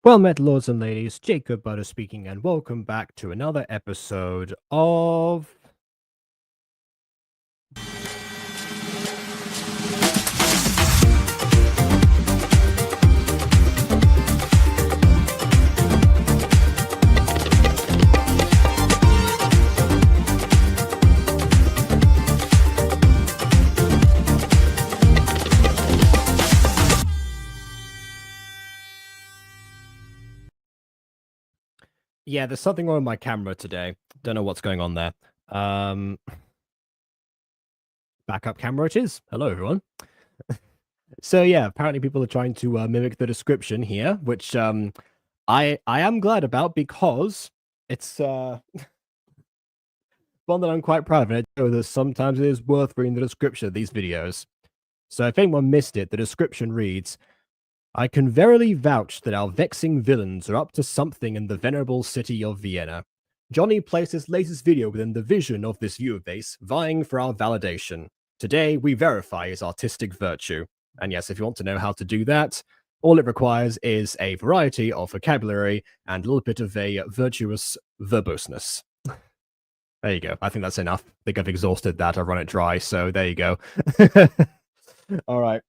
Well met, lords and ladies, Jacob Butter speaking, and welcome back to another episode of... Yeah, there's something wrong with my camera today. Don't know what's going on there. Backup camera it is. Hello, everyone. So yeah, apparently people are trying to mimic the description here, which I am glad about because it's one that I'm quite proud of, and I know that sometimes it is worth reading the description of these videos. So if anyone missed it, the description reads, I can verily vouch that our vexing villains are up to something in the venerable city of Vienna. Jonny placed his latest video within the vision of this viewer base, vying for our validation. Today, we verify his artistic virtue. And yes, if you want to know how to do that, all it requires is a variety of vocabulary and a little bit of a virtuous verboseness. There you go. I think that's enough. I think I've exhausted that. I've run it dry, so there you go. All right.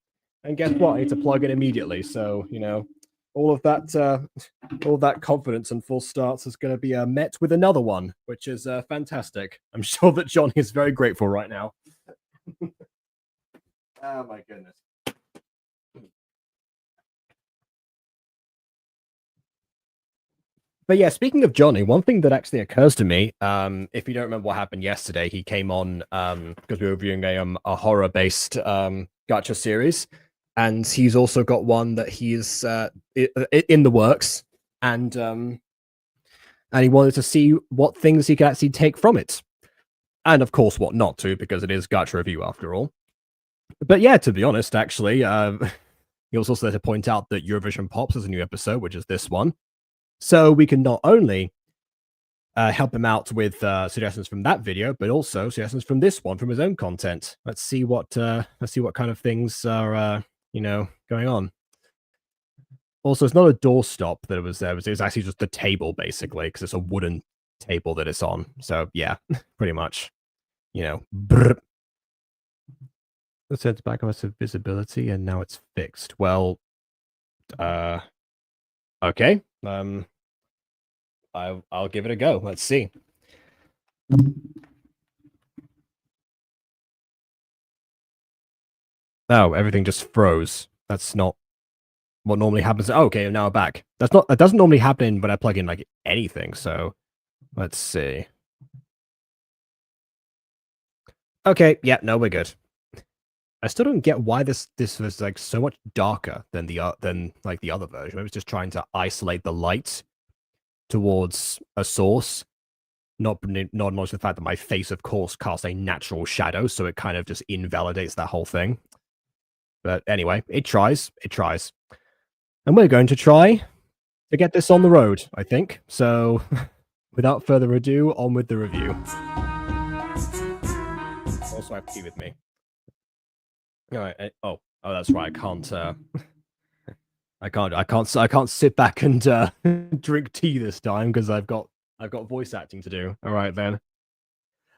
And guess what? I need to plug in immediately. So, you know, all of that confidence and full starts is going to be met with another one, which is fantastic. I'm sure that Jonny is very grateful right now. Oh my goodness. But yeah, speaking of Jonny, one thing that actually occurs to me, if you don't remember what happened yesterday, he came on because we were reviewing a horror-based gacha series. And he's also got one that he's in the works, and he wanted to see what things he could actually take from it, and of course what not to, because it is gacha review after all. But yeah, to be honest, actually, he was also there to point out that Eurovision Pops is a new episode, which is this one, so we can not only help him out with suggestions from that video, but also suggestions from this one, from his own content. Let's see what kind of things are. Going on. Also, it's not a doorstop that was there. It was actually just a table, basically, because it's a wooden table that it's on. So, yeah, pretty much. Let's head back on to visibility, and now it's fixed. Well, okay. I'll give it a go. Let's see. Oh, everything just froze. That's not what normally happens. Oh, okay, now I'm back. That doesn't normally happen when I plug in like anything, so let's see. Okay, yeah, no, we're good. I still don't get why this was like so much darker than the other version. It was just trying to isolate the light towards a source. Not acknowledge the fact that my face, of course, casts a natural shadow, so it kind of just invalidates that whole thing. But anyway, it tries. And we're going to try to get this on the road, I think. So, without further ado, on with the review. Also, I have tea with me. All right. Oh, that's right. I can't sit back and drink tea this time because I've got voice acting to do. All right then.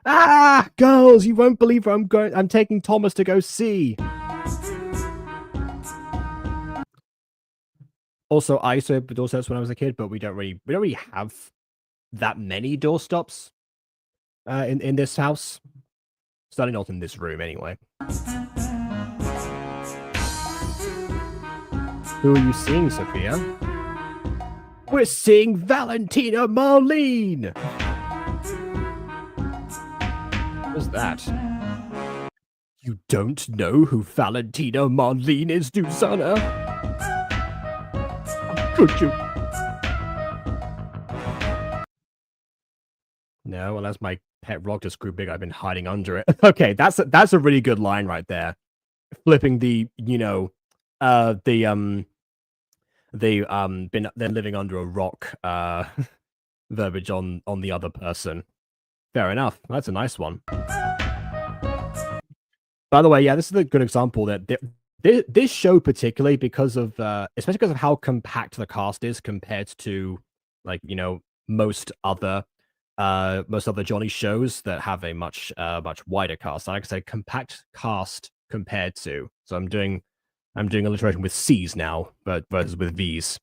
Ah, girls, you won't believe where I'm going. I'm taking Thomas to go see. Also, I used to have doorsteps when I was a kid, but we don't really have that many doorstops in this house. Certainly not in this room, anyway. Who are you seeing, Sophia? We're seeing Valentina Marlene! What's that? You don't know who Valentina Marlene is, Dusana? Could you? No, well, that's my pet rock just grew big. I've been hiding under it. Okay, that's a really good line right there. Flipping the, been living under a rock verbiage on the other person. Fair enough. That's a nice one. By the way, yeah, this is a good example that this show particularly because of especially because of how compact the cast is compared to like most other Johnny shows that have a much wider cast. Like I said, compact cast compared to. So I'm doing alliteration with C's now, but versus with V's.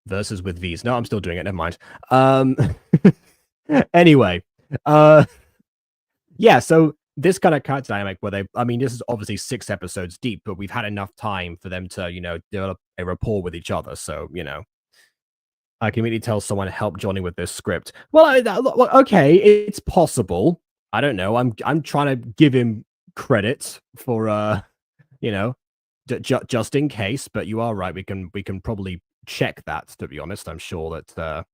Versus with V's. No, I'm still doing it. Never mind. Um, anyway, uh, yeah. So this kind of character dynamic, where I mean, this is obviously 6 episodes deep, but we've had enough time for them to, develop a rapport with each other. So, I can immediately tell someone to help Johnny with this script. Well, okay, it's possible. I don't know. I'm trying to give him credit for you know, just in case. But you are right. We can probably check that. To be honest, I'm sure that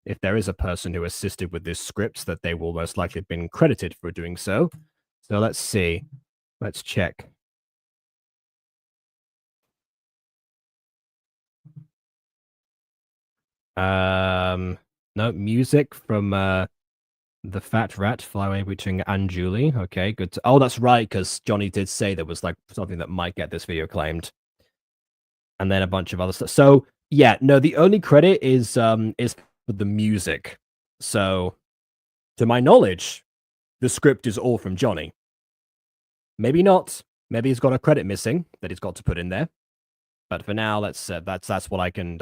if there is a person who assisted with this script, that they will most likely have been credited for doing so. So let's see. Let's check. No music from the Fat Rat, Fly Away Between and Julie. Okay, good. Oh, that's right, because Johnny did say there was like something that might get this video claimed, and then a bunch of other stuff. So yeah, no, the only credit is for the music. So, to my knowledge, the script is all from Johnny. Maybe not. Maybe he's got a credit missing that he's got to put in there. But for now, that's what I can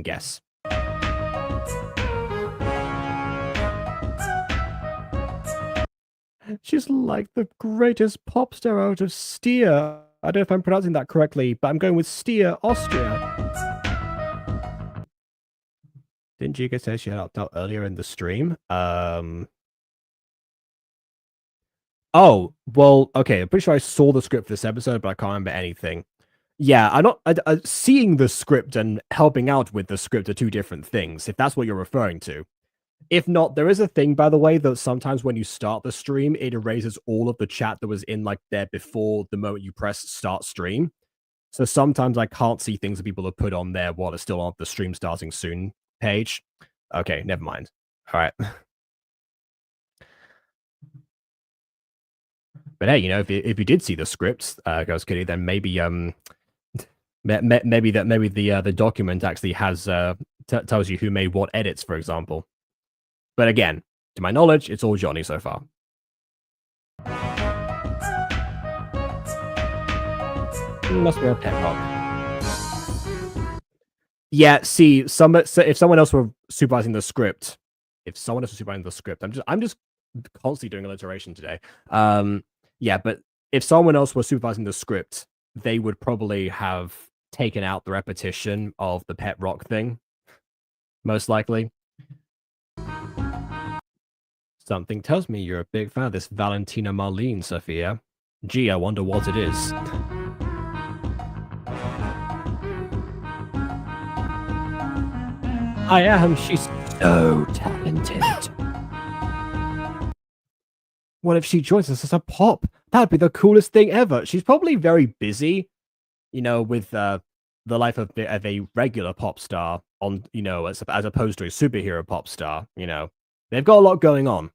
guess. She's like the greatest pop star out of Stier. I don't know if I'm pronouncing that correctly, but I'm going with Stier, Austria. Didn't you say she had opted out earlier in the stream? Oh, well, okay. I'm pretty sure I saw the script for this episode, but I can't remember anything. Yeah, I'm not seeing the script and helping out with the script are two different things, if that's what you're referring to. If not, there is a thing, by the way, that sometimes when you start the stream, it erases all of the chat that was in like there before the moment you press start stream. So sometimes I can't see things that people have put on there while it's still on the stream starting soon page. Okay, never mind. All right. But hey, if you did see the scripts, Ghost Kitty, then maybe maybe the document actually has tells you who made what edits, for example. But again, to my knowledge, it's all Johnny so far. Must be a pet rock. Yeah, see, if someone else were supervising the script, I'm just constantly doing alliteration today. Yeah, but if someone else was supervising the script, they would probably have taken out the repetition of the pet rock thing, most likely. Something tells me you're a big fan of this Valentina Marlene, Sophia. Gee, I wonder what it is. I am. She's so talented. What if she joins us as a pop? That'd be the coolest thing ever. She's probably very busy, with the life of a regular pop star on, as opposed to a superhero pop star. They've got a lot going on.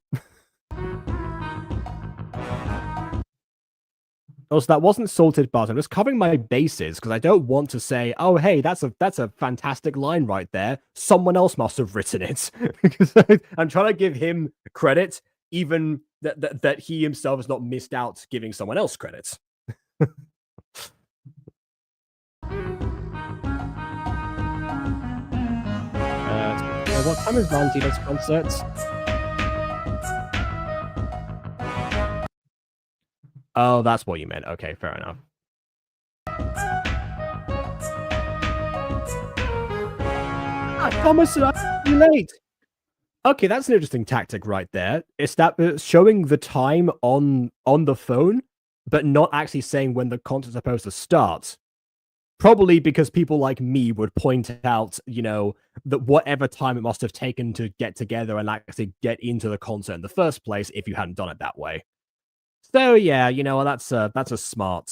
Also, that wasn't salted butter. I'm just covering my bases because I don't want to say, "Oh, hey, that's a fantastic line right there. Someone else must have written it." Because I'm trying to give him credit, even that he himself has not missed out giving someone else credit. What time is Valentina's concert? Oh, that's what you meant. Okay, fair enough. Thomas, I'm late. Okay, that's an interesting tactic right there. It's that showing the time on the phone, but not actually saying when the concert's supposed to start. Probably because people like me would point out, that whatever time it must have taken to get together and actually get into the concert in the first place if you hadn't done it that way. So yeah, that's a smart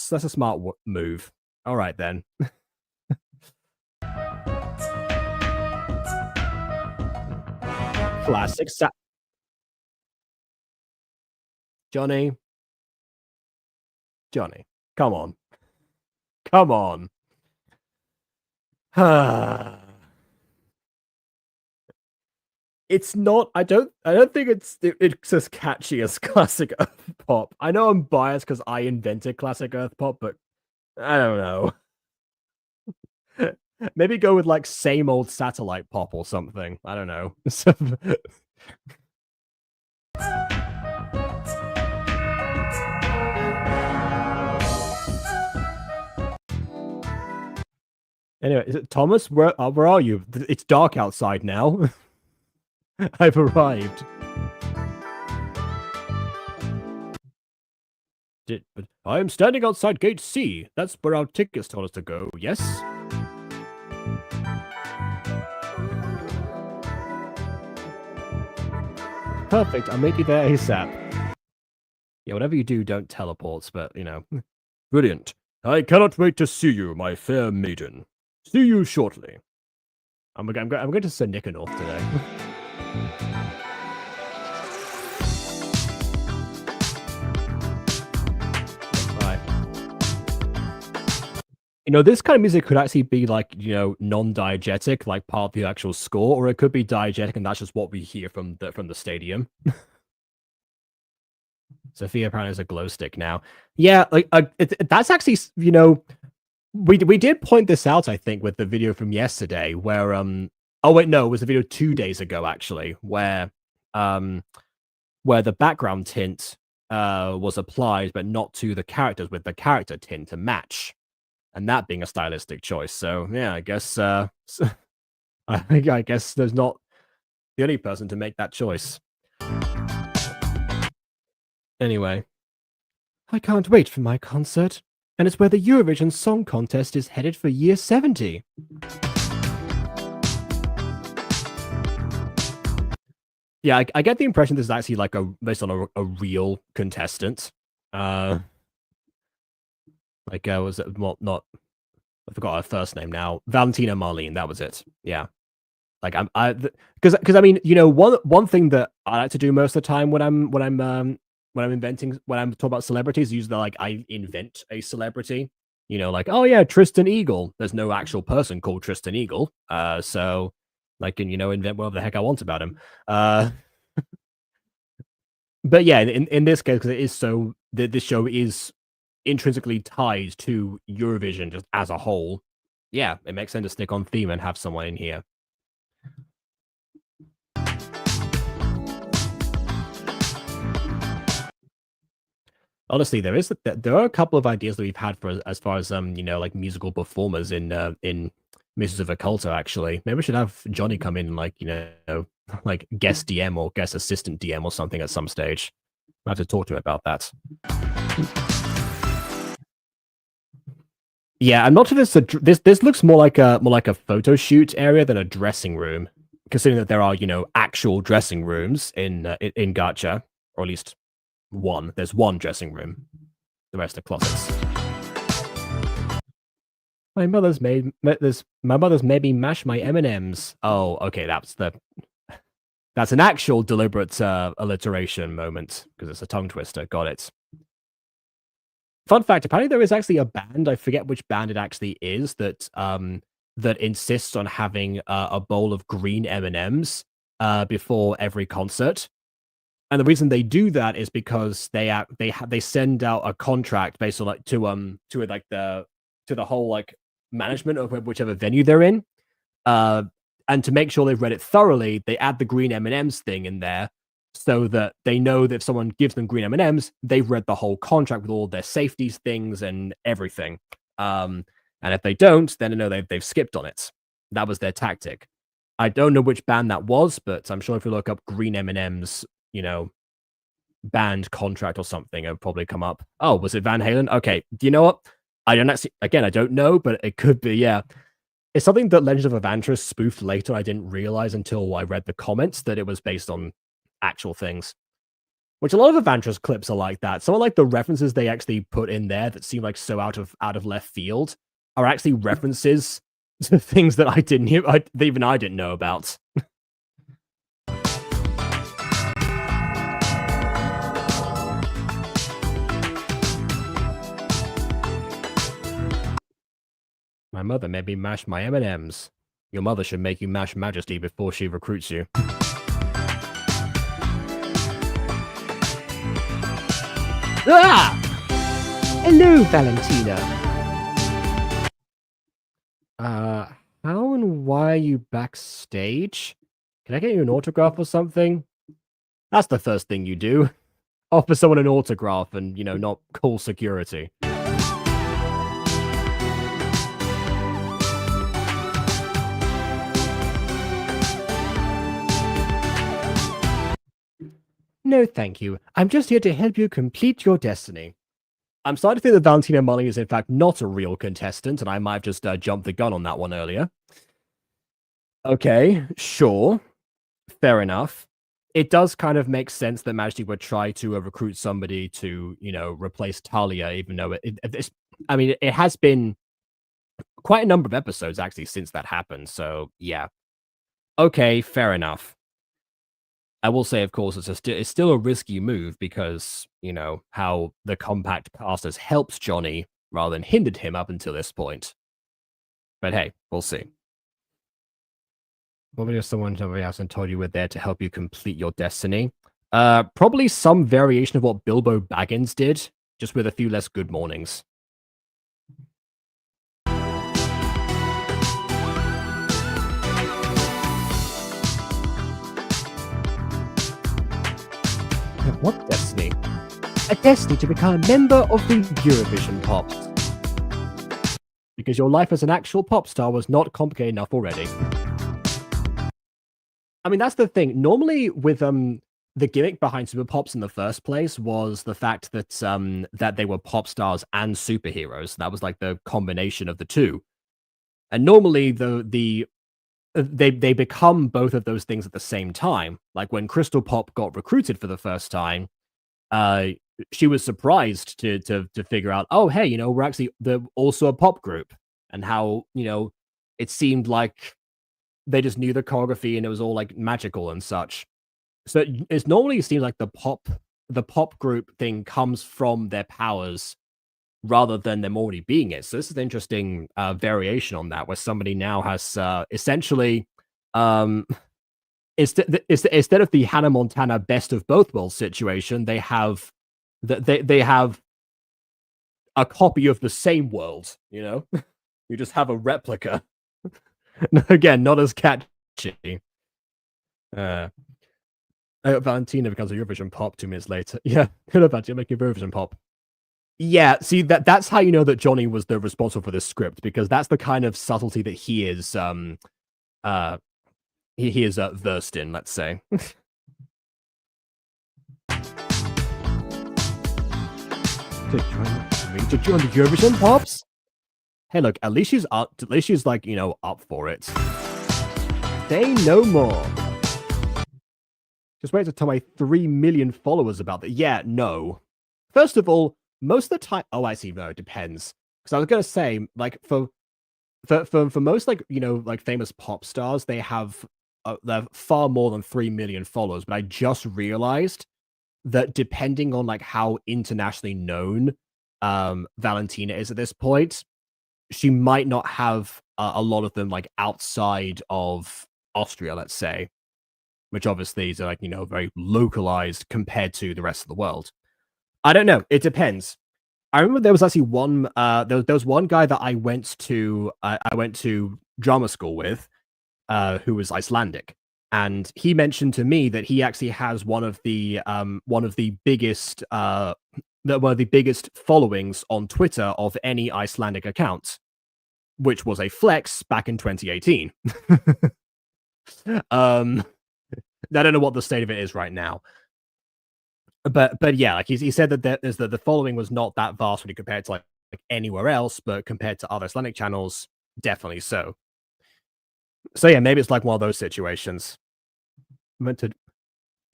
move. All right then. Classic. Johnny. Come on. Come on. It's not. I don't think it's as catchy as classic Earth pop. I know I'm biased because I invented classic Earth pop, but I don't know. Maybe go with like same old satellite pop or something. I don't know. Anyway, is it Thomas? Where are you? It's dark outside now. I've arrived. I am standing outside gate C. That's where our tickets told us to go. Yes. Perfect. I'll meet you there ASAP. Yeah, whatever you do, don't teleport. But you know, brilliant. I cannot wait to see you, my fair maiden. See you shortly. I'm going to send Nicanor today. Bye. You know, this kind of music could actually be like, you know, non-diegetic, like part of the actual score, or it could be diegetic, and that's just what we hear from the stadium. Sophia apparently has a glow stick now. Yeah, like that's actually, you know, we did point this out, I think, with the video from yesterday, where oh wait, no, it was the video 2 days ago actually, where the background tint was applied, but not to the characters, with the character tint to match, and that being a stylistic choice. So yeah, I guess I guess there's not the only person to make that choice. Anyway, I can't wait for my concert, and it's where the Eurovision Song Contest is headed for year 70. Yeah, I get the impression this is actually like based on a real contestant. Was it not? I forgot her first name now. Valentina Marlene. That was it. Yeah. Like because I mean, you know, one thing that I like to do most of the time when I'm talking about celebrities, usually like I invent a celebrity. You know, like, oh yeah, Tristan Eagle. There's no actual person called Tristan Eagle. So I can, you know, invent whatever the heck I want about him. But yeah, in this case, because it is so, this show is intrinsically tied to Eurovision just as a whole. Yeah, it makes sense to stick on theme and have someone in here. Honestly, there are a couple of ideas that we've had for as far as you know, like musical performers in Mistress of Occulta. Actually, maybe we should have Jonny come in, like, you know, like guest DM or guest assistant DM or something at some stage. I have to talk to him about that. Yeah, I'm not sure this looks more like a photo shoot area than a dressing room, considering that there are, you know, actual dressing rooms in Gacha, or at least one. There's one dressing room. The rest are closets. My mother's made me mash my M&Ms. Oh, okay, that's an actual deliberate alliteration moment, because it's a tongue twister. Got it. Fun fact, apparently there is actually a band, I forget which band it actually is, that insists on having a bowl of green M&Ms before every concert. And the reason they do that is because they send out a contract based on like to the whole like management of whichever venue they're in. And to make sure they've read it thoroughly, they add the green M&Ms thing in there, so that they know that if someone gives them green M&Ms, they've read the whole contract with all their safety things and everything. And if they don't, then they know they've skipped on it. That was their tactic. I don't know which band that was, but I'm sure if you look up green M&Ms, you know, band contract or something, it'll probably come up. Oh, was it Van Halen? Okay, do you know what? I don't know, but it could be, yeah. It's something that Legend of Evantris spoofed later. I didn't realize until I read the comments that it was based on actual things, which a lot of Evantris clips are like that. Some of like the references they actually put in there that seem like so out of left field are actually references to things that I didn't hear, even I didn't know about. My mother made me mash my M&Ms. Your mother should make you mash Majesty before she recruits you. Ah! Hello, Valentina. How and why are you backstage? Can I get you an autograph or something? That's the first thing you do. Offer someone an autograph and, not call security. No, thank you. I'm just here to help you complete your destiny. I'm starting to think that Valentina Mully is in fact not a real contestant, and I might have just jumped the gun on that one earlier. Okay, sure. Fair enough. It does kind of make sense that Majesty would try to recruit somebody to, replace Talia, even though it has been quite a number of episodes actually since that happened. So yeah, okay, fair enough. I will say, of course, it's still a risky move because how the compact cast has helped Jonny rather than hindered him up until this point. But hey, we'll see. What if someone else and told you we're there to help you complete your destiny? Probably some variation of what Bilbo Baggins did, just with a few less good mornings. What destiny? A destiny to become a member of the Eurovision Pops. Because your life as an actual pop star was not complicated enough already. I mean, that's the thing. Normally, with the gimmick behind Super Pops in the first place was the fact that that they were pop stars and superheroes. That was like the combination of the two. And normally, they become both of those things at the same time. Like when Crystal Pop got recruited for the first time, she was surprised to figure out, oh hey, we're actually also a pop group, and how it seemed like they just knew the choreography and it was all like magical and such. So it normally seems like the pop group thing comes from their powers rather than them already being it. So this is an interesting variation on that, where somebody now has essentially instead of the Hannah Montana best of both worlds situation, they have they have a copy of the same world. You just have a replica. Again, not as catchy. Valentina becomes a Eurovision pop 2 minutes later. Yeah, hello Valentina, make a Eurovision pop. Yeah, see that's how you know that Jonny was the responsible for this script, because that's the kind of subtlety that he is he is versed in, let's say. To join the Eurovision Pops? Hey, look, at least she's like, up for it. Say no more. Just wait to tell my 3 million followers about that. Yeah, no. First of all, most of the time, oh, I see. No, it depends. Because I was gonna say, like, for most, like, like famous pop stars, they have far more than 3 million followers. But I just realized that depending on like how internationally known Valentina is at this point, she might not have a lot of them like outside of Austria, let's say, which obviously is like, very localized compared to the rest of the world. I don't know. It depends. I remember there was actually one there was one guy that I went to drama school with who was Icelandic, and he mentioned to me that he actually has one of the biggest followings on Twitter of any Icelandic account, which was a flex back in 2018. I don't know what the state of it is right now. But yeah, like he said that the following was not that vast when compared to like anywhere else, but compared to other Icelandic channels, definitely so. So yeah, maybe it's like one of those situations. Did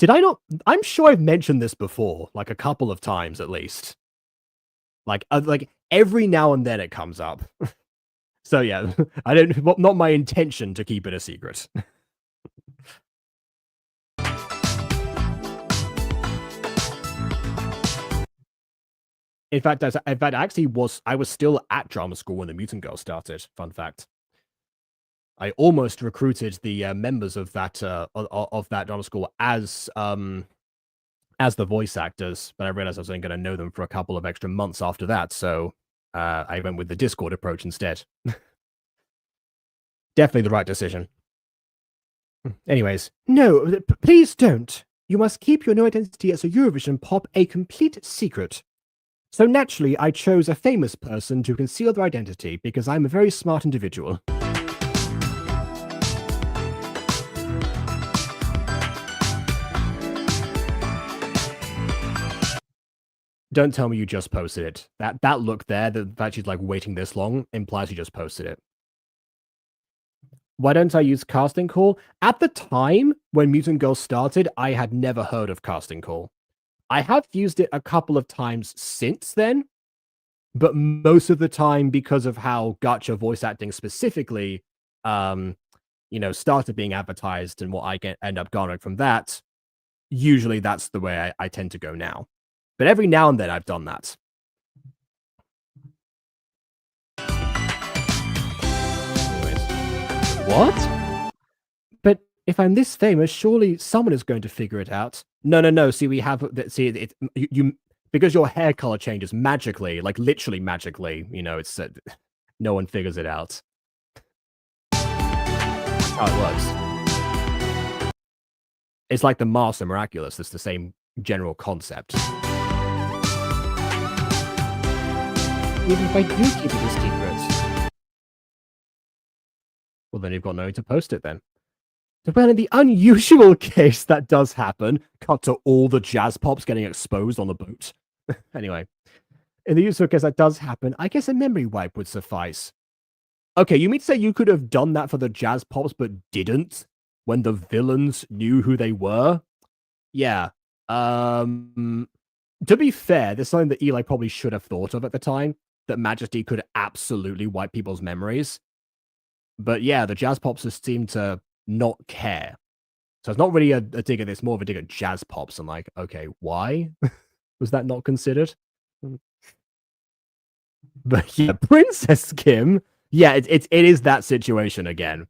I not? I'm sure I've mentioned this before, like a couple of times at least. Like every now and then it comes up. So yeah, not my intention to keep it a secret. I was still at drama school when the Mutant Girl started. Fun fact. I almost recruited the members of that drama school as the voice actors, but I realized I was only going to know them for a couple of extra months after that, so I went with the Discord approach instead. Definitely the right decision. Anyways, no, please don't. You must keep your new identity as a Eurovision pop a complete secret. So naturally, I chose a famous person to conceal their identity because I'm a very smart individual. Don't tell me you just posted it. That look there, the fact she's like waiting this long, implies you just posted it. Why don't I use Casting Call? At the time when Mutant Girl started, I had never heard of Casting Call. I have used it a couple of times since then, but most of the time because of how gacha voice acting specifically, started being advertised and what I end up garnering from that, usually that's the way I tend to go now. But every now and then I've done that. Anyways. What? But if I'm this famous, surely someone is going to figure it out. No. See, we have you because your hair color changes magically, like literally magically. It's no one figures it out. That's how it works. It's like the Master Miraculous. It's the same general concept. Even if I do keep it a secret. Well, then you've got no need to post it then. Well, in the unusual case that does happen, cut to all the jazz pops getting exposed on the boat. Anyway, in the usual case that does happen, I guess a memory wipe would suffice. Okay, you mean to say you could have done that for the jazz pops but didn't when the villains knew who they were? Yeah. To be fair, there's something that Eli probably should have thought of at the time, that Majesty could absolutely wipe people's memories. But yeah, the jazz pops just seem to not care. So it's not really a dig at this, more of a dig at jazz pops. I'm like, okay, why? Was that not considered? But yeah, Princess Kim, yeah, it is that situation again.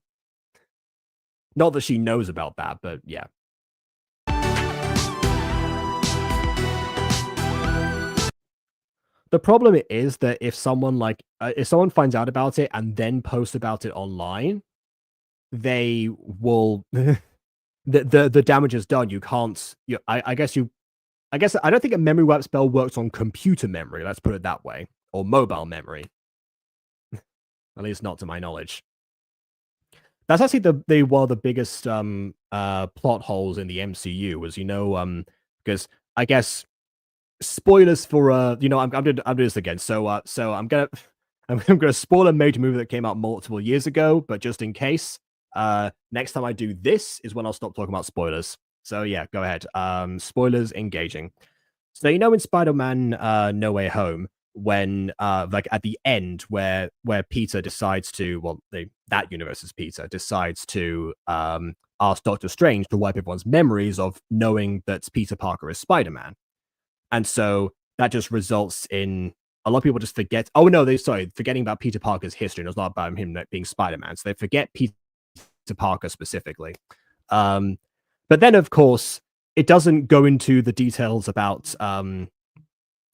Not that she knows about that, but yeah. The problem is that if someone finds out about it and then posts about it online, they will the damage is done. You can't. I guess I don't think a memory wipe spell works on computer memory. Let's put it that way, or mobile memory. At least not to my knowledge. That's actually one of the biggest plot holes in the MCU was because I guess. Spoilers for I'm doing this again. So I'm gonna spoil a major movie that came out multiple years ago, but just in case, next time I do this is when I'll stop talking about spoilers. So yeah, go ahead. Spoilers engaging. So in Spider-Man No Way Home, when like at the end where Peter decides to that universe's Peter decides to ask Doctor Strange to wipe everyone's memories of knowing that Peter Parker is Spider-Man. And so that just results in a lot of people just forget. Oh no, forgetting about Peter Parker's history. And it's not about him being Spider-Man. So they forget Peter Parker specifically. But then, of course, it doesn't go into the details about all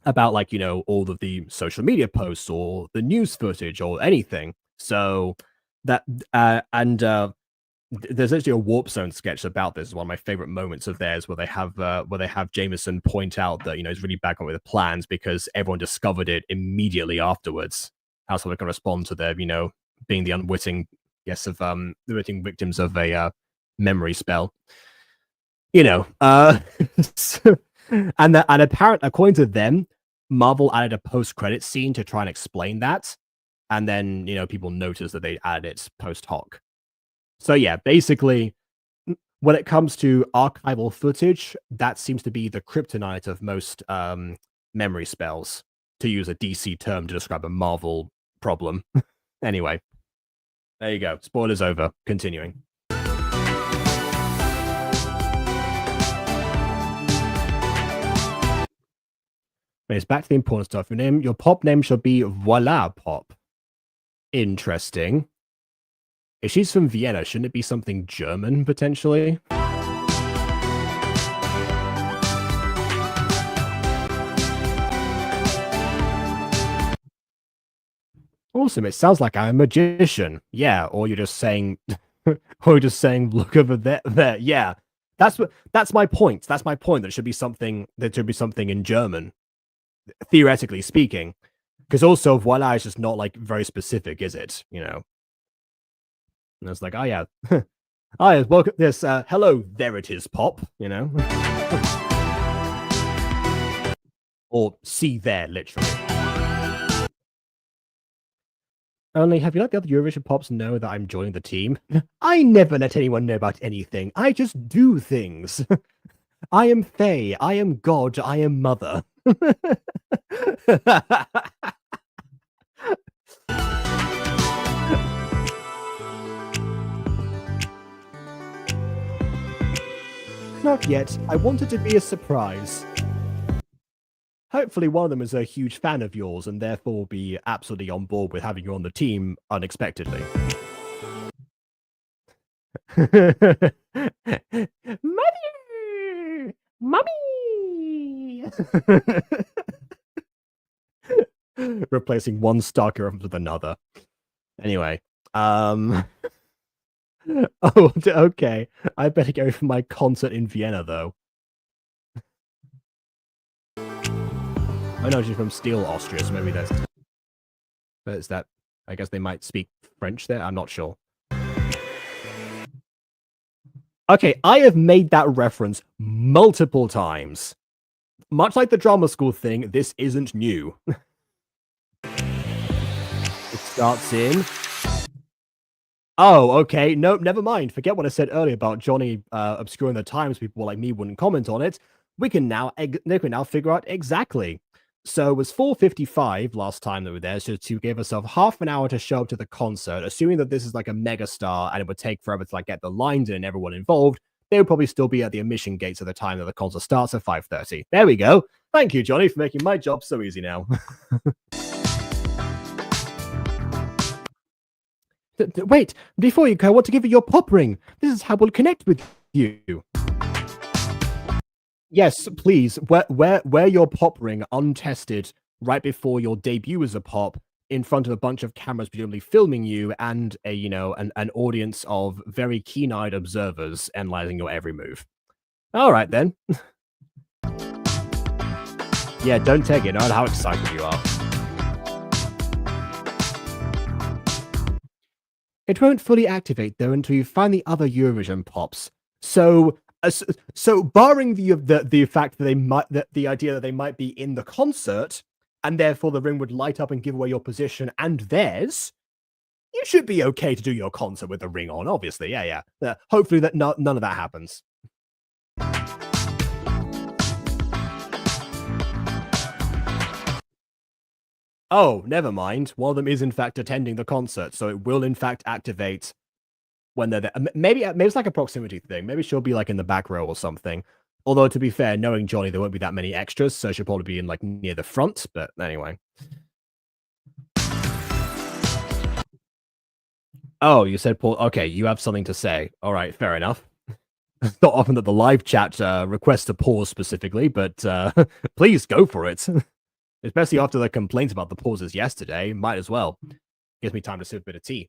of the social media posts or the news footage or anything. So that there's actually a Warp Zone sketch about this. It's one of my favorite moments of theirs where they have Jameson point out that he's really back on with the plans because everyone discovered it immediately afterwards. How someone can respond to their being the unwitting the witting victims of a memory spell. And apparently, according to them, Marvel added a post-credit scene to try and explain that, and then people noticed that they added it post hoc. So yeah, basically, when it comes to archival footage, that seems to be the kryptonite of most memory spells, to use a DC term to describe a Marvel problem. Anyway, there you go. Spoilers over. Continuing. It's back to the important stuff. Your pop name shall be Voila Pop. Interesting. If she's from Vienna, shouldn't it be something German, potentially? Awesome. It sounds like I'm a magician. Yeah, or you're just saying or just saying, look over there. Yeah. That's my point. That's my point. That should be something in German, theoretically speaking. Because also voila is just not like very specific, is it? You know. And it's like, oh yeah. Oh yeah, welcome this hello, there it is, Pop, you know. Or see there, literally. Only, have you let the other Eurovision Pops know that I'm joining the team? I never let anyone know about anything. I just do things. I am Fae. I am God. I am Mother. Not yet. I want it to be a surprise. Hopefully one of them is a huge fan of yours and therefore will be absolutely on board with having you on the team unexpectedly. Mother! Mommy! Replacing one stalker with another. Anyway, oh, okay. I better go for my concert in Vienna, though. I know she's from Steel, Austria, so maybe that's... But it's that... I guess they might speak French there? I'm not sure. Okay, I have made that reference multiple times. Much like the drama school thing, this isn't new. It starts in... Oh, okay. Nope, never mind. Forget what I said earlier about Jonny obscuring the times people like me wouldn't comment on it. They can now figure out exactly. So it was 4:55 last time that we were there, so to give ourselves half an hour to show up to the concert, assuming that this is like a mega star and it would take forever to like get the lines in and everyone involved, they would probably still be at the admission gates at the time that the concert starts at 5:30. There we go. Thank you, Jonny, for making my job so easy now. Wait, before you go, I want to give you your pop ring. This is how we'll connect with you. Yes, please. Wear your pop ring untested right before your debut as a pop in front of a bunch of cameras presumably filming you and an audience of very keen-eyed observers analyzing your every move. All right then. Yeah, don't take it. I don't know how excited you are. It won't fully activate though until you find the other Eurovision pops. So barring the fact that the idea that they might be in the concert and therefore the ring would light up and give away your position and theirs, you should be okay to do your concert with the ring on. Obviously, yeah. Hopefully that none of that happens. Oh, never mind. One of them is in fact attending the concert, so it will in fact activate when they're there. Maybe it's like a proximity thing. Maybe she'll be like in the back row or something. Although to be fair, knowing Jonny, there won't be that many extras, so she'll probably be in like near the front. But anyway. Oh, you said Paul. Okay, you have something to say. All right, fair enough. It's not often that the live chat requests a pause specifically, but please go for it. Especially after the complaints about the pauses yesterday, might as well. Gives me time to sip a bit of tea.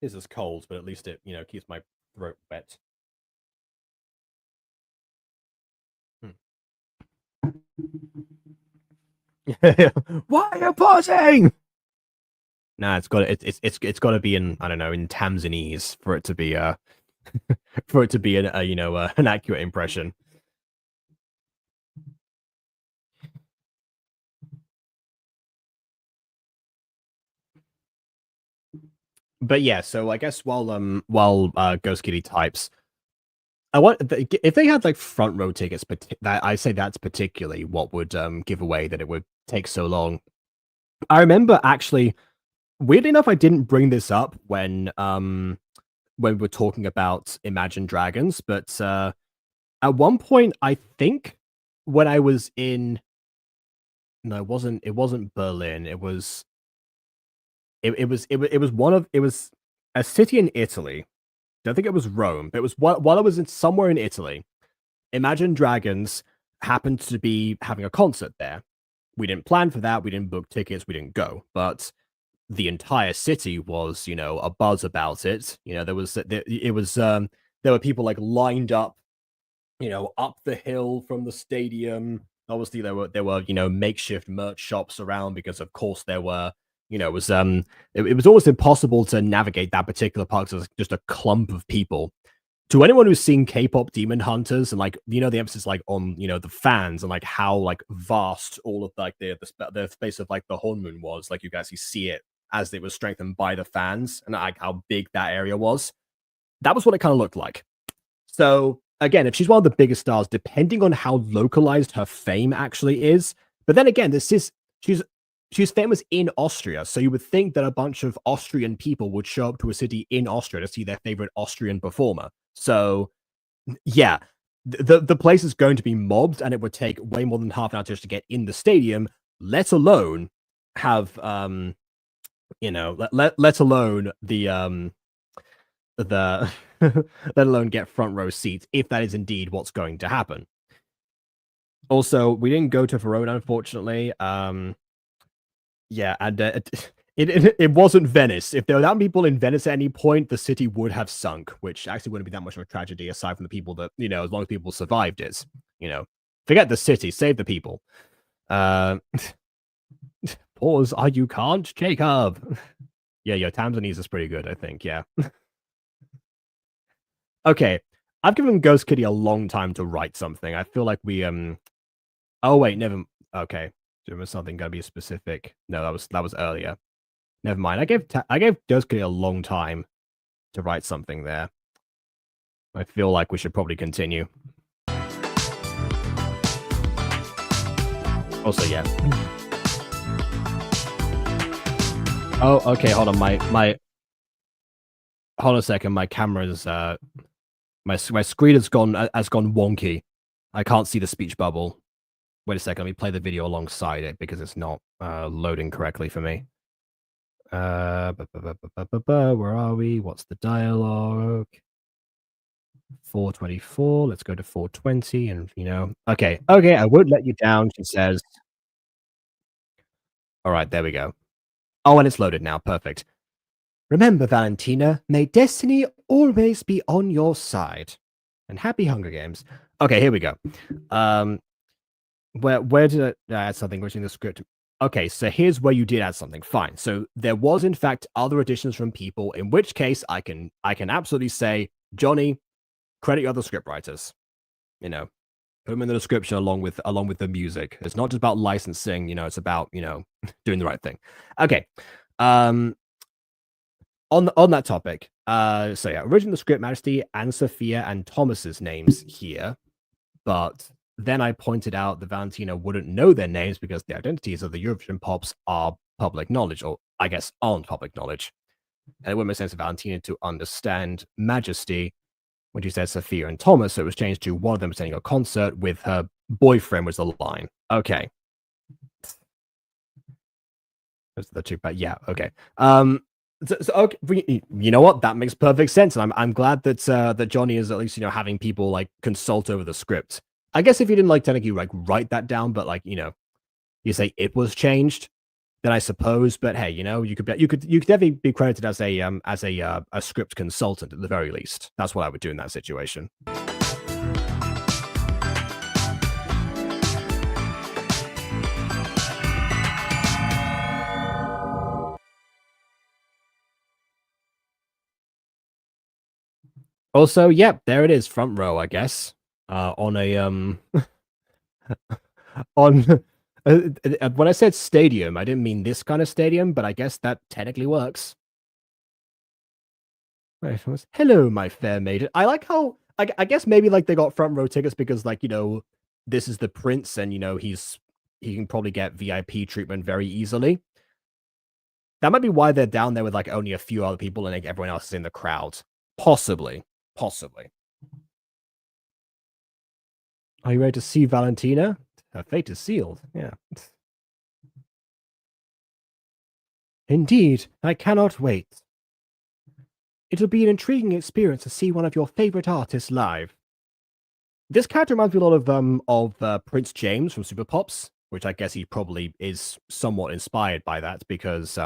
This is cold, but at least it, keeps my throat wet. Why are you pausing? Nah, it's got to be in, I don't know, in Tamsanese for it to be for it to be an accurate impression. But yeah, so I guess while Ghost Kitty types, if they had like front row tickets, I say that's particularly what would give away that it would take so long. I remember actually, weirdly enough, I didn't bring this up when we were talking about Imagine Dragons, but At one point, I think when I was in no, it wasn't Berlin. It was a city in Italy. Don't think it was Rome, but it was while I was in somewhere in Italy. Imagine Dragons happened to be having a concert there. We didn't plan for that. We didn't book tickets. We didn't go, but the entire city was, a buzz about it. There were people like lined up, up the hill from the stadium. Obviously, there were makeshift merch shops around because, of course, there were. It was almost impossible to navigate that particular park. So it was just a clump of people. To anyone who's seen K-pop Demon Hunters and like the emphasis like on the fans and like how like vast all of like the space of like the Hornmoon was, like you can actually see it as it was strengthened by the fans and like how big that area was. That was what it kind of looked like. So again, if she's one of the biggest stars, depending on how localized her fame actually is, but then again, she's famous in Austria, so you would think that a bunch of Austrian people would show up to a city in Austria to see their favorite Austrian performer. So yeah, the place is going to be mobbed, and it would take way more than half an hour just to get in the stadium, let alone have let alone the let alone get front row seats if that is indeed what's going to happen. Also, we didn't go to Verona, unfortunately. Yeah, and it wasn't Venice. If there were that many people in Venice at any point, the city would have sunk, which actually wouldn't be that much of a tragedy aside from the people that, as long as people survived it, forget the city, save the people. Pause. You can't, Jacob. Yeah, your Tanzanese is pretty good, I think. Yeah. Okay, I've given Ghost Kitty a long time to write something. I feel like we Oh wait, never. Okay, there was something gotta be specific. No, that was earlier. Never mind. I gave Ghost Kitty a long time to write something there. I feel like we should probably continue. Also, yeah. Oh, okay. Hold on. Hold on a second. My camera's my screen has gone wonky. I can't see the speech bubble. Wait a second. Let me play the video alongside it because it's not loading correctly for me. Where are we? What's the dialogue? 424. Let's go to 420 and okay, I won't let you down, she says. All right, there we go. Oh, and it's loaded now. Perfect. Remember, Valentina, may destiny always be on your side. And happy Hunger Games. Okay, here we go. Where did I add something within the script? Okay, so here's where you did add something. Fine. So there was in fact other additions from people, in which case I can absolutely say, Jonny, credit your other scriptwriters. Put them in the description along with the music. It's not just about licensing, it's about, doing the right thing. Okay. On that topic, so yeah, original script Majesty and Sophia and Thomas's names here, but then I pointed out that Valentina wouldn't know their names because the identities of the Eurovision pops are public knowledge, or I guess aren't public knowledge. And it wouldn't make sense for Valentina to understand Majesty when she said Sophia and Thomas, so it was changed to one of them attending a concert with her boyfriend was the line. Okay. Those are the two, but yeah, okay. So okay, you know what? That makes perfect sense, and I'm glad that that Jonny is at least having people like consult over the script. I guess if you didn't technically write that down, but you say it was changed, then I suppose. But hey, you could definitely be credited as a script consultant at the very least. That's what I would do in that situation. Also, yep, there it is, front row, I guess. On a on when I said stadium, I didn't mean this kind of stadium, but I guess that technically works. Hello, my fair maiden. I like how I guess maybe they got front row tickets because this is the prince and he can probably get VIP treatment very easily. That might be why they're down there with only a few other people and everyone else is in the crowd. Possibly. Are you ready to see Valentina? Her fate is sealed. Yeah. Indeed, I cannot wait. It'll be an intriguing experience to see one of your favorite artists live. This character reminds me a lot of Prince James from Super Pops, which I guess he probably is somewhat inspired by that because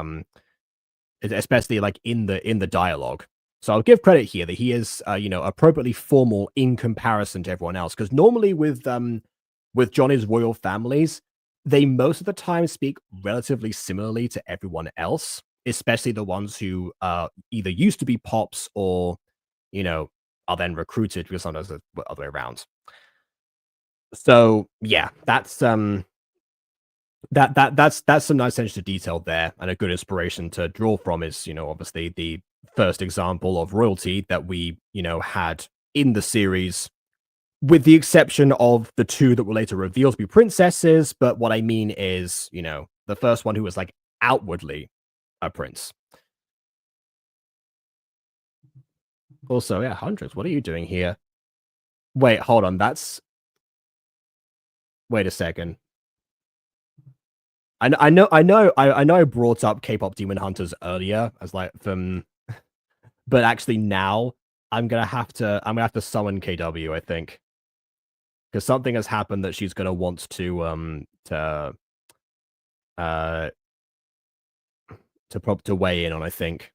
especially like in the dialogue. So I'll give credit here that he is appropriately formal in comparison to everyone else, because normally with Jonny's royal families, they most of the time speak relatively similarly to everyone else, especially the ones who either used to be pops or are then recruited, because sometimes the other way around. So yeah, that's some nice attention to detail there, and a good inspiration to draw from is obviously the first example of royalty that we had in the series, with the exception of the two that were later revealed to be princesses. But what I mean is, the first one who was like outwardly a prince. Also, yeah, Hundreds, what are you doing here? Wait, hold on, wait a second. I know I brought up K-pop Demon Hunters earlier as like but actually now I'm gonna have to summon KW, I think. Because something has happened that she's gonna want to weigh in on, I think.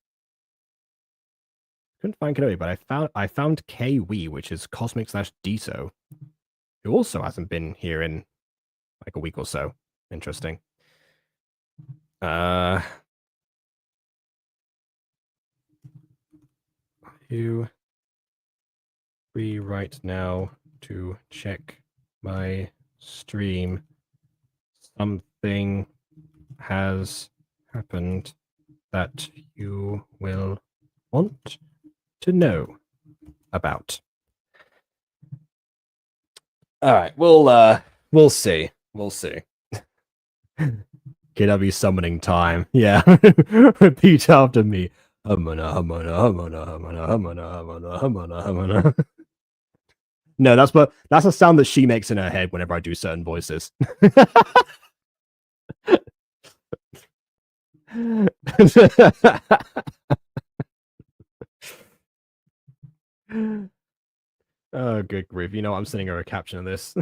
Couldn't find KW, but I found KW, which is Cosmic / Diso, who also hasn't been here in like a week or so. Interesting. 2 free right now to check my stream. Something has happened that you will want to know about. All right, we'll see. KW summoning time. Yeah. Repeat after me. No, that's a sound that she makes in her head whenever I do certain voices. Oh, good grief. I'm sending her a caption of this.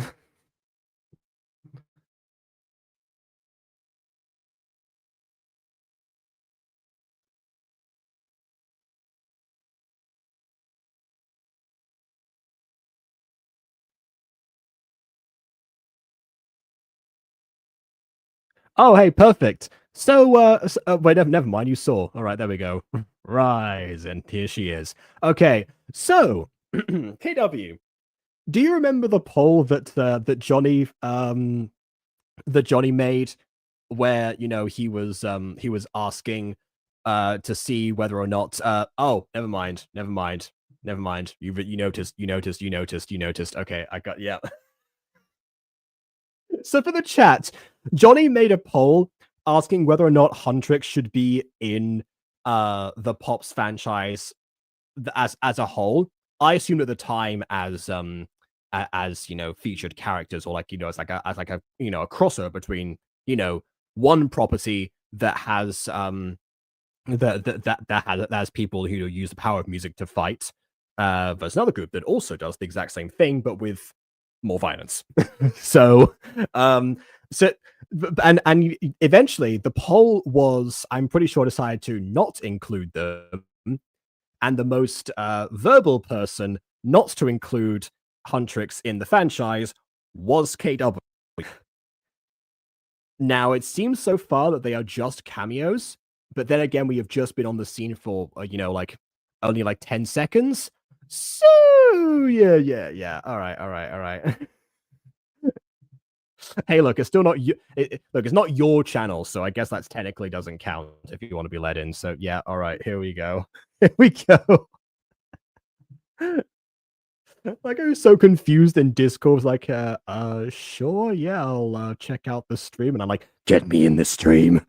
Oh, hey, perfect. So, wait, never mind. You saw. All right, there we go. Rise, and here she is. Okay, so KW, do you remember the poll that Jonny made, where he was asking to see whether or not oh, never mind. You noticed. Okay, I got, yeah. So for the chat, Jonny made a poll asking whether or not Huntrix should be in the Pops franchise as a whole. I assumed at the time as featured characters, or like as a crossover between one property that has that has people who use the power of music to fight, versus another group that also does the exact same thing but with more violence. So and eventually the poll was, I'm pretty sure, decided to not include them, and the most verbal person not to include Huntrix in the franchise was KW. Now it seems so far that they are just cameos, but then again, we have just been on the scene for like only like 10 seconds. So yeah. All right. Hey, look, it's still not you. Look, it's not your channel, so I guess that technically doesn't count if you want to be let in. So yeah, all right, here we go. Here we go. Like, I was so confused in Discord, like, sure, yeah, I'll check out the stream, and I'm like, get me in the stream.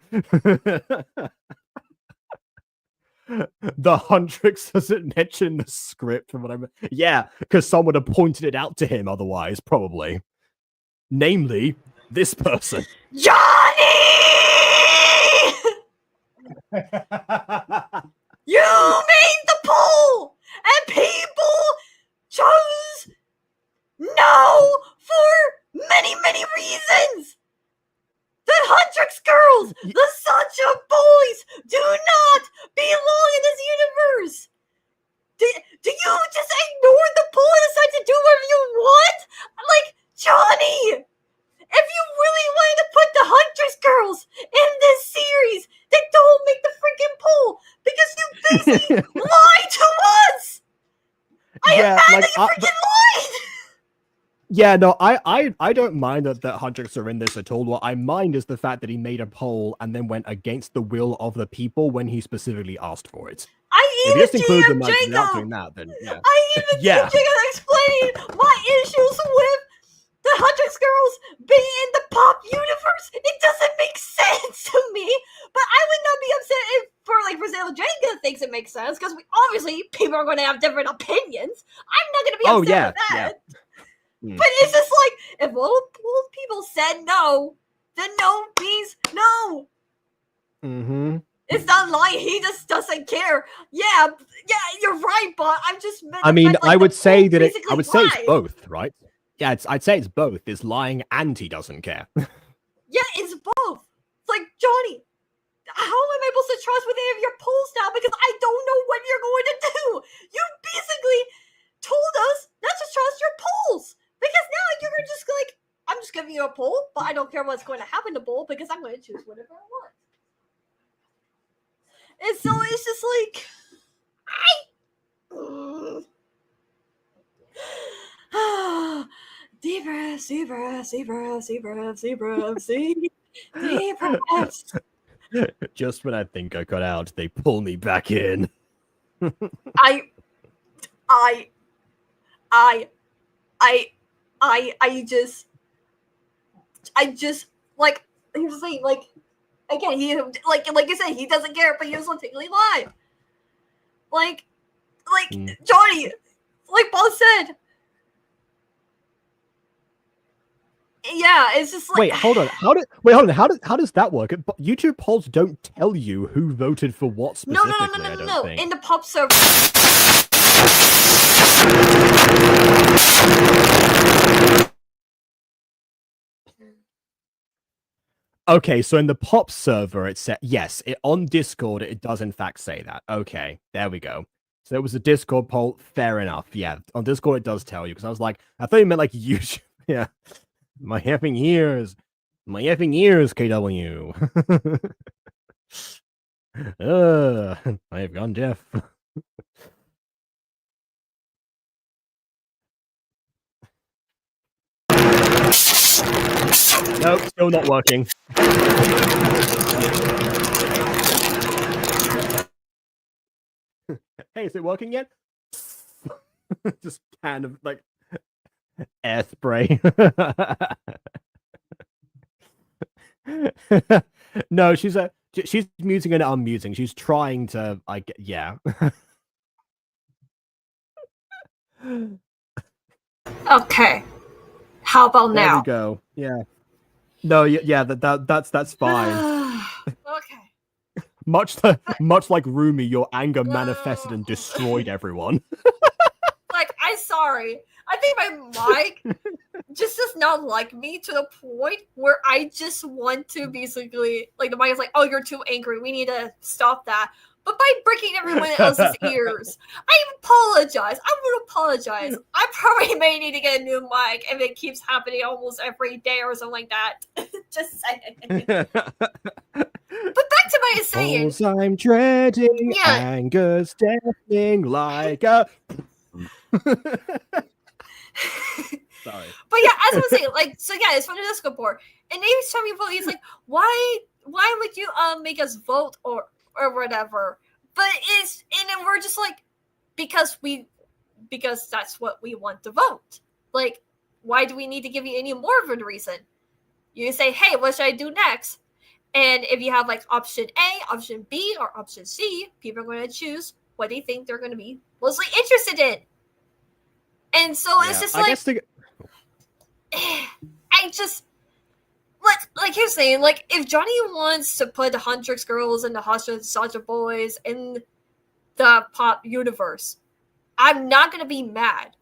The Huntrix doesn't mention the script from what I'm. Yeah, because someone had pointed it out to him otherwise, probably. Namely, this person. Jonny! You made the poll, and people chose no for many, many reasons. The Huntrix girls, the Sancho boys, do not belong in this universe. Do you just ignore the poll and decide to do whatever you want? Like, Jonny, if you really wanted to put the Huntress girls in this series, then don't make the freaking poll because you basically lied to us. I am mad that you freaking lied. Yeah, no, I don't mind that Huntrix are in this at all. What I mind is the fact that he made a poll and then went against the will of the people when he specifically asked for it. I even GM Jacob. Yeah. I even GM Jacob explained my issues with the Huntrix girls being in the pop universe. It doesn't make sense to me. But I would not be upset if, for example, Jacob thinks it makes sense because obviously people are going to have different opinions. I'm not going to be upset with that. Yeah. But it's just like, if all people said no, then no means no. Mm-hmm. It's not lying. He just doesn't care. Yeah, you're right, but I'm just. I mean, I would say that it's both, right? Yeah, I'd say it's both. It's lying and he doesn't care. Yeah, it's both. It's like, Jonny, how am I supposed to trust with any of your polls now? Because I don't know what you're going to do. You basically told us not to trust your polls. Because now you're just like, I'm just giving you a poll, but I don't care what's going to happen to poll because I'm going to choose whatever I want. And so it's just like, deep breaths, deep breaths, deep breaths, deep breaths, deep breaths, deep breaths. Just when I think I got out, they pull me back in. I just like he was saying, like, again, he like you said, he doesn't care, but he was technically live. Like Jonny, like Paul said. Yeah, it's just like, wait, hold on. How does that work? YouTube polls don't tell you who voted for what specifically. No. In the pop server. Okay, so in the pop server, it said yes. On Discord, it does in fact say that. Okay, there we go. So it was a Discord poll. Fair enough. Yeah, on Discord it does tell you because I was like, I thought you meant like YouTube. Yeah, my effing ears, KW. I have gone deaf. Nope, still not working. Hey, is it working yet? Just kind of like air spray. No, she's muting and unmuting. She's trying to, yeah. Okay. How about now? There we go. Yeah. No, yeah, that's fine. Okay. Much like Rumi, your anger manifested and destroyed everyone. Like, I'm sorry. I think my mic just does not like me to the point where I just want to basically, like, the mic is like, oh, you're too angry. We need to stop that. But by breaking everyone else's ears, I apologize. I would apologize. I probably may need to get a new mic if it keeps happening almost every day or something like that. Just saying. But back to my saying. I'm dreading, anger's deafening like a... Sorry. But yeah, as I was saying, like, so yeah, it's from the Discord board. And they was telling me, he's like, why would you make us vote or whatever? But and then we're just like, because that's what we want to vote. Like, why do we need to give you any more of a reason? You say, hey, what should I do next? And if you have like option A, option B, or option C, people are going to choose what they think they're going to be mostly interested in. And so it's just like, I just, like you're saying, like if Jonny wants to put the Huntrix girls and the Sasha boys in the pop universe, I'm not going to be mad.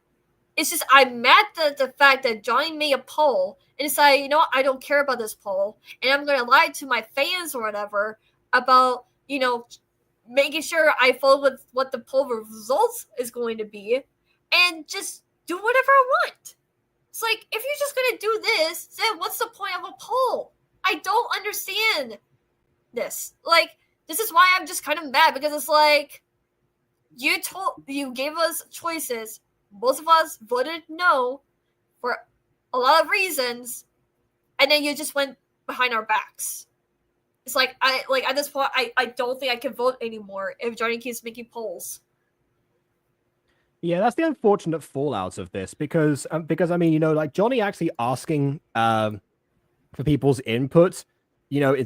It's just I'm mad at the fact that Jonny made a poll and decided, you know what, I don't care about this poll, and I'm going to lie to my fans or whatever about, you know, making sure I follow with what the poll results is going to be, and just do whatever I want. It's like, if you're just going to do this, then what's the point of a poll? I don't understand this. Like, this is why I'm just kind of mad, because it's like, you gave us choices. Most of us voted no for a lot of reasons, and then you just went behind our backs. It's like, at this point, I don't think I can vote anymore if Jonny keeps making polls. Yeah, that's the unfortunate fallout of this, because I mean, you know, like Jonny actually asking for people's input, you know,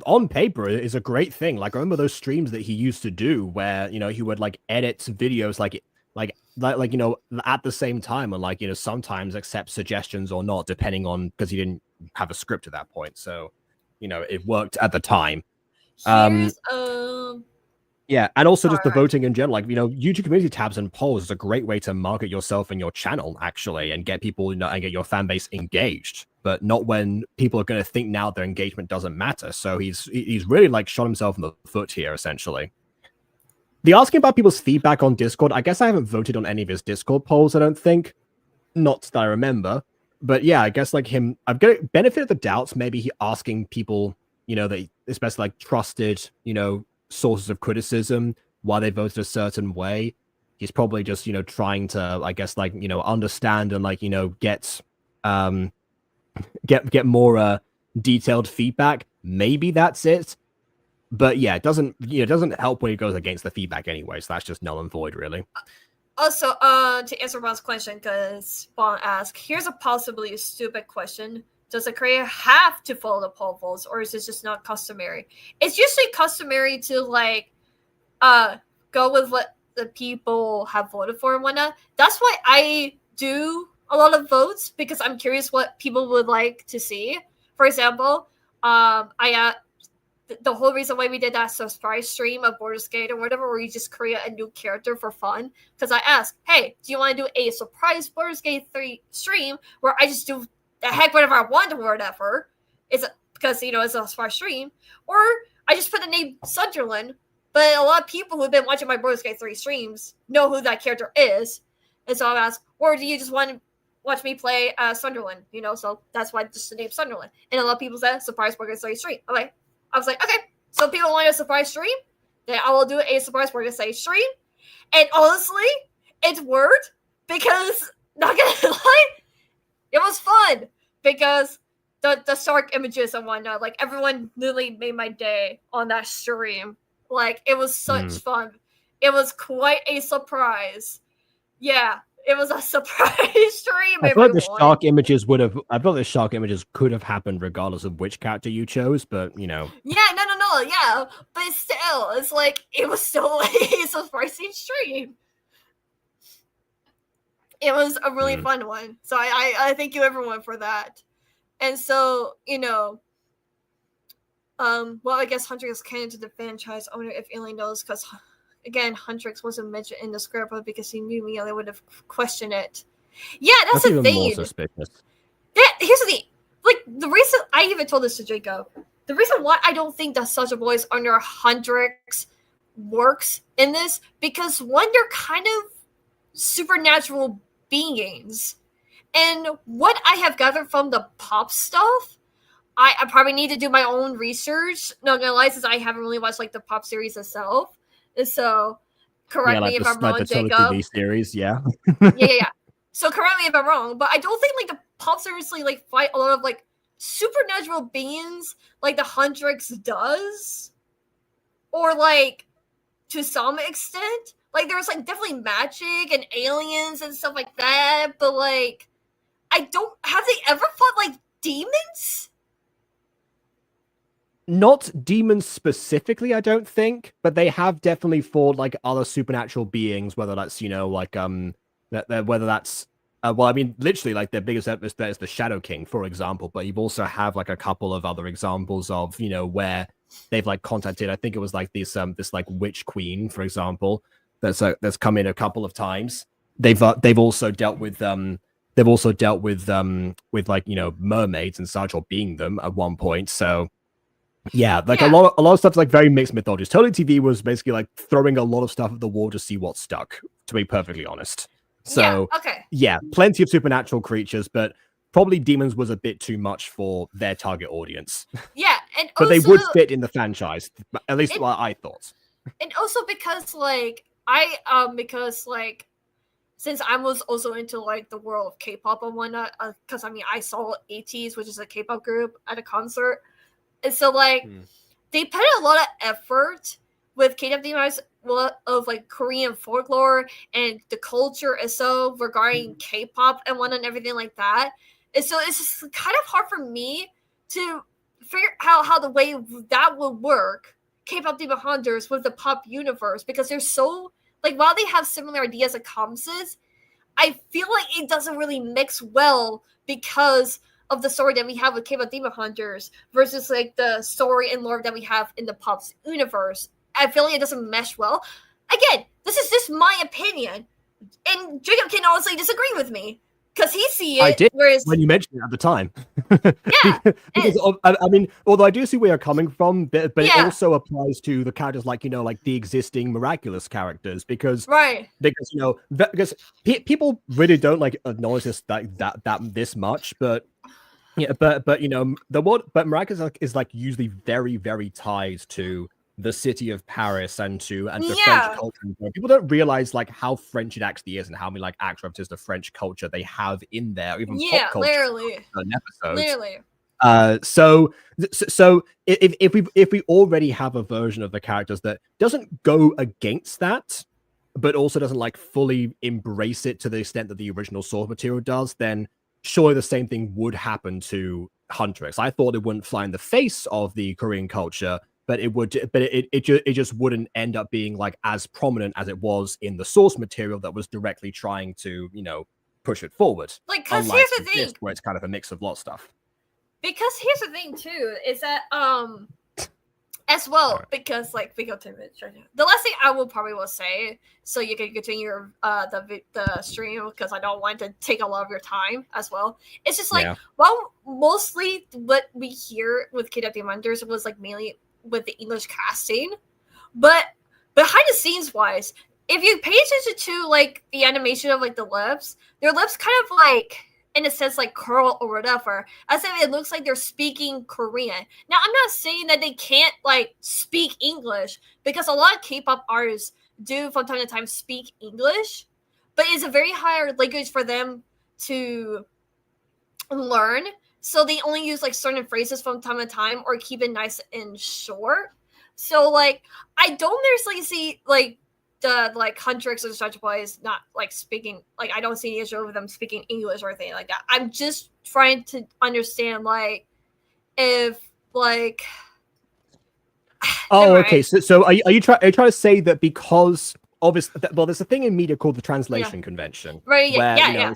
on paper is a great thing. Like, I remember those streams that he used to do where, you know, he would like edit videos like you know, at the same time, and like, you know, sometimes accept suggestions or not, depending on, because he didn't have a script at that point, so, you know, it worked at the time. Here's Yeah, and also just the voting in general, like, you know, YouTube community tabs and polls is a great way to market yourself and your channel, actually, and get people, you know, and get your fan base engaged, but not when people are going to think now their engagement doesn't matter. So he's really like shot himself in the foot here, essentially. The asking about people's feedback on Discord, I guess I haven't voted on any of his Discord polls, I don't think. Not that I remember. But yeah, I guess like him, I've got benefit of the doubts, maybe he asking people, you know, that especially like trusted, you know, sources of criticism why they voted a certain way. He's probably just, you know, trying to, I guess, like, you know, understand and like, you know, get more detailed feedback. Maybe that's it. But yeah, it doesn't help when it goes against the feedback anyway, so that's just null and void, really. Also, to answer Ron's question, because Spawn asked, here's a possibly stupid question. Does a creator have to follow the poll votes, or is this just not customary? It's usually customary to like go with what the people have voted for and whatnot. That's why I do a lot of votes, because I'm curious what people would like to see. For example, the whole reason why we did that surprise stream of Baldur's Gate or whatever, where you just create a new character for fun, because I asked, hey, do you want to do a surprise Baldur's Gate 3 stream where I just do the heck whatever I want or whatever, because, you know, it's a surprise stream, or I just put the name Sunderland, but a lot of people who've been watching my Baldur's Gate 3 streams know who that character is, and so I asked, or do you just want to watch me play Sunderland, you know, so that's why just the name Sunderland, and a lot of people said surprise Baldur's Gate 3 stream. I was like, okay, so people want a surprise stream, then I will do a surprise Baldur's Gate stream. And honestly, it worked, because, not gonna lie, it was fun, because the shark images and whatnot, like, everyone literally made my day on that stream. Like, it was such fun. It was quite a surprise. Yeah, it was a surprise stream. I feel like the shark images could have happened regardless of which character you chose, but, you know. Yeah, no, yeah. But still, it's like, it was still a surprising stream. It was a really fun one. So I thank you everyone for that. And so, you know, well, I guess Huntrix came to the franchise owner if Alien knows, because, again, Huntrix wasn't mentioned in the script, but because he knew me, I would have questioned it. Yeah, that's the even thing. More suspicious. Here's the thing. Like, the reason I even told this to Jacob, the reason why I don't think that Such a Boys under Huntrix works in this, because one, they're kind of supernatural beings. And what I have gathered from the pop stuff, I probably need to do my own research. Not gonna lie, since I haven't really watched like the pop series itself. So correct me if I'm wrong, Jacob. TV series, yeah. yeah. So correct me if I'm wrong, but I don't think like the pop seriously like fight a lot of like supernatural beings like the Huntrix does, or like to some extent. Like there's like definitely magic and aliens and stuff like that, but like I don't have they ever fought like demons? Not demons specifically, I don't think, but they have definitely fought like other supernatural beings, whether that's like whether that's well, I mean, literally, like their biggest episode there is the Shadow King, for example. But you've also have like a couple of other examples of where they've like contacted. I think it was like this like witch queen, for example, that's come in a couple of times. They've also dealt with like mermaids and such, or being them at one point. So yeah, like a lot of stuff's like very mixed mythologies. Totally TV was basically like throwing a lot of stuff at the wall to see what stuck, to be perfectly honest. So yeah, plenty of supernatural creatures, but probably demons was a bit too much for their target audience. Yeah, and but they would fit in the franchise, at least what I thought. And also because like since I was also into like the world of K-pop and whatnot, because I mean I saw ATEEZ, which is a K-pop group, at a concert, and so like they put a lot of effort with K-pop demons of like Korean folklore and the culture itself regarding K-pop and whatnot and everything like that. And so it's just kind of hard for me to figure out how the way that would work, K-pop demon hunters with the pop universe, because they're so like, while they have similar ideas and concepts, I feel like it doesn't really mix well because of the story that we have with K-pop demon hunters versus like the story and lore that we have in the pop universe. I feel like it doesn't mesh well. Again, this is just my opinion, and Jacob can honestly disagree with me because he see it. I did, whereas when you mentioned it at the time. Yeah, because I mean, although I do see where you're coming from, but it also applies to the characters like like the existing miraculous characters, because people really don't like acknowledge this that this much, but yeah, but miraculous is like usually very, very tied to the city of Paris and to French culture. People don't realize like how French it actually is and how many like actual references to French culture they have in there, even pop culture literally. episodes. Literally. So if we already have a version of the characters that doesn't go against that, but also doesn't like fully embrace it to the extent that the original source material does, then surely the same thing would happen to Huntress. I thought it wouldn't fly in the face of the Korean culture, but it would, but it just wouldn't end up being like as prominent as it was in the source material that was directly trying to push it forward. Like, because here's the thing, where it's kind of a mix of lot of stuff. Because here's the thing too, is that as well, because like we go to the last thing I will probably say, so you can continue your the stream, because I don't want to take a lot of your time as well. It's just like, well, mostly what we hear with K-pop demon hunters was like mainly with the English casting, but behind the scenes wise, if you pay attention to like the animation of like the lips, their lips kind of like, in a sense, like curl or whatever, as if it looks like they're speaking Korean. Now, I'm not saying that they can't like speak English, because a lot of K-pop artists do from time to time speak English, but it's a very hard language for them to learn. So they only use like certain phrases from time to time, or keep it nice and short. So like, I don't necessarily see like the like Huntrix or such boys not like speaking, like I don't see any issue with them speaking English or anything like that. I'm just trying to understand like if like okay, so are you trying to say that because obviously, well, there's a thing in media called the translation convention, right? Where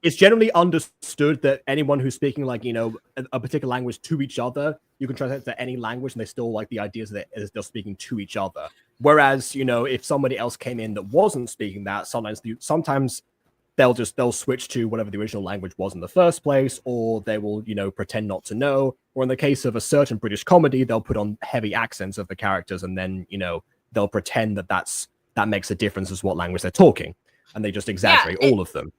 it's generally understood that anyone who's speaking like a particular language to each other, you can translate it to any language, and they still like the ideas that they're speaking to each other. Whereas if somebody else came in that wasn't speaking that, sometimes they'll switch to whatever the original language was in the first place, or they will pretend not to know. Or in the case of a certain British comedy, they'll put on heavy accents of the characters, and then they'll pretend that makes a difference as what language they're talking, and they just exaggerate all of them.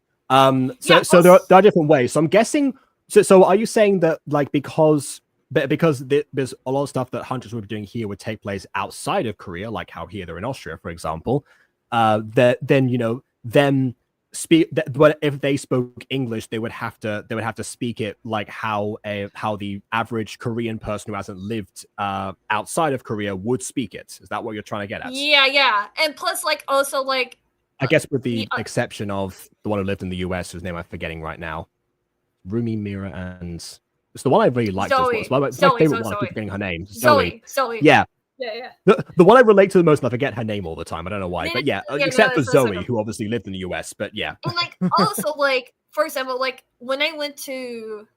So there are different ways. So I'm guessing. So are you saying that like because there's a lot of stuff that Hunters would be doing here would take place outside of Korea, like how here they're in Austria, for example, that then them speak that if they spoke English, they would have to speak it like how the average Korean person who hasn't lived outside of Korea would speak it. Is that what you're trying to get at? Yeah. And plus, like, also like, I guess with the exception of the one who lived in the US, whose name I'm forgetting right now, Rumi, Mira, and It's the one I really liked as well. Zoe. It's my Zoe, favorite Zoe, one. I Zoe. keep forgetting her name. Zoe. Yeah. Yeah. The one I relate to the most, and I forget her name all the time. I don't know why, but yeah, Yeah, except no, for it's also Zoe, her. who obviously lived in the US. But yeah, And like also like for example, like when I went to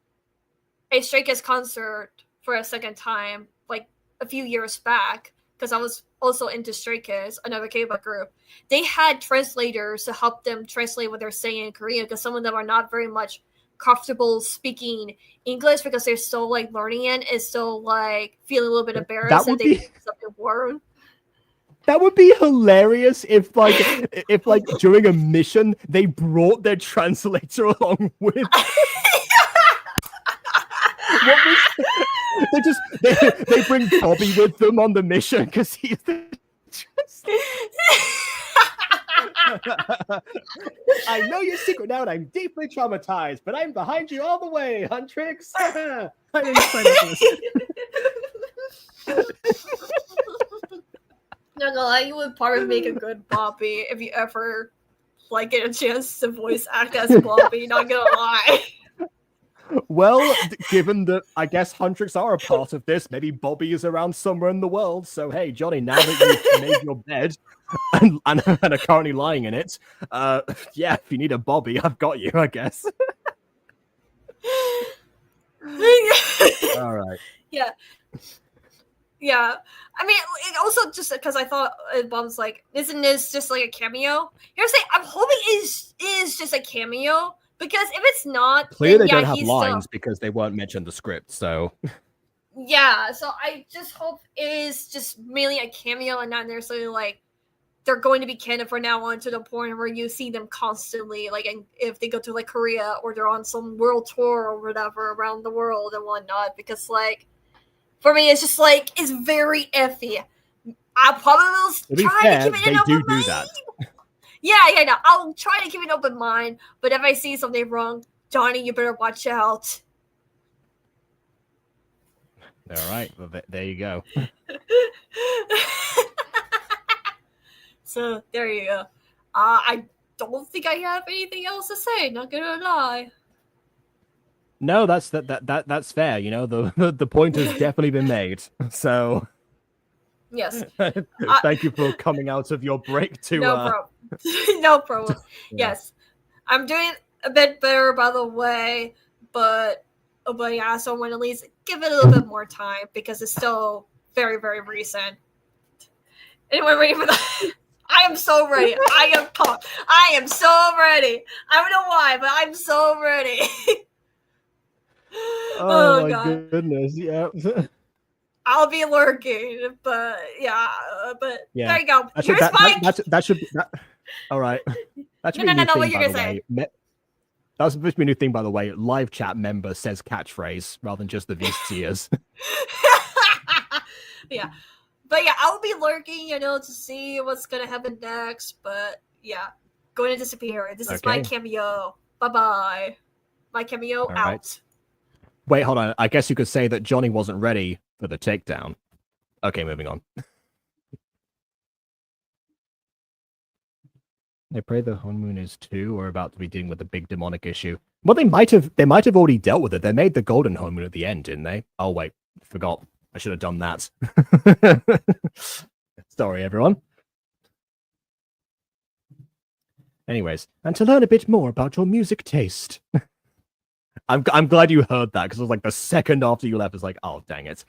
a Stray Kids concert for a second time, like a few years back, because I was also into Stray Kids, another K-pop group. They had translators to help them translate what they're saying in Korean, because some of them are not very much comfortable speaking English because they're still like learning it, and still like feeling a little bit embarrassed that would they be say something wrong. that would be hilarious if like during a mission they brought their translator along with. What was they bring Bobby with them on the mission because he's the I know your secret now and I'm deeply traumatized, but I'm behind you all the way, Huntrix. I didn't sign up for this. No, you would probably make a good Bobby if you ever like get a chance to voice act as Bobby, not gonna lie. Well, given that I guess Huntrix are a part of this, maybe Bobby is around somewhere in the world. So hey, Jonny, now that you've made your bed and are currently lying in it, yeah, if you need a Bobby, I've got you, I guess. All right. Yeah. Yeah. I mean, also just because I thought Bob's like, isn't this just like a cameo? Here's the thing, I'm hoping it is just a cameo. Because if it's not, clearly then, they yeah, don't have he's lines still... because they weren't mentioned in the script. So yeah, so I just hope it is just mainly a cameo and not necessarily like they're going to be canon from now on to the point where you see them constantly, like, and if they go to like Korea or they're on some world tour or whatever around the world and whatnot. Because like for me, it's just like it's very iffy. I probably will try to keep it an open mind. That. Yeah, no, I'll try to keep an open mind, but if I see something wrong, Jonny, you better watch out. All right, well, there you go. So there you go. I don't think I have anything else to say. Not gonna lie. No, that's fair. You know, the point has definitely been made. So yes, thank you for coming out of your break to. No problem. No problem. Yeah. Yes, I'm doing a bit better, by the way, but yeah, so I want to at least give it a little bit more time because it's still very, very recent. Anyone ready for that? I am so ready. I am pumped. I am so ready. I don't know why, but I'm so ready. Oh my God. Goodness, yeah. I'll be lurking, but yeah, there you go. That should be that. All right. That should be a new thing, what you're by the gonna way. That's supposed to be a new thing, by the way. Live chat member says catchphrase rather than just the VCers. Yeah. But yeah, I'll be lurking, to see what's gonna happen next. But yeah, going to disappear. This is my cameo. Bye-bye. My cameo out. Right. Wait, hold on. I guess you could say that Jonny wasn't ready for the takedown. Okay, moving on. They pray the honeymoon is 2 or about to be dealing with a big demonic issue. Well, they might have already dealt with it. They made the golden honeymoon at the end, didn't they? Oh wait, forgot. I should have done that. Sorry, everyone. Anyways, and to learn a bit more about your music taste. I'm glad you heard that because it was like the second after you left, it's like, oh dang it.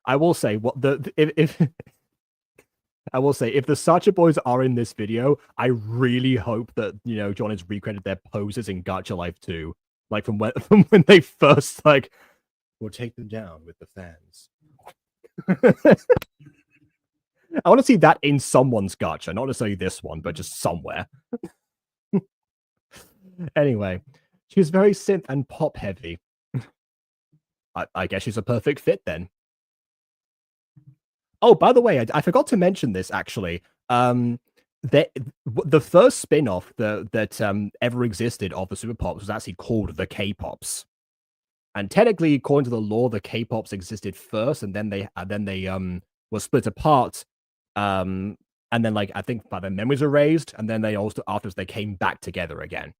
I will say if the Sacha boys are in this video, I really hope that John has recreated their poses in Gacha Life 2, like from when they first like we'll take them down with the fans. I want to see that in someone's gacha, not necessarily this one, but just somewhere. Anyway, she's very synth and pop heavy. I guess she's a perfect fit then. Oh, by the way, I forgot to mention this actually. The first spin-off that ever existed of the Super Pops was actually called the K-Pops. And technically, according to the law, the K-Pops existed first, and then they were split apart and then like I think by their memories were raised, and then they also afterwards they came back together again.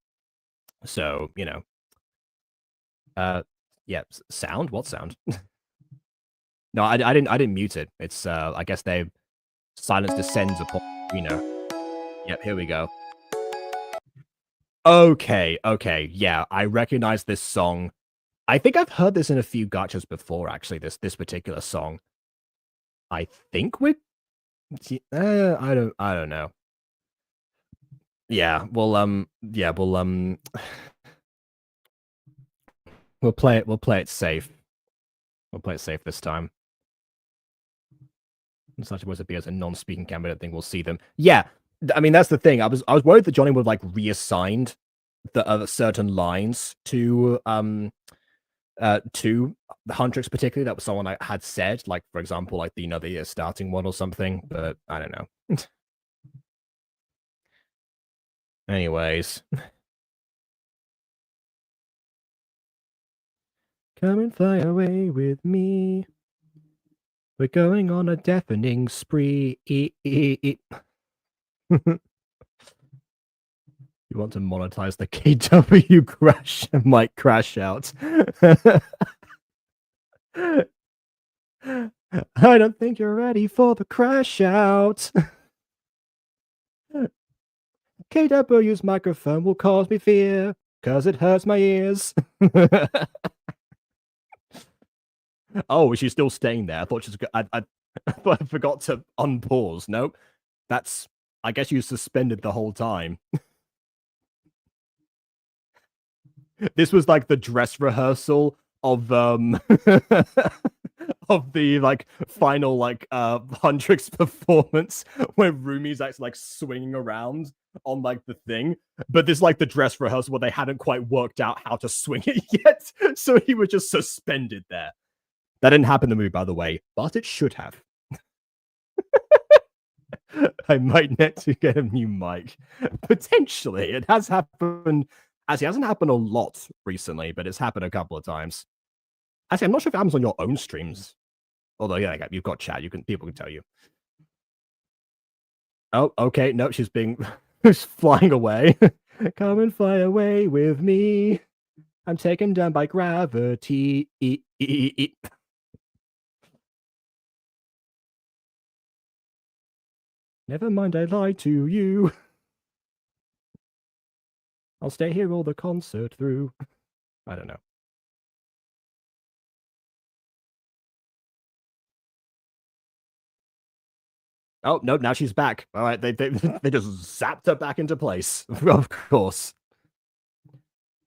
So you know, yeah, sound. What sound? No, I didn't mute it. It's I guess they silence descends upon Yep, here we go. Okay, yeah, I recognize this song. I think I've heard this in a few gachas before, actually, this particular song. I think I don't know. Yeah, we'll we'll play it safe. We'll play it safe this time. Such was appears a non-speaking candidate thing, we'll see them. Yeah, I mean that's the thing. I was worried that Jonny would like reassigned the certain lines to the Huntrix particularly. That was someone I had said, like for example, like the starting one or something, but I don't know. Anyways. Come and fly away with me. We're going on a deafening spree. You want to monetize the KW crash and might crash out. I don't think you're ready for the crash out. KW's microphone will cause me fear, cause it hurts my ears. Oh, she's still staying there. I thought she was I forgot to unpause. Nope. That's I guess you suspended the whole time. This was like the dress rehearsal of of the like final like Huntrix performance where Rumi's actually like swinging around on like the thing, but this like the dress rehearsal where they hadn't quite worked out how to swing it yet, so he was just suspended there. That didn't happen in the movie, by the way, but it should have. I might need to get a new mic. Potentially. It has happened. Actually, it hasn't happened a lot recently, but it's happened a couple of times. Actually, I'm not sure if it happens on your own streams. Although, yeah, you've got chat. People can tell you. Oh, okay. No, she's flying away. Come and fly away with me. I'm taken down by gravity. Never mind, I lied to you. I'll stay here all the concert through. I don't know. Oh, no, now she's back. All right, they just zapped her back into place. Of course.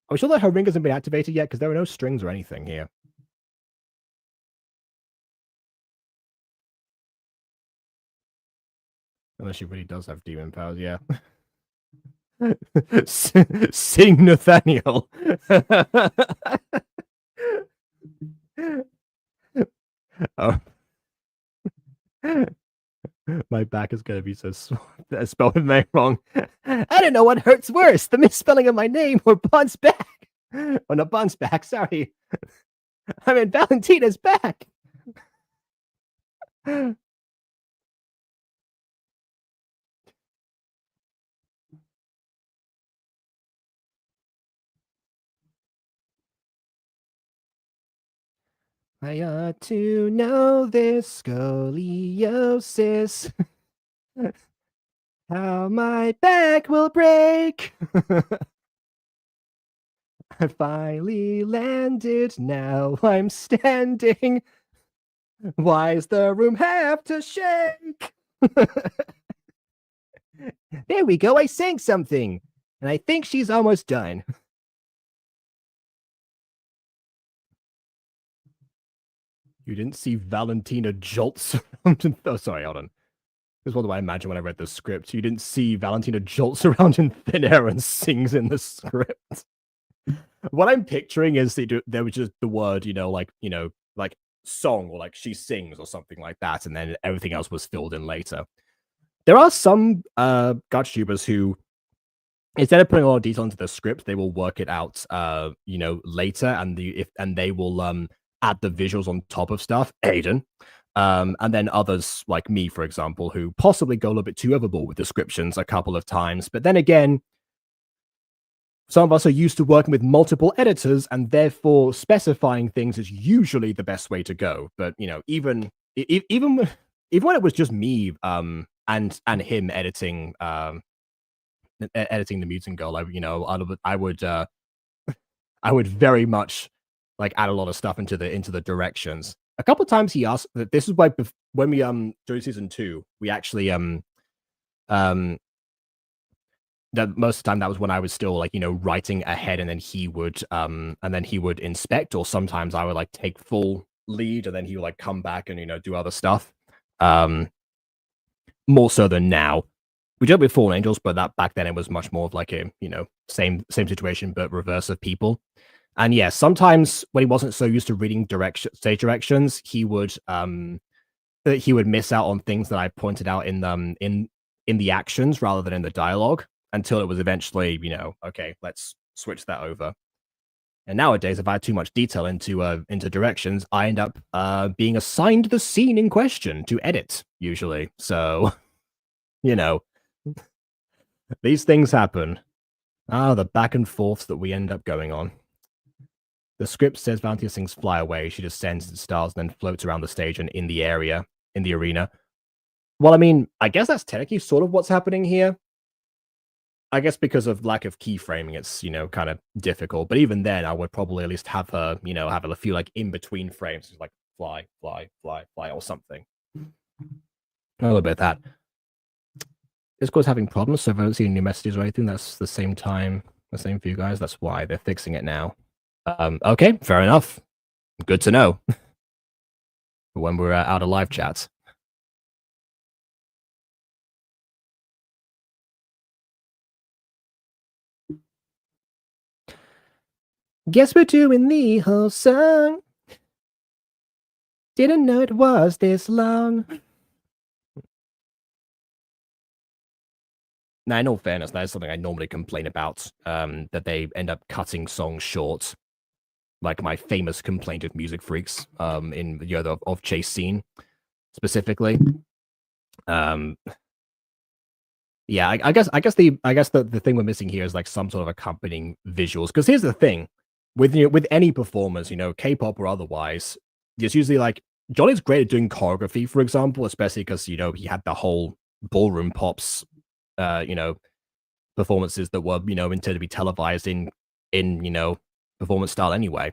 Are we sure that her ring hasn't been activated yet? Because there are no strings or anything here. Unless she really does have demon powers, yeah. Sing Nathaniel. Oh. My back is gonna be so spelled my wrong. I don't know what hurts worse, the misspelling of my name or Bon's back. Oh, no, Bon's back, sorry. I mean, Valentina's back. I ought to know this scoliosis. How my back will break. I finally landed, now I'm standing. Why's the room have to shake? There we go, I sang something. And I think she's almost done. You didn't see Valentina jolts around oh, sorry, hold on. This is what I imagine when I read the script. You didn't see Valentina jolts around in thin air and sings in the script. What I'm picturing is there was just the word, like song or like she sings or something like that, and then everything else was filled in later. There are some GotchTubers who, instead of putting a lot of detail into the script, they will work it out later, and they will add the visuals on top of stuff. Aiden. And then others like me, for example, who possibly go a little bit too overboard with descriptions a couple of times. But then again, some of us are used to working with multiple editors, and therefore specifying things is usually the best way to go. But you know, even when it was just me and him editing editing the mutant girl, I would very much like add a lot of stuff into the directions. A couple of times he asked that this is why when we during season 2 we actually that most of the time that was when I was still like, you know, writing ahead, and then he would inspect, or sometimes I would like take full lead and then he would like come back and, you know, do other stuff. More so than now. We did it with Fallen Angels, but that back then it was much more of like a, you know, same situation but reverse of people. And yeah, sometimes when he wasn't so used to reading stage directions, he would miss out on things that I pointed out in the actions rather than in the dialogue, until it was eventually, you know, okay, let's switch that over. And nowadays, if I add too much detail into directions, I end up being assigned the scene in question to edit, usually. So, you know, these things happen. The back and forths that we end up going on. The script says Valentina sings Fly Away. She descends to stars and then floats around the stage and in the arena. Well, I mean, I guess that's technically sort of what's happening here. I guess because of lack of keyframing, it's, you know, kind of difficult. But even then, I would probably at least have her, you know, have a few like in between frames, like fly, fly, fly, fly, or something. A little bit of that. Discord's having problems, so if I don't see any new messages or anything, that's the same for you guys. That's why they're fixing it now. Okay, fair enough. Good to know. When we're out of live chats. Guess we're doing the whole song. Didn't know it was this long. Now, in all fairness, that is something I normally complain about, that they end up cutting songs short. Like my famous complaint of Music Freaks, in the of Chase Scene, specifically. Yeah, I guess the thing we're missing here is like some sort of accompanying visuals. Because here's the thing, with any performers, you know, K-pop or otherwise, it's usually like Jonny's great at doing choreography, for example, especially because, you know, he had the whole ballroom pops, you know, performances that were, you know, intended to be televised in you know, performance style anyway.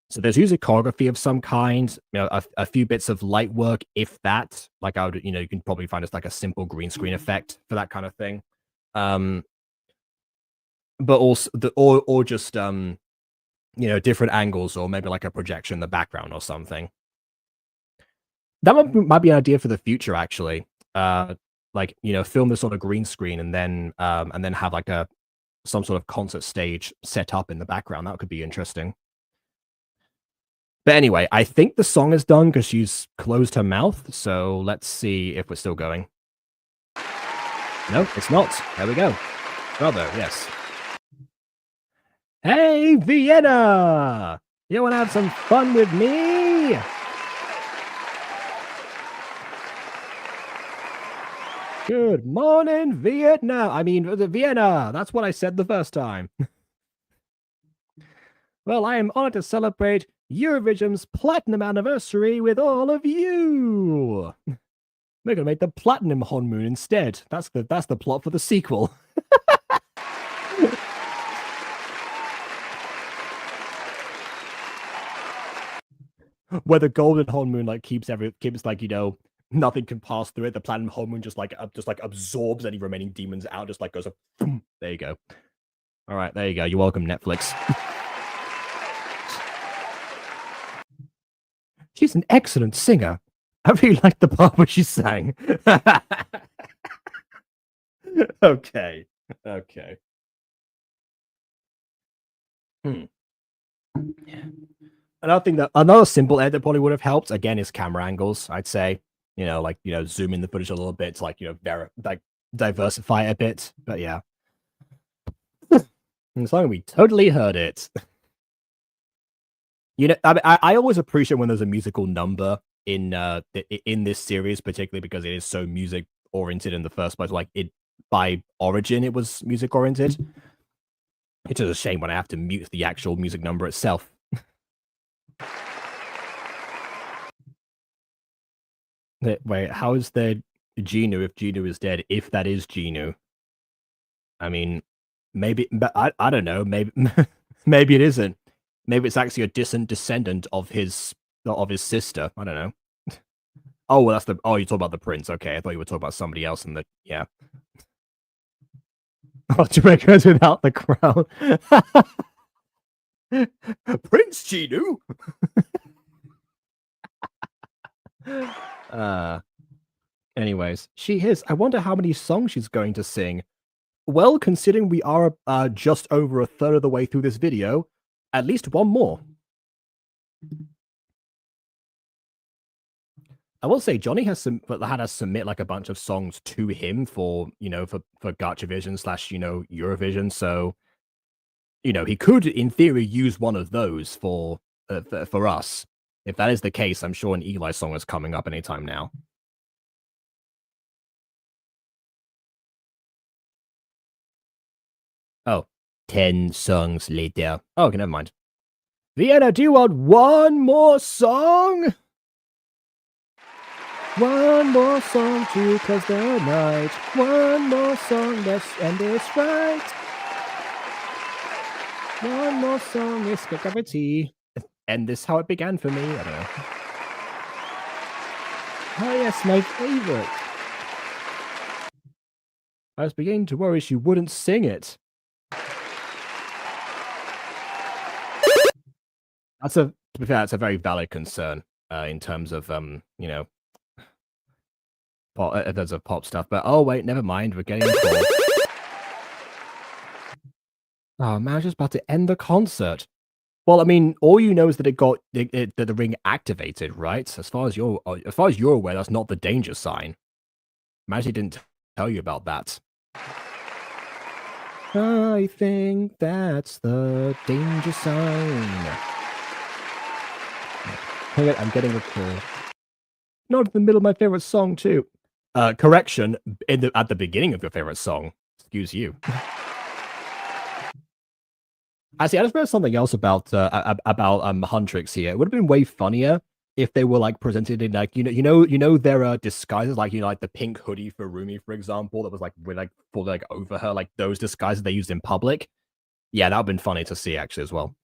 So there's usually choreography of some kind, you know, a few bits of light work, if that. Like I would, you know, you can probably find it's like a simple green screen effect for that kind of thing. But also or just you know, different angles, or maybe like a projection in the background or something. That might be an idea for the future, actually. Like, you know, film this on a green screen and then have like some sort of concert stage set up in the background. That could be interesting. But anyway, I think the song is done because she's closed her mouth. So let's see if we're still going. No, it's not. There we go. Brother, yes. Hey, Vienna! You want to have some fun with me? Good morning, Vietnam. I mean, Vienna. That's what I said the first time. Well, I am honored to celebrate Eurovision's platinum anniversary with all of you. We're gonna make the platinum honeymoon instead. That's the plot for the sequel. Where the golden honeymoon like keeps like, you know, nothing can pass through it. The platinum honeymoon just like absorbs any remaining demons out. Just like goes up. There you go. All right, there you go. You're welcome, Netflix. She's an excellent singer. I really like the part where she sang. Okay. Another simple edit that probably would have helped, again, is camera angles, I'd say. You know, like, you know, zoom in the footage a little bit to, like, you know, like diversify it a bit. But yeah. As long as we totally heard it. You know, I always appreciate when there's a musical number in this series, particularly because it is so music oriented in the first place. Like it by origin, it was music oriented. It's just a shame when I have to mute the actual music number itself. Wait, how is there Genu if Genu is dead? If that is Genu, I mean, maybe, but I don't know. Maybe maybe it isn't. Maybe it's actually a distant descendant of his sister. I don't know. Oh, well, you're talking about the prince. Okay, I thought you were talking about somebody else in the, yeah. Oh, Jamaica's without the crown. Prince Genu. Anyways, she is. I wonder how many songs she's going to sing. Well, considering we are just over a third of the way through this video, at least one more. I will say Jonny had us submit like a bunch of songs to him for, for Gachavision / Eurovision. So, he could, in theory, use one of those for us. If that is the case, I'm sure an Eli song is coming up anytime now. Oh, 10 songs later. Oh, okay, never mind. Vienna, do you want one more song? One more song to close the night. One more song, let's end this right. One more song, let's get a cup of tea. End this how it began for me. I don't know. Oh yes, my favorite. I was beginning to worry she wouldn't sing it. To be fair, that's a very valid concern in terms of there's a pop stuff. But oh wait, never mind. We're getting cold. Oh man, I was just about to end the concert. Well, I mean, all you know is that that the ring activated, right? As far as you're aware, that's not the danger sign. Maggie didn't tell you about that. I think that's the danger sign. Hang on, I'm getting a call. Not in the middle of my favorite song, too. Correction, at the beginning of your favorite song. Excuse you. Actually, I just read something else about Huntrix here. It would have been way funnier if they were like presented in like their disguises, like like the pink hoodie for Rumi, for example, that was like fully over her, like those disguises they used in public. Yeah, that would have been funny to see actually as well.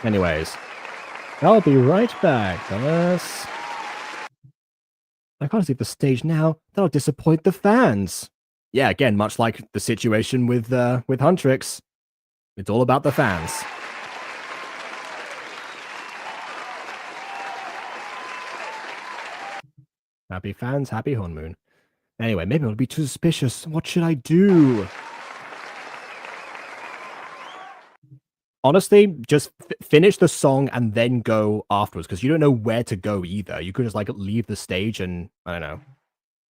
Anyways, I'll be right back, fellas. I can't see the stage now. That'll disappoint the fans. Yeah, again, much like the situation with Huntrix, it's all about the fans. Happy fans, happy honeymoon. Anyway, maybe it'll be too suspicious. What should I do? Honestly, just finish the song and then go afterwards, because you don't know where to go either. You could just like leave the stage and I don't know,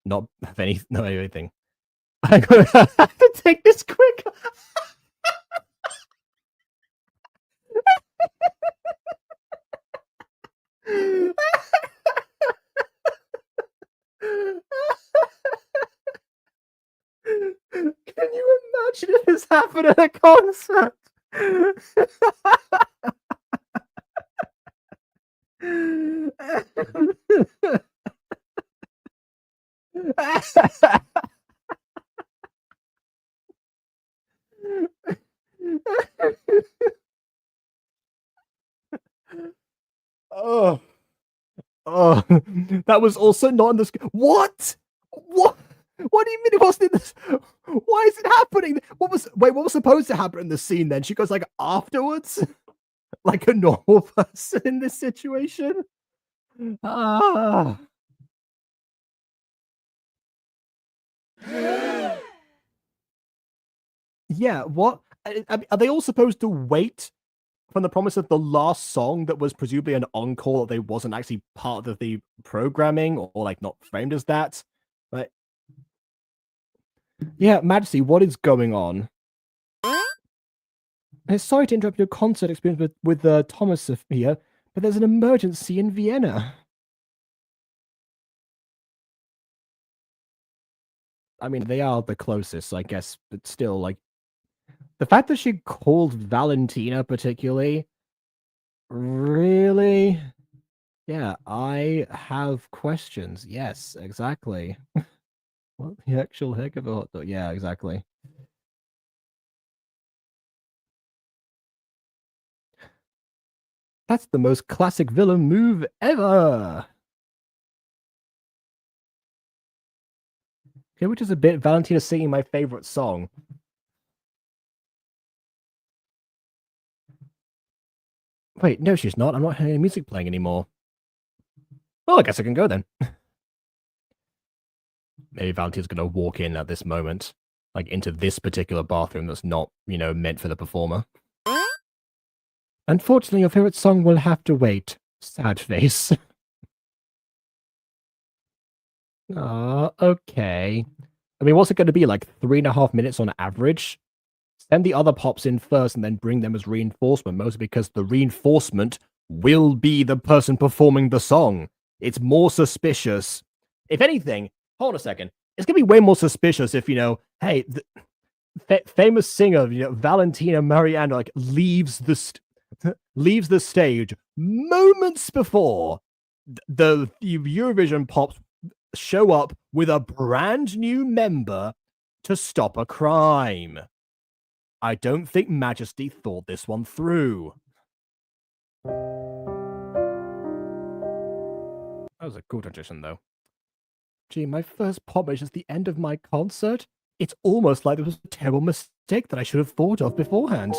not have anything. I'm gonna have to take this quick. Can you imagine if this happened at a concert? Oh, that was also not in this. What? What do you mean it wasn't in this? Why is it happening? What was supposed to happen in the scene then? She goes like afterwards, like a normal person in this situation. Ah. Yeah, what? Are they all supposed to wait from the promise of the last song that was presumably an encore that they wasn't actually part of the programming or like not framed as that? Like, yeah, Majesty, what is going on? Sorry to interrupt your concert experience with Thomas here, But there's an emergency in Vienna. I mean, they are the closest, I guess, but still, like, the fact that she called Valentina particularly, really? Yeah, I have questions. Yes, exactly. What the actual heck of a hot dog? Yeah, exactly. That's the most classic villain move ever! Okay, which is a bit Valentina singing my favorite song. Wait, no, she's not. I'm not hearing any music playing anymore. Well, I guess I can go then. Maybe Valentina's gonna walk in at this moment, like into this particular bathroom that's not, you know, meant for the performer. Unfortunately, your favorite song will have to wait. Sad face. Okay. I mean, what's it going to be, like 3.5 minutes on average? Send the other pops in first and then bring them as reinforcement, mostly because the reinforcement will be the person performing the song. It's more suspicious. If anything, hold a second. It's going to be way more suspicious if, you know, hey, the famous singer, you know, Valentina Mariano, like, leaves the stage moments before the Eurovision pops show up with a brand new member to stop a crime. I don't think Majesty thought this one through. That was a cool transition, though. Gee, my first pop is just the end of my concert? It's almost like there was a terrible mistake that I should have thought of beforehand.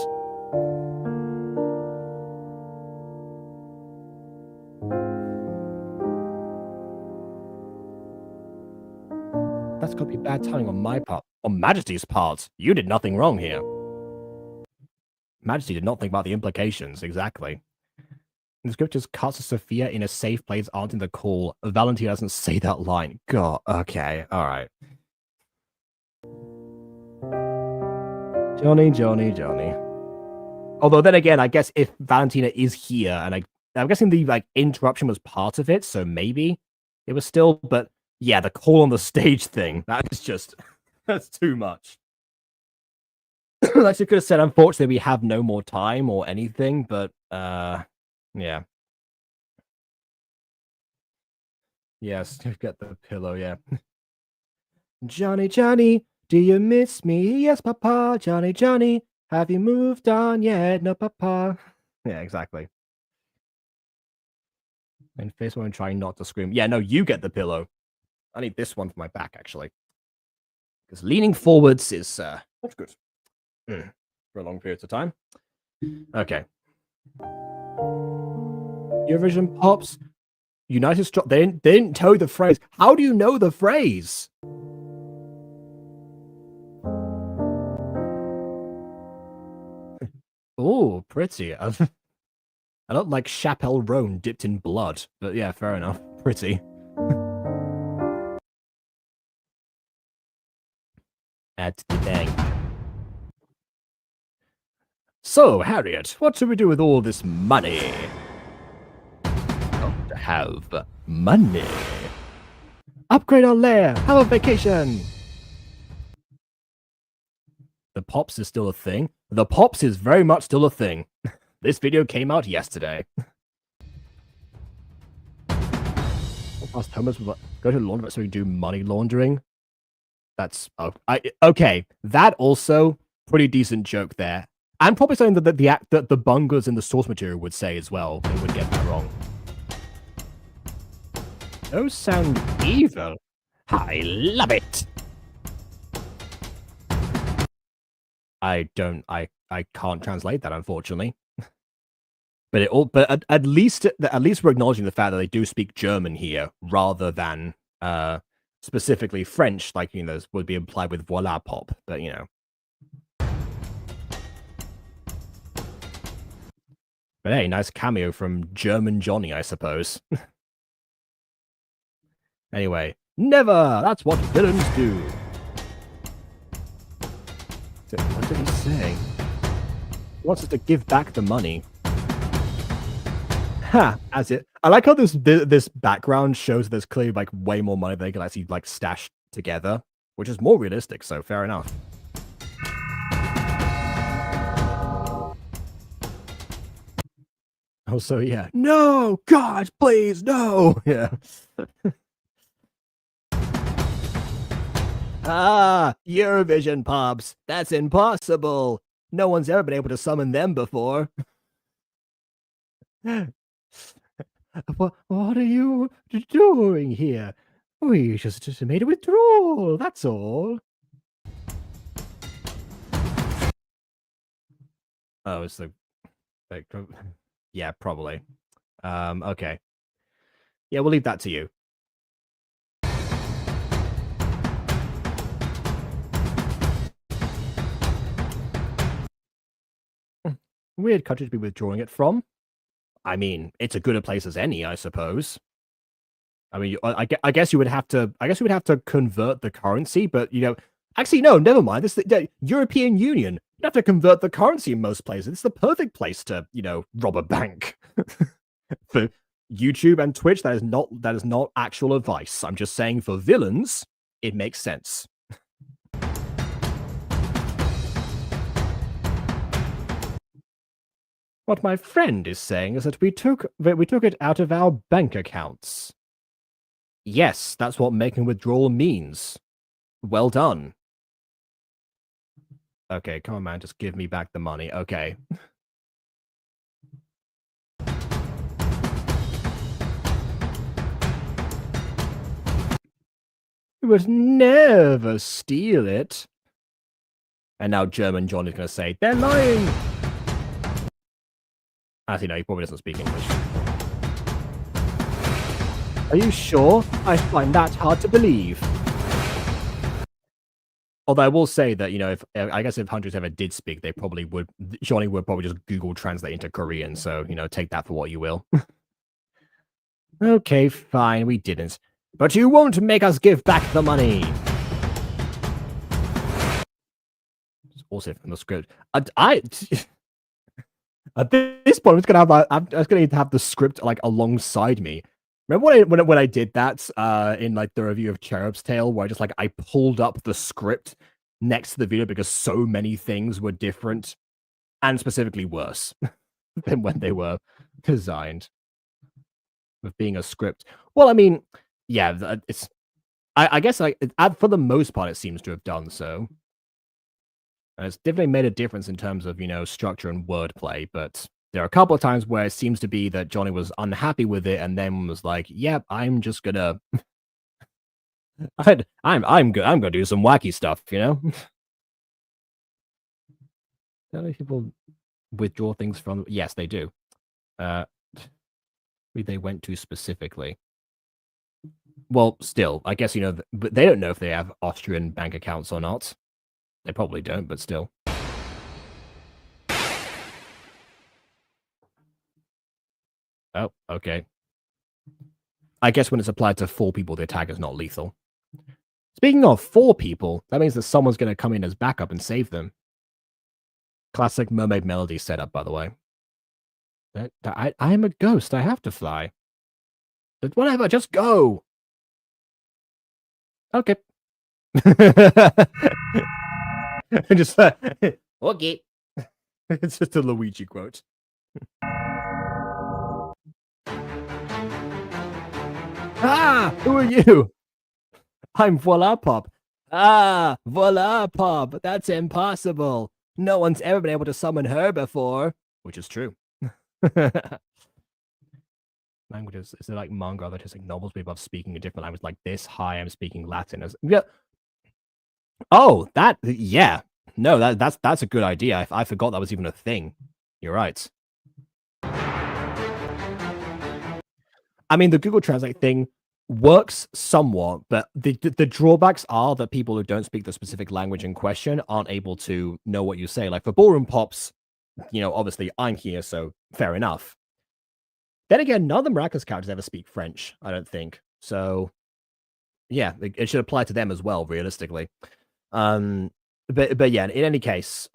That's gotta be bad timing on my part. On Majesty's part. You did nothing wrong here. Majesty did not think about the implications, exactly. The scriptures cast Sophia in a safe place answering the call. Valentina doesn't say that line. God, okay, alright. Jonny. Although then again, I guess if Valentina is here, and I'm guessing the like interruption was part of it, so maybe it was still, but yeah, the call on the stage thing, that is just, that's too much. Like she could have said, unfortunately, we have no more time or anything, but, yeah. Yes, get the pillow, yeah. Jonny, do you miss me? Yes, Papa. Jonny, have you moved on yet? No, Papa. Yeah, exactly. And face one trying not to scream. Yeah, no, you get the pillow. I need this one for my back, actually. Because leaning forwards is, not good. For a long period of time. Okay. Eurovision pops. United Strong. They didn't tell you the phrase. How do you know the phrase? Oh, pretty. I don't like Chapelle Rhone dipped in blood, but yeah, fair enough. Pretty. Add to the bang. So, Harriet, what should we do with all this money? Don't have money. Upgrade our lair. Have a vacation. The Pops is still a thing. The Pops is very much still a thing. This video came out yesterday. Past Thomas go to the laundromat so we do money laundering. That's okay. That also pretty decent joke there, and probably something that the bungers in the source material would say as well. They would get that wrong. Those sound evil. I love it. I can't translate that, unfortunately. But at least we're acknowledging the fact that they do speak German here rather than specifically French, like, you know, would be implied with voila pop. But you know. But hey, nice cameo from German Jonny, I suppose. Anyway, never! That's what villains do! What did he say? He wants us to give back the money. Ha! As it, I like how this background shows there's clearly like way more money they can actually like stash together, which is more realistic. So fair enough. Oh, so yeah. No, God, please, no. Yeah. Ah, Eurovision pops. That's impossible. No one's ever been able to summon them before. What are you doing here? We just made a withdrawal, that's all. Oh, it's the like, yeah, probably. Okay. Yeah, we'll leave that to you. Weird country to be withdrawing it from. I mean, it's as good a place as any, I suppose. I mean, I guess you would have to. I guess you would have to convert the currency, but actually, no, never mind. This the European Union. You have to convert the currency in most places. It's the perfect place to, rob a bank. For YouTube and Twitch, that is not actual advice. I'm just saying for villains, it makes sense. What my friend is saying is that we took it out of our bank accounts. Yes, that's what making withdrawal means. Well done. Okay, come on, man, just give me back the money. Okay. You would never steal it. And now German Jonny's going to say, they're lying! Actually, no, he probably doesn't speak English. Are you sure? I find that hard to believe. Although I will say that, I guess if hundreds ever did speak, they probably would, Jonny would probably just Google translate into Korean, so, take that for what you will. Okay, fine, we didn't. But you won't make us give back the money! It's also from the script. At this point, I'm just gonna need to have the script like alongside me. Remember when I did that in like the review of Cherub's Tale, where I pulled up the script next to the video because so many things were different and specifically worse than when they were designed with being a script. Well, I mean, yeah, it's I guess for the most part it seems to have done so. And it's definitely made a difference in terms of, structure and wordplay, but there are a couple of times where it seems to be that Jonny was unhappy with it and then was like, yep, I'm just gonna I'm gonna do some wacky stuff, Don't know if people withdraw things from yes, they do. Who they went to specifically. Well, still, I guess but they don't know if they have Austrian bank accounts or not. They probably don't, but still. Oh, okay. I guess when it's applied to 4 people, the attack is not lethal. Speaking of 4 people, that means that someone's going to come in as backup and save them. Classic Mermaid Melody setup, by the way. I am a ghost. I have to fly. But whatever, just go. Okay. Just okay. It's just a Luigi quote. Ah, who are you? I'm Voila Pop. Ah, Voila Pop. That's impossible. No one's ever been able to summon her before, which is true. Languages, is it like manga that just novels people speaking a different language like this? Hi, I'm speaking Latin. Yeah. Oh, yeah. No, that's a good idea. I forgot that was even a thing. You're right. I mean, the Google Translate thing works somewhat, but the drawbacks are that people who don't speak the specific language in question aren't able to know what you say. Like for Ballroom Pops, obviously I'm here, so fair enough. Then again, none of the Miraculous characters ever speak French, I don't think. So, yeah, it should apply to them as well, realistically. But yeah, in any case,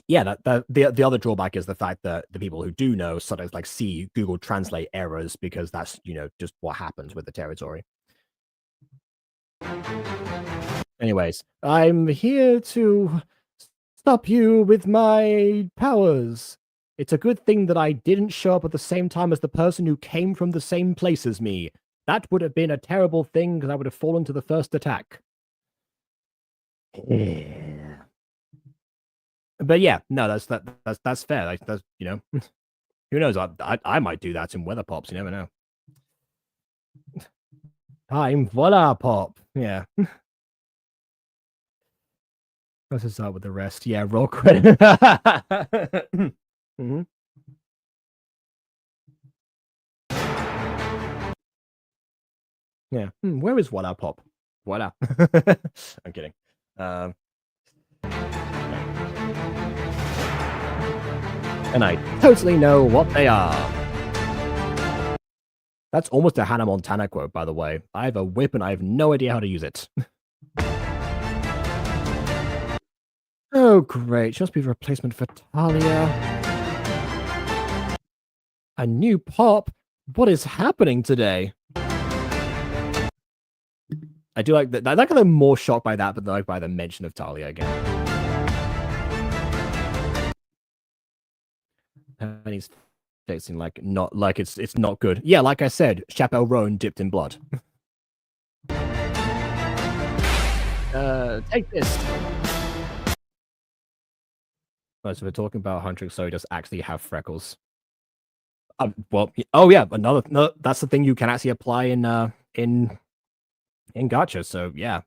Yeah, the other drawback is the fact that the people who do know sometimes like see Google Translate errors because that's just what happens with the territory. Anyways, I'm here to stop you with my powers. It's a good thing that I didn't show up at the same time as the person who came from the same place as me. That would have been a terrible thing because I would have fallen to the first attack. Yeah. But yeah, no, that's fair. Like, that's who knows? I might do that in Weather Pops. You never know. I'm voila pop. Yeah. Let's just start with the rest. Yeah, roll credit. Mm-hmm. Yeah. Where is voila pop? Voila. I'm kidding. And I totally know what they are. That's almost a Hannah Montana quote, by the way. I have a whip and I have no idea how to use it. Oh, great. She must be a replacement for Talia. A new pop? What is happening today? I do like that. I like that I'm more shocked by that, but like by the mention of Talia again. And he's facing like it's not good. Yeah, like I said, Chappelle Roan dipped in blood. Take this. Right, so we're talking about Huntrix, so he does actually have freckles. Well, oh yeah, no, that's the thing you can actually apply in Gacha. So yeah,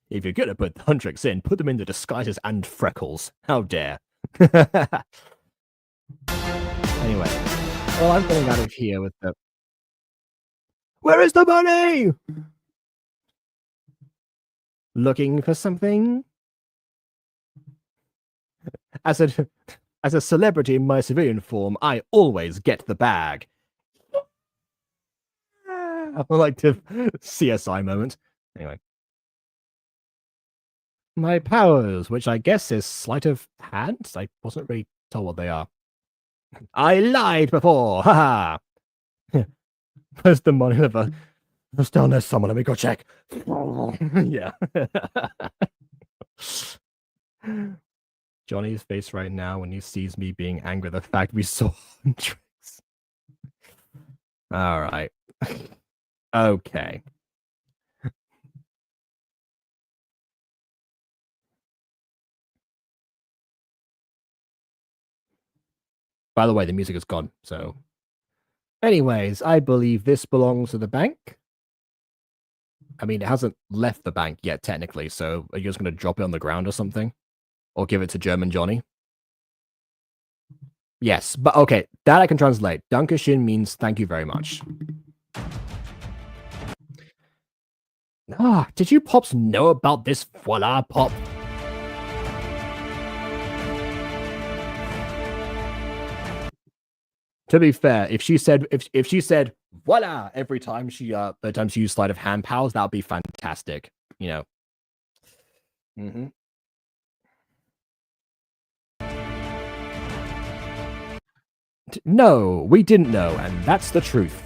if you're gonna put Huntrix in, put them in the disguises and freckles. How dare? Anyway, well, I'm getting out of here with the. Where is the money? Looking for something? As a celebrity in my civilian form, I always get the bag. I like to CSI moment. Anyway. My powers, which I guess is sleight of hand? I wasn't really told what they are. I lied before! Haha! Where's the money lever? It's down there somewhere, let me go check. Yeah. Johnny's face right now when he sees me being angry at the fact we saw Huntrix. Alright. Okay. By the way, the music is gone, so. Anyways, I believe this belongs to the bank. I mean, it hasn't left the bank yet, technically, so are you just going to drop it on the ground or something? Or give it to German Johnny? Yes, but okay, that I can translate. Dankeschön means thank you very much. Ah, did you Pops know about this voila pop? To be fair, if she said voila every time she used sleight of hand powers, that would be fantastic. Mm-hmm. No, we didn't know, and that's the truth.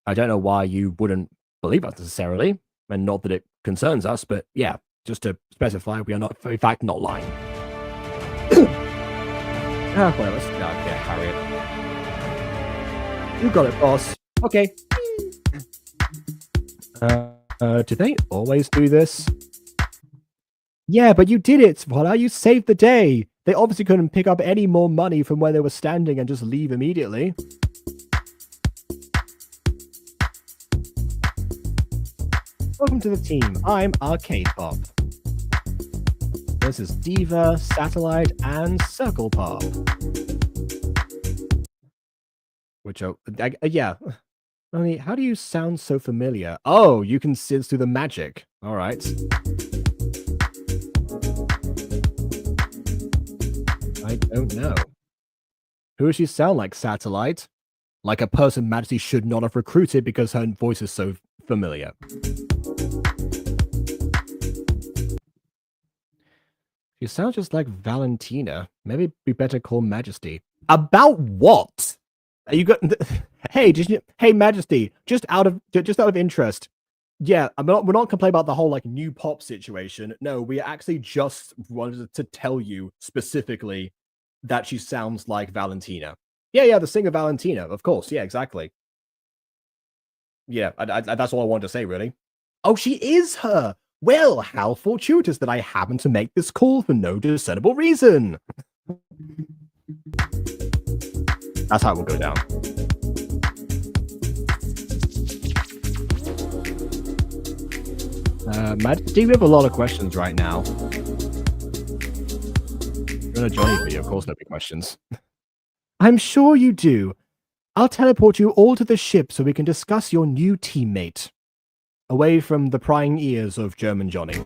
I don't know why you wouldn't believe us necessarily, and not that it concerns us, but yeah, just to specify, we are not, in fact, not lying. Well, let's get Harriet. You got it, boss. Okay. Do they always do this? Yeah, but you did it, voila, you saved the day. They obviously couldn't pick up any more money from where they were standing and just leave immediately. Welcome to the team. I'm Arcade Pop. This is Diva, Satellite, and Circle Pop. Which are, yeah. I mean, how do you sound so familiar? Oh, you can sense through the magic. All right. I don't know. Who does she sound like, Satellite? Like a person Majesty should not have recruited because her voice is so familiar. She sounds just like Valentina. Maybe we better call Majesty. About what? Are you got? Hey, hey, Majesty. Just out of interest. Yeah, we're not complaining about the whole like new pop situation. No, we actually just wanted to tell you specifically that she sounds like Valentina. Yeah, the singer Valentina, of course. Yeah, exactly. Yeah, that's all I wanted to say, really. Oh, she is her. Well, how fortuitous that I happen to make this call for no discernible reason. That's how it will go down. Majesty, we have a lot of questions right now. You're in a Jonny video, of course there'll be questions. I'm sure you do. I'll teleport you all to the ship so we can discuss your new teammate. Away from the prying ears of German Jonny.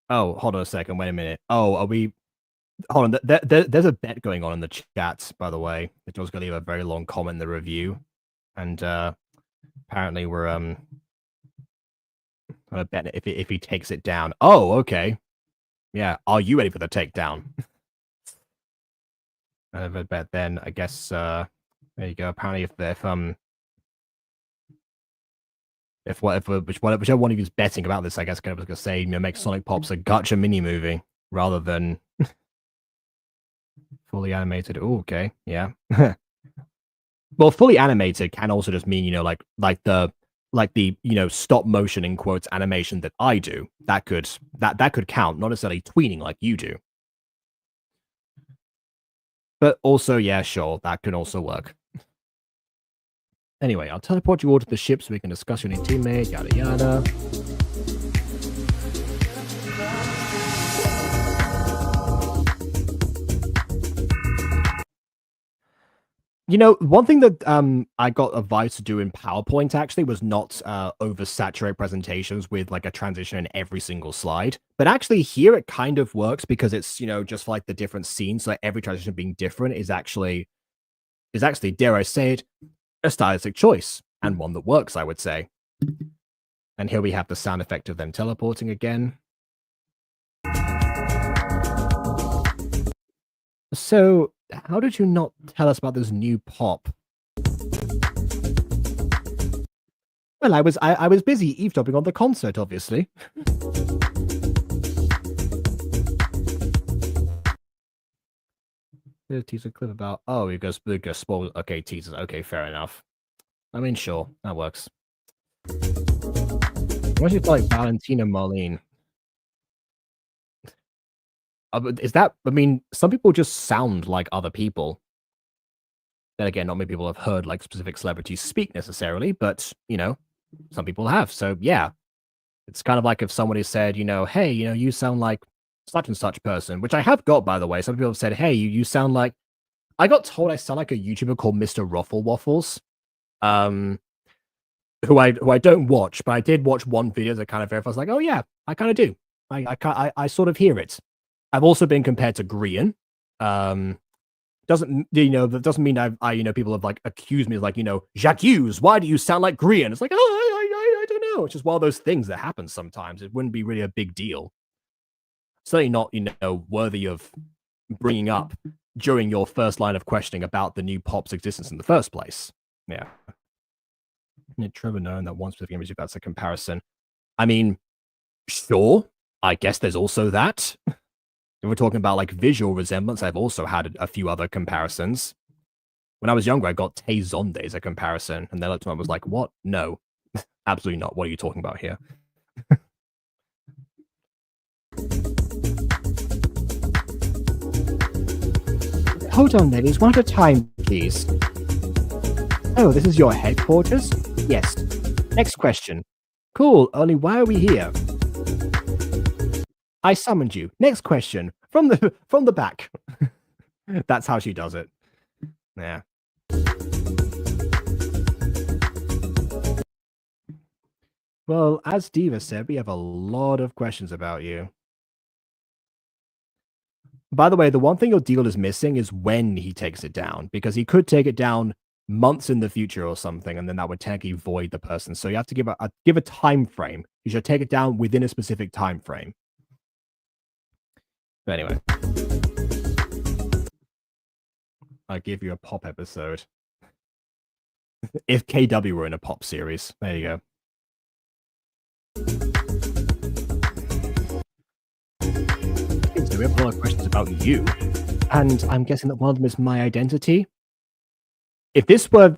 Oh, hold on a second. Wait a minute. Oh, are we... Hold on. There's a bet going on in the chat, by the way. It was going to leave a very long comment in the review. And apparently we're... I'm going to bet if he takes it down. Oh, okay. Yeah. Are you ready for the takedown? But then, I guess... there you go. Apparently, whichever one of you is betting about this, I guess, I was gonna say, make Sonic Pop's a gacha mini movie rather than fully animated. Oh, okay, yeah. Well, fully animated can also just mean, like the stop motion in quotes animation that I do. That could count, not necessarily tweening like you do. But also, yeah, sure, that can also work. Anyway, I'll teleport you all to the ship so we can discuss your new teammate, yada yada. One thing that I got advice to do in PowerPoint actually was not oversaturate presentations with like a transition in every single slide. But actually here it kind of works because it's, just like the different scenes, so every transition being different is actually, dare I say it, a stylistic choice, and one that works, I would say. And here we have the sound effect of them teleporting again. So, how did you not tell us about this new pop? Well, I was busy eavesdropping on the concert, obviously. There's a teaser clip about... Oh, it goes spoil... Okay, teasers. Okay, fair enough. I mean, sure. That works. Why do you like Valentina Marlene? Is that... I mean, some people just sound like other people. Then again, not many people have heard, like, specific celebrities speak necessarily, but, some people have. So, yeah. It's kind of like if somebody said, hey, you sound like such and such person, which I have got, by the way. Some people have said, hey, you sound like... I got told I sound like a YouTuber called Mr. Ruffle Waffles, who I don't watch, but I did watch one video that kind of verifies, like, oh yeah, I kind of do. I sort of hear it. I've also been compared to Grian. That doesn't mean I people have like accused me of like, Jacques Hughes, why do you sound like Grian? It's like, oh, I don't know. It's just one of those things that happens sometimes. It wouldn't be really a big deal. Certainly not, worthy of bringing up during your first line of questioning about the new pop's existence in the first place. Yeah. Trevor knowing that one specific image, if that's a comparison. I mean, sure. I guess there's also that. If we're talking about like visual resemblance, I've also had a few other comparisons. When I was younger, I got Tay Zonde as a comparison, and they looked at me and was like, what? No. Absolutely not. What are you talking about here? Hold on, ladies. One at a time, please. Oh, this is your headquarters? Yes. Next question. Cool. Only why are we here? I summoned you. Next question. From the back. That's how she does it. Yeah. Well, as Diva said, we have a lot of questions about you. By the way, the one thing your deal is missing is when he takes it down, because he could take it down months in the future or something, and then that would technically void the person. So you have to give a time frame. You should take it down within a specific time frame. But anyway, I'll give you a pop episode. If KW were in a pop series, there you go. So we have a lot of questions about you, and I'm guessing that one of them is my identity. If this were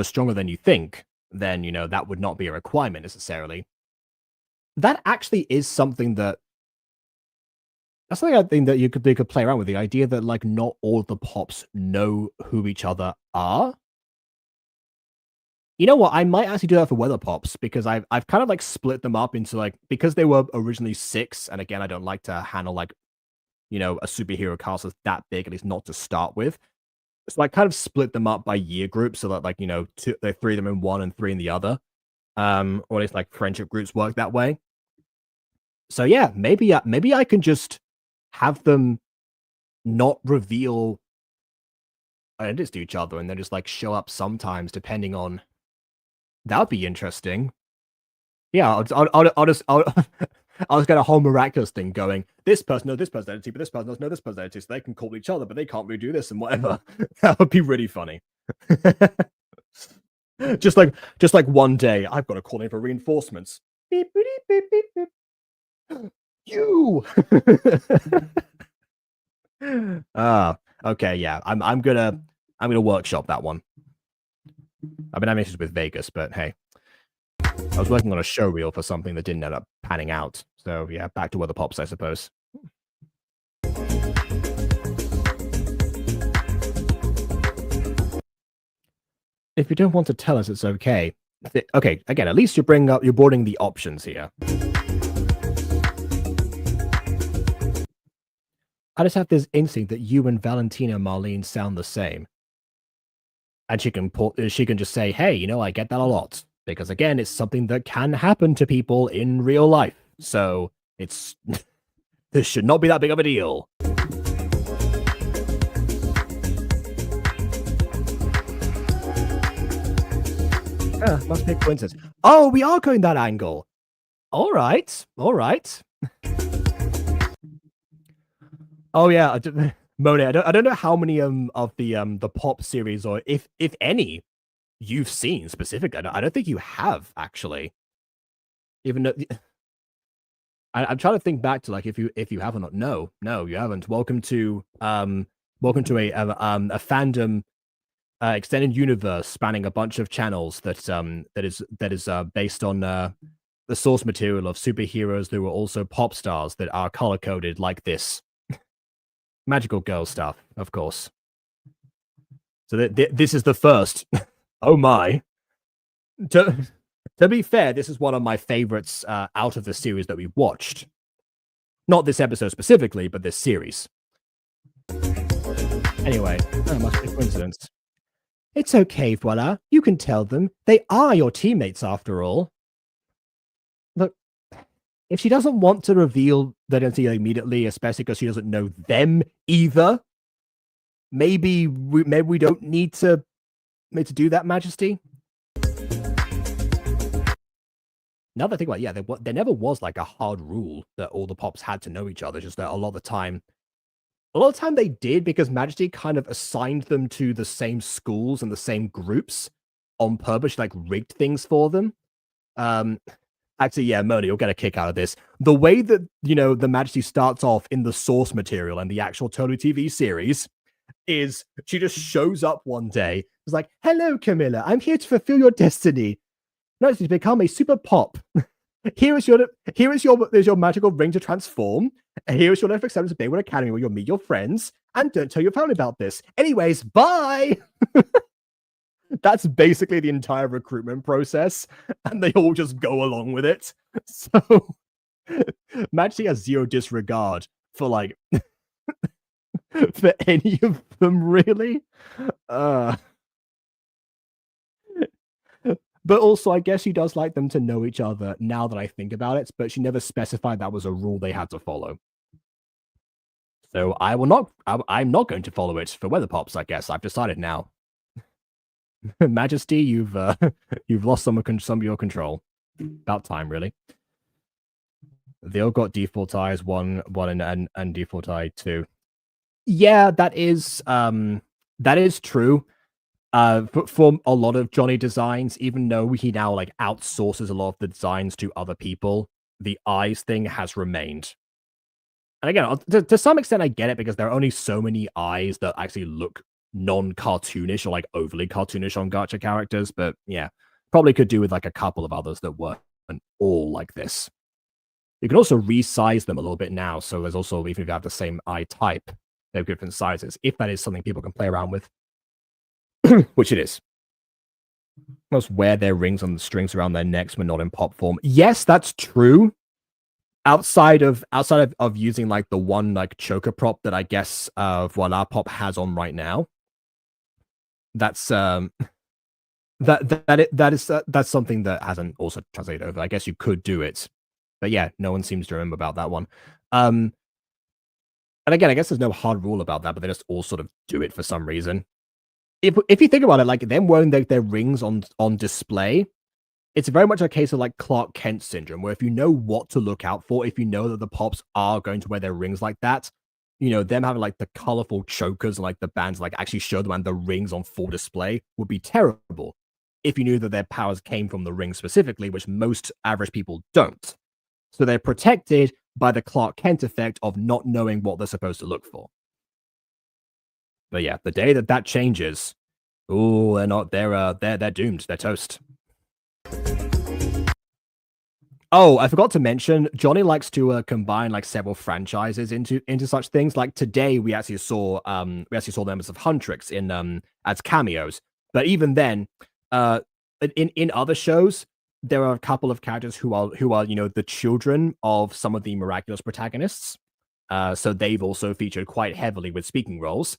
stronger than you think, then that would not be a requirement necessarily. That actually is something that I think that they could play around with, the idea that like not all of the pops know who each other are. You know what? I might actually do that for weather pops, because I've kind of like split them up into like, because they were originally 6, and again, I don't like to handle like a superhero cast that's that big, at least not to start with. So I kind of split them up by year groups, so that like 3 of them in one and 3 in the other, or at least like friendship groups work that way. So yeah, maybe I can just have them not reveal identities to each other, and then just like show up sometimes, depending on. That would be interesting. Yeah, I'll just get a whole miraculous thing going. This person knows this person's identity, but this person doesn't know this person's identity, so they can call each other, but they can't really do this and whatever. That would be really funny. just like one day, I've got to call in for reinforcements. Beep, beep, beep, beep, beep. You. Okay, yeah. I'm gonna workshop that one. I've been having issues with Vegas, but hey, I was working on a show reel for something that didn't end up panning out. So yeah, back to weather pops, I suppose. If you don't want to tell us, it's okay. Okay, again, at least you're boarding the options here. I just have this instinct that you and Valentina Marlene sound the same. And she can just say, hey, I get that a lot. Because again, it's something that can happen to people in real life. So this should not be that big of a deal. Must be a coincidence. Oh, we are going that angle. All right. Oh yeah, Monet, I don't know how many of the pop series, or if any, you've seen specifically. I don't think you have, actually. Even though I'm trying to think back to like if you have or not. No, you haven't. Welcome to a fandom extended universe spanning a bunch of channels that is based on the source material of superheroes who are also pop stars that are color coded like this. Magical girl stuff, of course. So this is the first. Oh my. To be fair, this is one of my favorites out of the series that we watched. Not this episode specifically, but this series. Anyway, that must be a coincidence. It's okay, Voila. You can tell them. They are your teammates, after all. Look, if she doesn't want to reveal the identity immediately, especially because she doesn't know them either, maybe we don't need to do that, Majesty. Now that I think about it, yeah, there never was like a hard rule that all the pops had to know each other. Just that a lot of the time they did, because Majesty kind of assigned them to the same schools and the same groups on purpose, like rigged things for them. Actually, yeah, Mona, you'll get a kick out of this. The way that, the Majesty starts off in the source material and the actual Totally TV series is she just shows up one day. It's like, hello, Camilla, I'm here to fulfill your destiny. No, to become a super pop. Here is your magical ring to transform. Here is your letter of acceptance to Baywood Academy, where you'll meet your friends. And don't tell your family about this. Anyways, bye! That's basically the entire recruitment process, and they all just go along with it. So, Majesty has zero disregard for, like, for any of them, really. But also, I guess she does like them to know each other, now that I think about it, but she never specified that was a rule they had to follow. So I'm not going to follow it for weather pops, I guess. I've decided now. Majesty, you've lost some of your control. About time, really. They all got default eyes, one and default eye 2. Yeah, that is true. But for a lot of Jonny designs, even though he now like outsources a lot of the designs to other people, the eyes thing has remained. And again, to some extent, I get it because there are only so many eyes that actually look non-cartoonish or like overly cartoonish on gacha characters. But yeah, probably could do with like a couple of others that weren't all like this. You can also resize them a little bit now. So there's also, even if you have the same eye type, they have different sizes, if that is something people can play around with. Which it is. Most wear their rings on the strings around their necks when not in pop form. Yes, that's true. Outside of using like the one like choker prop that I guess Voila Pop has on right now. That's that's something that hasn't also translated over. I guess you could do it. But yeah, no one seems to remember about that one. And again, I guess there's no hard rule about that, but they just all sort of do it for some reason. If you think about it, like them wearing their rings on display, it's very much a case of like Clark Kent syndrome, where if you know what to look out for, if you know that the pops are going to wear their rings like that, you know, them having like the colorful chokers and like the bands like actually show them and the rings on full display would be terrible if you knew that their powers came from the ring specifically, which most average people don't. So they're protected by the Clark Kent effect of not knowing what they're supposed to look for. But yeah, the day that changes, oh, they're doomed. They're toast. Oh, I forgot to mention, Jonny likes to combine like several franchises into such things. Like today, we actually saw members of Huntrix in as cameos. But even then, in other shows, there are a couple of characters who are the children of some of the miraculous protagonists. So they've also featured quite heavily with speaking roles.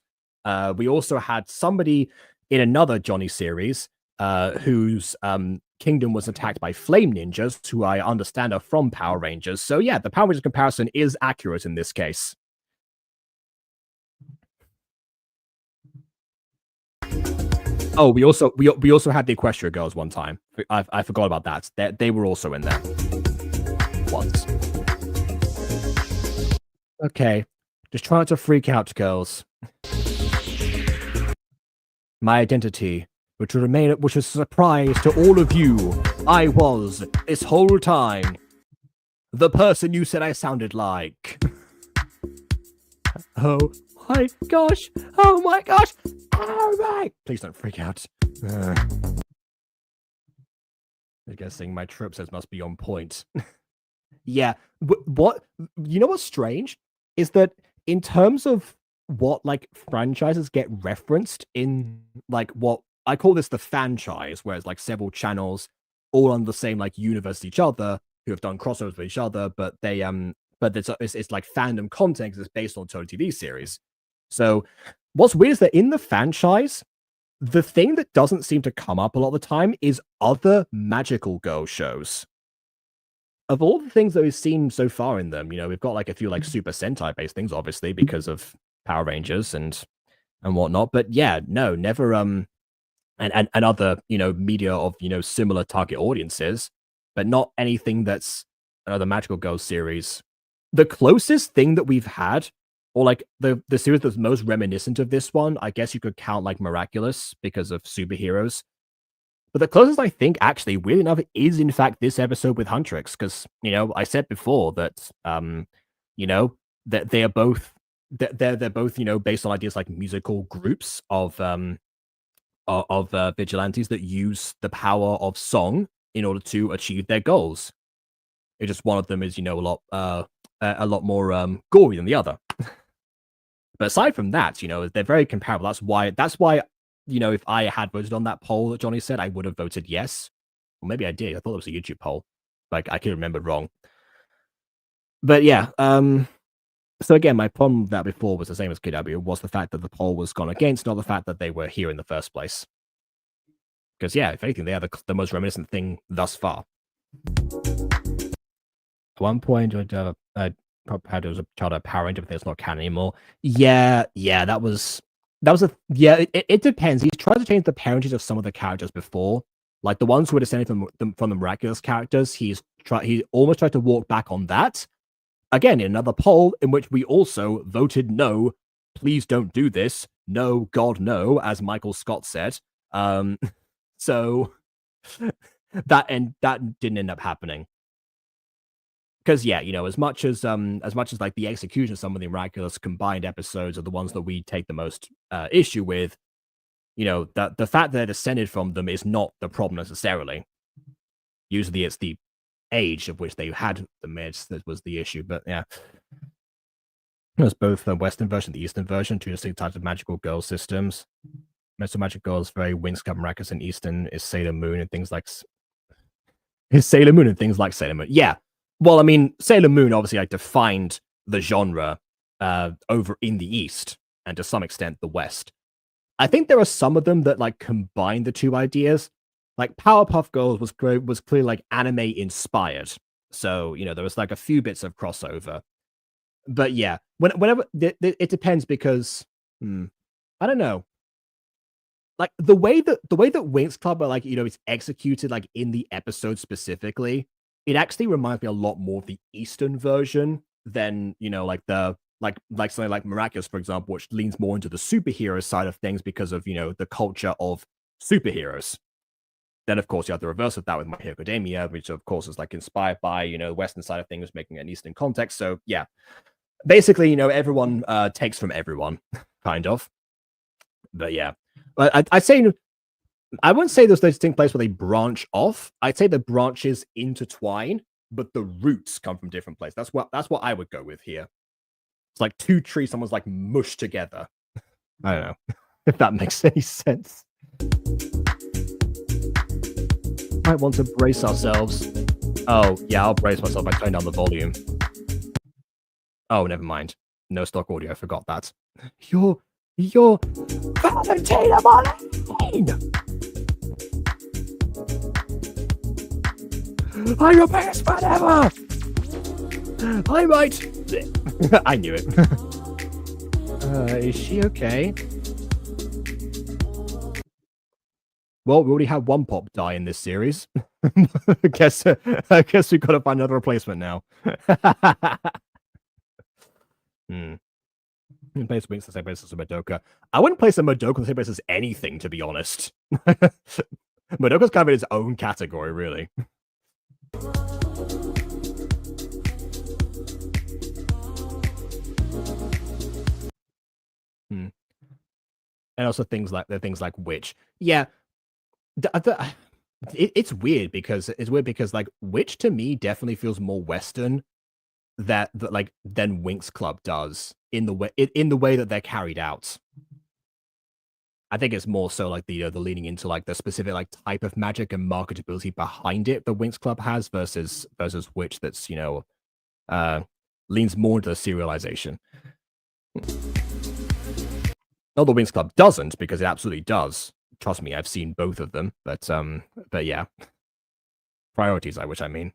We also had somebody in another Jonny series whose kingdom was attacked by flame ninjas, who I understand are from Power Rangers. So yeah, the Power Rangers comparison is accurate in this case. Oh, we also had the Equestria Girls one time. I forgot about that. They were also in there once. Okay, just try not to freak out, girls. My identity, which was a surprise to all of you. I was, this whole time, the person you said I sounded like. Oh my gosh! Oh my gosh! Oh my! Please don't freak out. I'm guessing my trope says must be on point. Yeah, what you know what's strange is that in terms of what like franchises get referenced in like what I call this the franchise, where it's like several channels all on the same like universe as each other who have done crossovers with each other, but they but it's like fandom content because it's based on a total TV series. So what's weird is that in the franchise, the thing that doesn't seem to come up a lot of the time is other magical girl shows. Of all the things that we've seen so far in them, you know, we've got like a few like Super Sentai based things, obviously, because of Power Rangers and whatnot. But yeah, no, never and other, you know, media of, you know, similar target audiences, but not anything that's another Magical Girls series. The closest thing that we've had, or like the series that's most reminiscent of this one, I guess you could count like Miraculous because of superheroes. But the closest I think, actually, weirdly enough, is in fact this episode with Huntrix, because you know I said before that you know that they're both you know based on ideas like musical groups of vigilantes that use the power of song in order to achieve their goals. It's just one of them is, you know, a lot more gory than the other. But aside from that, you know, they're very comparable. That's why, you know, if I had voted on that poll that Jonny said, I would have voted yes. Or maybe I did. I thought it was a YouTube poll. Like I could remember wrong. But yeah, so again, my problem with that before was the same as KW, was the fact that the poll was gone against, not the fact that they were here in the first place. Because yeah, if anything, they are the most reminiscent thing thus far. At one point, I had a child a Power Ranger, but it's not canon anymore. Yeah, that was That was it depends. He's tried to change the parentage of some of the characters before. Like the ones who were descended from the miraculous characters, he almost tried to walk back on that. Again, in another poll in which we also voted no, please don't do this. No, God, no, as Michael Scott said. So that didn't end up happening. Because yeah, as much as like the execution of some of the miraculous combined episodes are the ones that we take the most issue with, that the fact that they're descended from them is not the problem necessarily. Usually it's the age of which they had the meds that was the issue. But yeah, there's both the Western version and the Eastern version, two distinct types of magical girl systems. Most of Magic Girls very Winx Club miraculous, and Eastern is Sailor Moon and things like Sailor Moon. Yeah. Well, I mean, Sailor Moon obviously like defined the genre over in the East and to some extent the West. I think there are some of them that like combine the two ideas. Like Powerpuff Girls was clearly like anime inspired, so there was like a few bits of crossover. But yeah, whenever it depends because I don't know. Like the way that Winx Club are like it's executed like in the episode specifically. It actually reminds me a lot more of the Eastern version than, like something like Miraculous, for example, which leans more into the superhero side of things because of, the culture of superheroes. Then, of course, you have the reverse of that with My Hero Academia, which, of course, is like inspired by, the Western side of things, making an Eastern context. So, yeah, basically, everyone takes from everyone, kind of. But yeah, I'd say I wouldn't say there's a distinct place where they branch off. I'd say the branches intertwine, but the roots come from different places. That's what I would go with here. It's like two trees someone's like mushed together. I don't know if that makes any sense. Might want to brace ourselves. Oh, yeah, I'll brace myself by turning down the volume. Oh, never mind. No stock audio, I forgot that. You're Valentina Marlene! I'm your best fan ever! I might... I knew it. Is she okay? Well, we already had one pop die in this series. I guess we've got to find another replacement now. Place Winx the same place as a Madoka. I wouldn't place a Madoka the same place as anything, to be honest. Madoka's kind of in its own category, really. And also things like Witch. Yeah, it's weird because like Witch to me definitely feels more Western than Winx Club does in the way that they're carried out. I think it's more so like the leaning into like the specific like type of magic and marketability behind it that Winx Club has versus Witch that's leans more into the serialization. Not the Winx Club doesn't, because it absolutely does. Trust me, I've seen both of them. But yeah, priorities, I mean.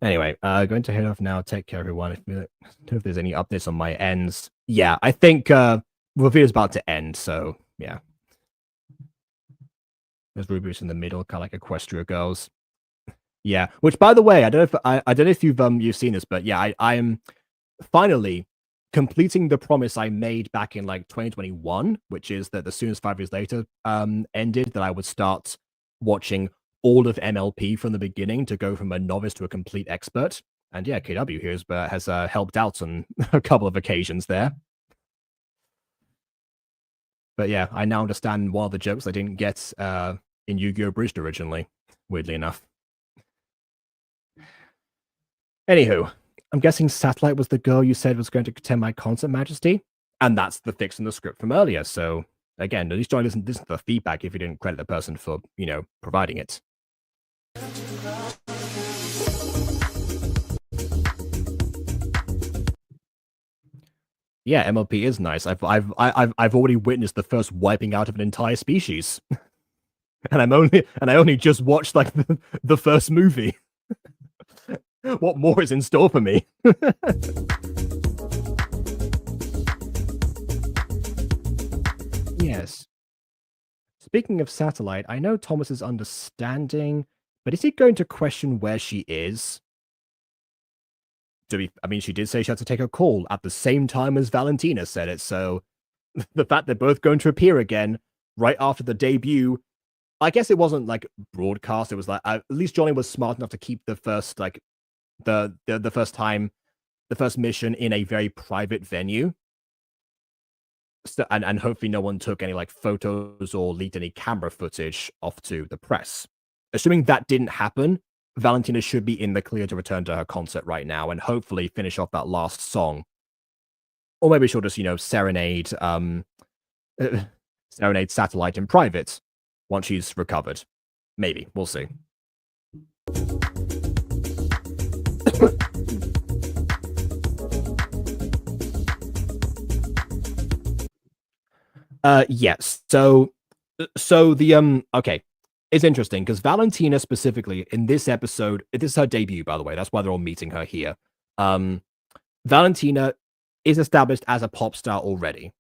Anyway, going to head off now. Take care, everyone. If there's any updates on my ends, yeah, I think reveal's about to end. So yeah, there's reboots in the middle, kind of like Equestria Girls. Yeah, which by the way, I don't know if you've seen this, but yeah, I am finally completing the promise I made back in like 2021, which is that as soon as 5 years later ended, that I would start watching all of MLP from the beginning to go from a novice to a complete expert. And yeah, KW here has helped out on a couple of occasions there. But yeah, I now understand one of the jokes I didn't get in Yu-Gi-Oh! Bridged originally, weirdly enough. Anywho, I'm guessing Satellite was the girl you said was going to attend my concert, Majesty? And that's the fix in the script from earlier. So again, at least try to listen to the feedback if you didn't credit the person for, providing it. Yeah, MLP is nice. I've already witnessed the first wiping out of an entire species, and I only just watched like the first movie. What more is in store for me? Yes. Speaking of Satellite, I know Thomas is understanding, but is he going to question where she is? I mean, she did say she had to take a call at the same time as Valentina said it, so the fact they're both going to appear again right after the debut, I guess it wasn't like broadcast. It was like at least Jonny was smart enough to keep the first like the first time, the first mission in a very private venue. So, and hopefully no one took any like photos or leaked any camera footage off to the press. Assuming that didn't happen, Valentina should be in the clear to return to her concert right now and hopefully finish off that last song. Or maybe she'll just, serenade serenade Satellite in private once she's recovered. Maybe. We'll see. Yes. So the okay. It's interesting because Valentina specifically in this episode, this is her debut, by the way. That's why they're all meeting her here. Valentina is established as a pop star already.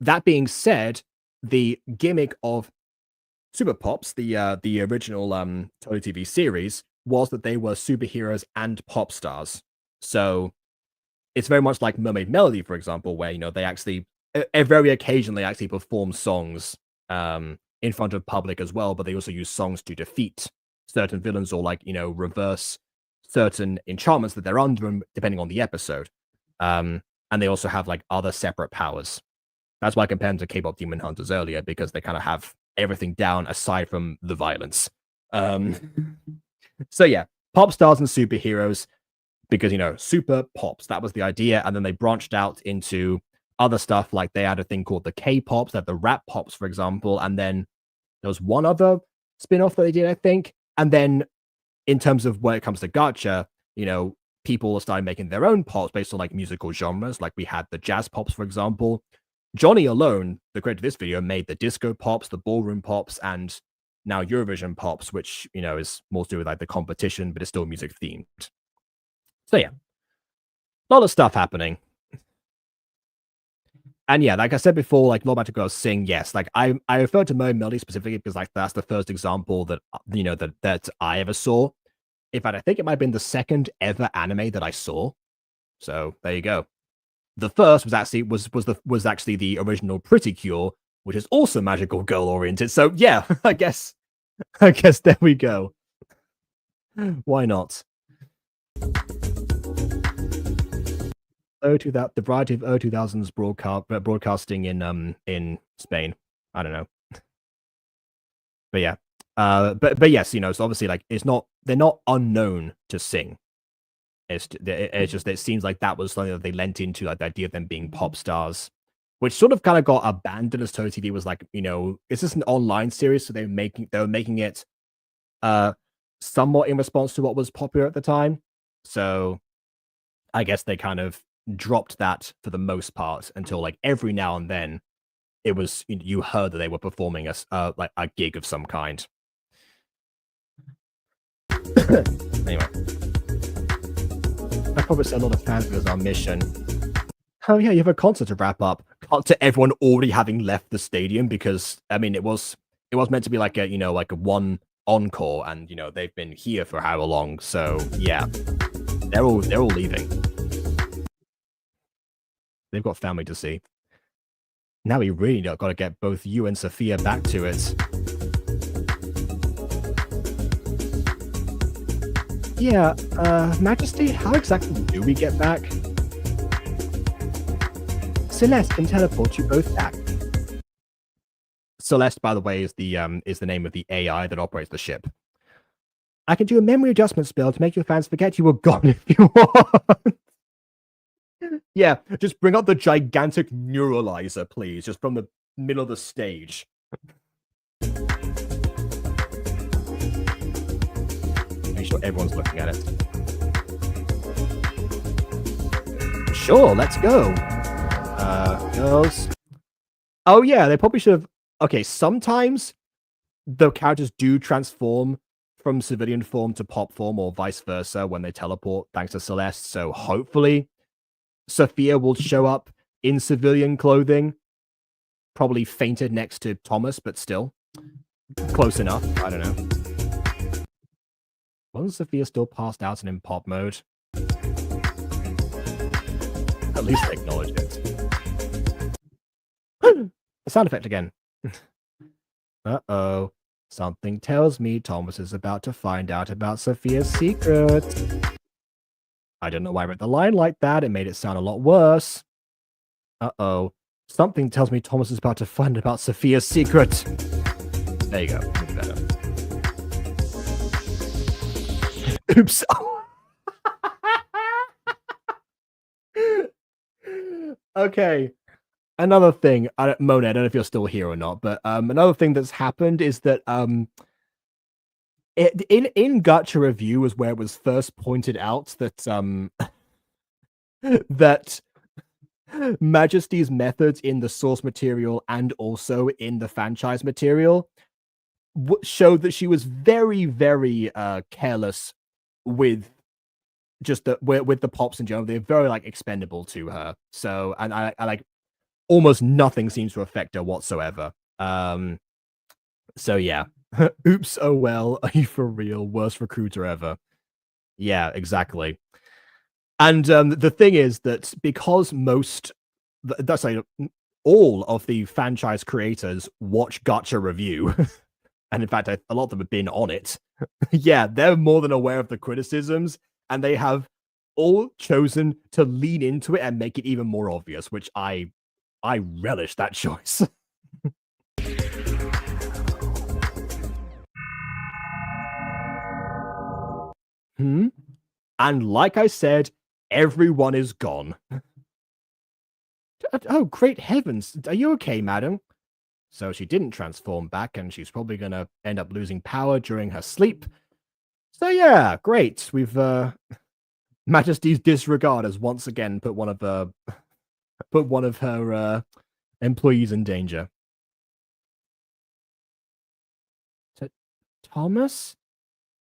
That being said, the gimmick of Super Pops, the original Totally TV series, was that they were superheroes and pop stars. So it's very much like Mermaid Melody, for example, where they actually very occasionally actually perform songs in front of public as well, but they also use songs to defeat certain villains or reverse certain enchantments that they're under, depending on the episode. And they also have like other separate powers. That's why I compared them to K-pop Demon Hunters earlier, because they kind of have everything down aside from the violence. So yeah, pop stars and superheroes, because super pops, that was the idea. And then they branched out into other stuff, like they had a thing called the K-pops, that the rap pops, for example, and then there was one other spin-off that they did, I think. And then in terms of when it comes to gacha, people started making their own pops based on like musical genres. Like we had the jazz pops, for example. Jonny alone, the creator of this video, made the disco pops, the ballroom pops, and now Eurovision pops, which is more to do with like the competition, but it's still music themed. So yeah, a lot of stuff happening. And yeah, like I said before, like Lord Magic Girls sing, yes. Like I refer to Mermaid Melody specifically because like that's the first example that that I ever saw. In fact, I think it might have been the second ever anime that I saw. So there you go. The first was actually was actually the original Pretty Cure, which is also magical girl oriented. So yeah, I guess there we go. Why not? The variety of 2000s broadcasting in Spain. I don't know. But yeah. But yes, so obviously like they're not unknown to sing. It's just it seems like that was something that they lent into, like the idea of them being pop stars, which sort of kind of got abandoned as Total TV was like, is this an online series? So they were making it somewhat in response to what was popular at the time. So I guess they kind of dropped that for the most part until like every now and then it was you heard that they were performing like a gig of some kind. Anyway, I probably said a lot of fans because our mission. Oh yeah, you have a concert to wrap up. Cut to everyone already having left the stadium because I mean it was meant to be like a like a one encore, and they've been here for how long. So yeah, they're all leaving. They've got family to see. Now we really got to get both you and Sophia back to it. Yeah, Majesty, how exactly do we get back? Celeste can teleport you both back. Celeste, by the way, is the name of the AI that operates the ship. I can do a memory adjustment spell to make your fans forget you were gone if you want. Yeah, just bring up the gigantic neuralizer, please, just from the middle of the stage. Make sure everyone's looking at it. Sure, let's go. Girls. Oh yeah, they probably should have. Okay, sometimes the characters do transform from civilian form to pop form, or vice versa, when they teleport, thanks to Celeste. So hopefully Sophia will show up in civilian clothing probably fainted next to Thomas, but still close enough. I don't know. Wasn't Sophia still passed out and in pop mode? At least acknowledge it. The sound effect again. Uh-oh. Something tells me Thomas is about to find out about Sophia's secret. I don't know why I read the line like that. It made it sound a lot worse. Uh-oh. Something tells me Thomas is about to find about Sophia's secret. There you go. Much better. Oops. Okay. Another thing, Mona, I don't know if you're still here or not, but another thing that's happened is that in Gacha Review was where it was first pointed out that that Majesty's methods in the source material and also in the franchise material showed that she was very, very careless with just with the pops in general. They're very like expendable to her. So, and I like almost nothing seems to affect her whatsoever. So yeah. Oops, oh well, are you for real? Worst recruiter ever. Yeah, exactly. And the thing is that because that's like all of the franchise creators watch Gacha Review, and in fact, a lot of them have been on it. Yeah, they're more than aware of the criticisms, and they have all chosen to lean into it and make it even more obvious, which I relish that choice. And like I said, everyone is gone. Oh, great heavens. Are you okay, madam? So she didn't transform back, and she's probably going to end up losing power during her sleep. So yeah, great. We've Majesty's disregard has once again put one of her employees in danger. Thomas?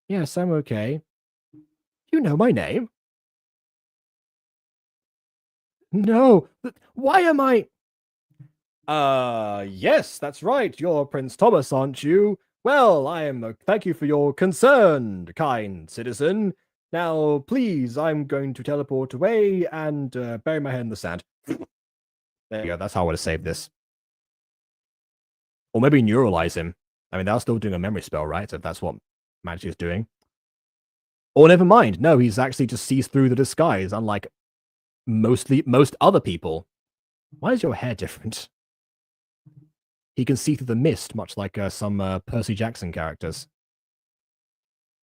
Yes, I'm okay. You know my name? No, why am I? Yes, that's right. You're Prince Thomas, aren't you? Well, thank you for your concern, kind citizen. Now, please, I'm going to teleport away and bury my head in the sand. There you go. That's how I would have saved this. Or maybe neuralize him. I mean, they're still doing a memory spell, right? If that's what Magic is doing. Or never mind. No, he's actually just sees through the disguise, unlike most other people. Why is your hair different? He can see through the mist, much like some Percy Jackson characters.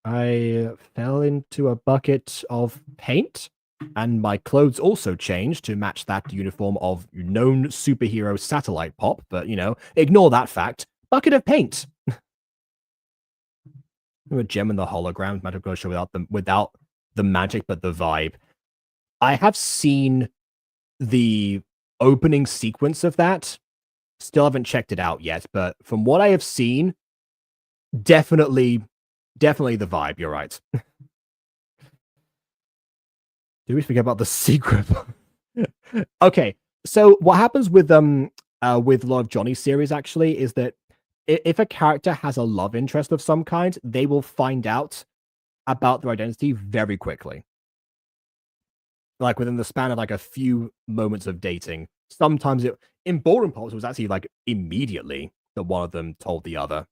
I fell into a bucket of paint, and my clothes also changed to match that uniform of known superhero satellite pop, but, you know, ignore that fact. Bucket of paint! A gem in the hologram, Magic Show without the magic, but the vibe. I have seen the opening sequence of that. Still haven't checked it out yet, but from what I have seen, definitely the vibe. You're right. Do we forget about the secret? Okay, so what happens with a lot of Jonny series actually is that if a character has a love interest of some kind, they will find out about their identity very quickly. Like within the span of like a few moments of dating. Sometimes in Ballroom Pops, it was actually like immediately that one of them told the other.